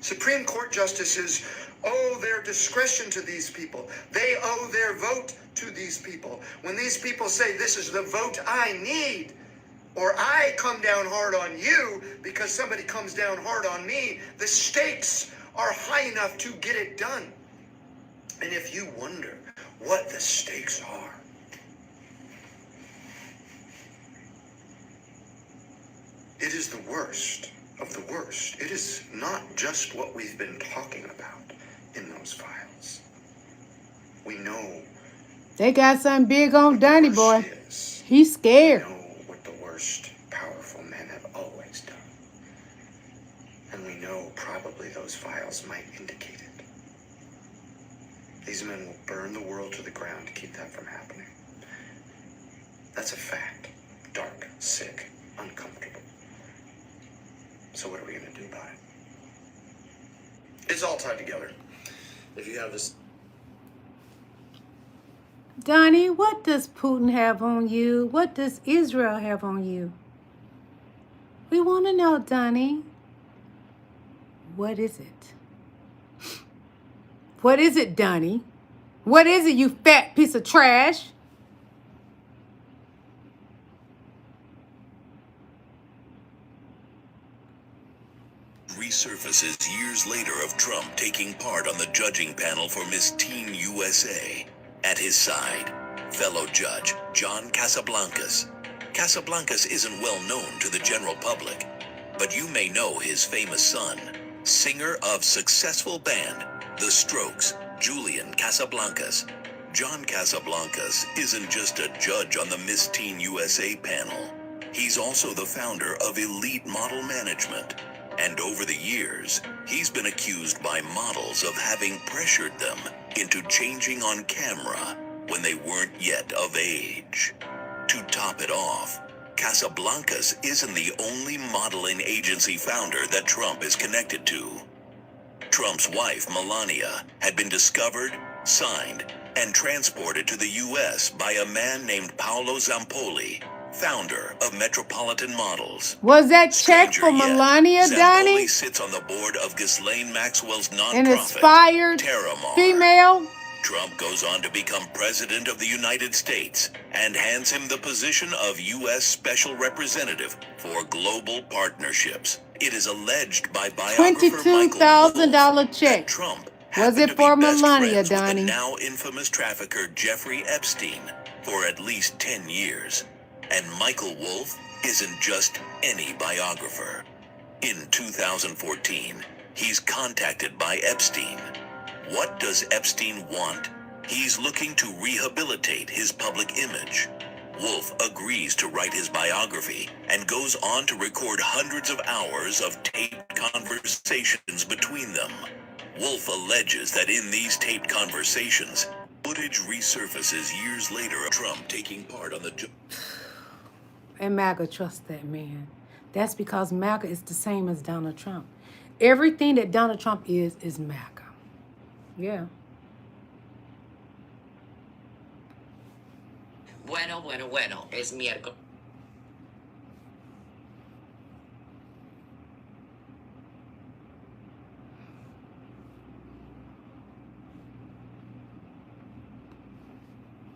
Supreme Court justices owe their discretion to these people. They owe their vote to these people. When these people say, this is the vote I need, or I come down hard on you because somebody comes down hard on me, the stakes are high enough to get it done. And if you wonder what the stakes are, it is the worst of the worst. It is not just what we've been talking about in those files. We know they got something big on Donnie, boy. He's scared. We know what the worst powerful men have always done. And we know probably those files might indicate it. These men will burn the world to the ground to keep that from happening. That's a fact. Dark, sick, uncomfortable. So what are we going to do about it? It's all tied together. If you have this... Donnie, what does Putin have on you? What does Israel have on you? We want to know, Donnie. What is it? What is it, Donnie? What is it, you fat piece of trash? Resurfaces years later of Trump taking part on the judging panel for Miss Teen USA. At his side, fellow judge John Casablancas. Casablancas isn't well known to the general public, but you may know his famous son, singer of successful band The Strokes, Julian Casablancas. John Casablancas isn't just a judge on the Miss Teen USA panel. He's also the founder of Elite Model Management. And over the years, he's been accused by models of having pressured them into changing on camera when they weren't yet of age. To top it off, Casablancas isn't the only modeling agency founder that Trump is connected to. Trump's wife, Melania, had been discovered, signed, and transported to the U.S. by a man named Paolo Zampoli, founder of Metropolitan Models. Was that check for Melania, Donnie? Zampoli sits on the board of Ghislaine Maxwell's nonprofit, an inspired female. Trump goes on to become president of the United States and hands him the position of U.S. Special Representative for Global Partnerships. It is alleged by biographer $22,000 check. Trump was it for Melania, Donnie? The now infamous trafficker Jeffrey Epstein for at least 10 years. And Michael Wolff isn't just any biographer. In 2014, he's contacted by Epstein. What does Epstein want? He's looking to rehabilitate his public image. Wolff agrees to write his biography and goes on to record hundreds of hours of taped conversations between them. Wolff alleges that in these taped conversations, footage resurfaces years later of Trump taking part on the... And MAGA trusts that man. That's because MAGA is the same as Donald Trump. Everything that Donald Trump is MAGA. Yeah. Bueno, es miércoles.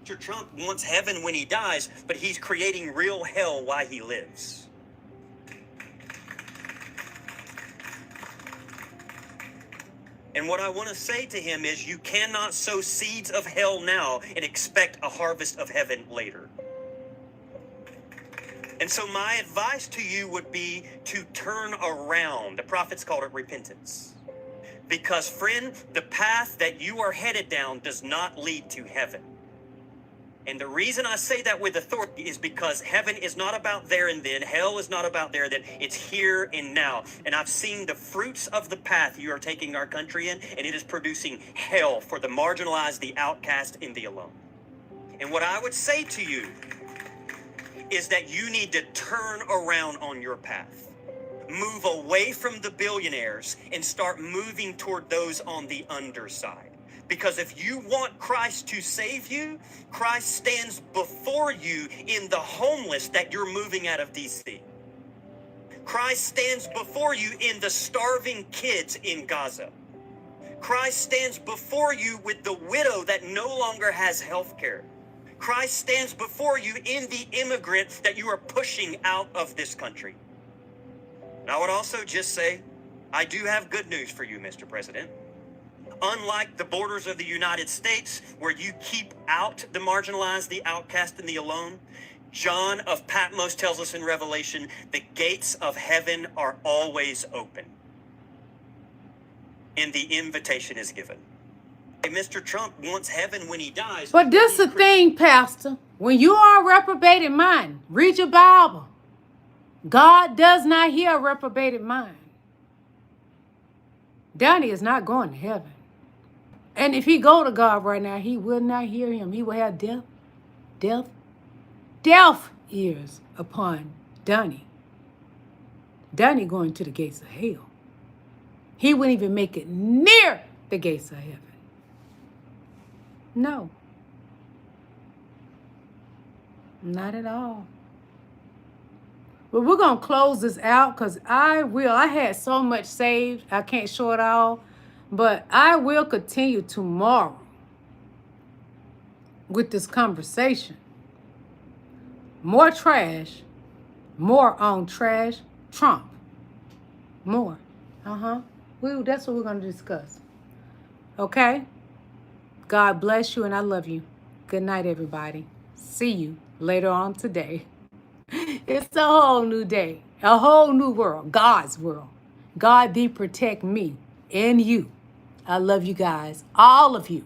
Mr. Trump wants heaven when he dies, but he's creating real hell while he lives. And what I want to say to him is you cannot sow seeds of hell now and expect a harvest of heaven later. And so my advice to you would be to turn around. The prophets called it repentance. Because, friend, the path that you are headed down does not lead to heaven. And the reason I say that with authority is because heaven is not about there and then. Hell is not about there and then. It's here and now. And I've seen the fruits of the path you are taking our country in, and it is producing hell for the marginalized, the outcast, and the alone. And what I would say to you is that you need to turn around on your path. Move away from the billionaires and start moving toward those on the underside. Because if you want Christ to save you, Christ stands before you in the homeless that you're moving out of DC. Christ stands before you in the starving kids in Gaza. Christ stands before you with the widow that no longer has health care. Christ stands before you in the immigrant that you are pushing out of this country. And I would also just say, I do have good news for you, Mr. President. Unlike the borders of the United States, where you keep out the marginalized, the outcast, and the alone, John of Patmos tells us in Revelation, the gates of heaven are always open. And the invitation is given. Mr. Trump wants heaven when he dies. But this is the thing, Pastor. When you are a reprobated mind, read your Bible. God does not hear a reprobated mind. Donnie is not going to heaven. And if he go to God right now, he will not hear him. He will have deaf ears upon Donnie. Donnie going to the gates of hell. He wouldn't even make it near the gates of heaven. No. Not at all. But we're going to close this out because I had so much saved. I can't show it all. But I will continue tomorrow with this conversation. More trash. More on trash. Trump. More. That's what we're going to discuss. Okay? God bless you and I love you. Good night, everybody. See you later on today. It's a whole new day. A whole new world. God's world. God thee protect me and you. I love you guys. All of you.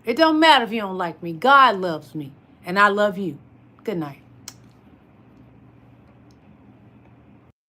It don't matter if you don't like me. God loves me. And I love you. Good night.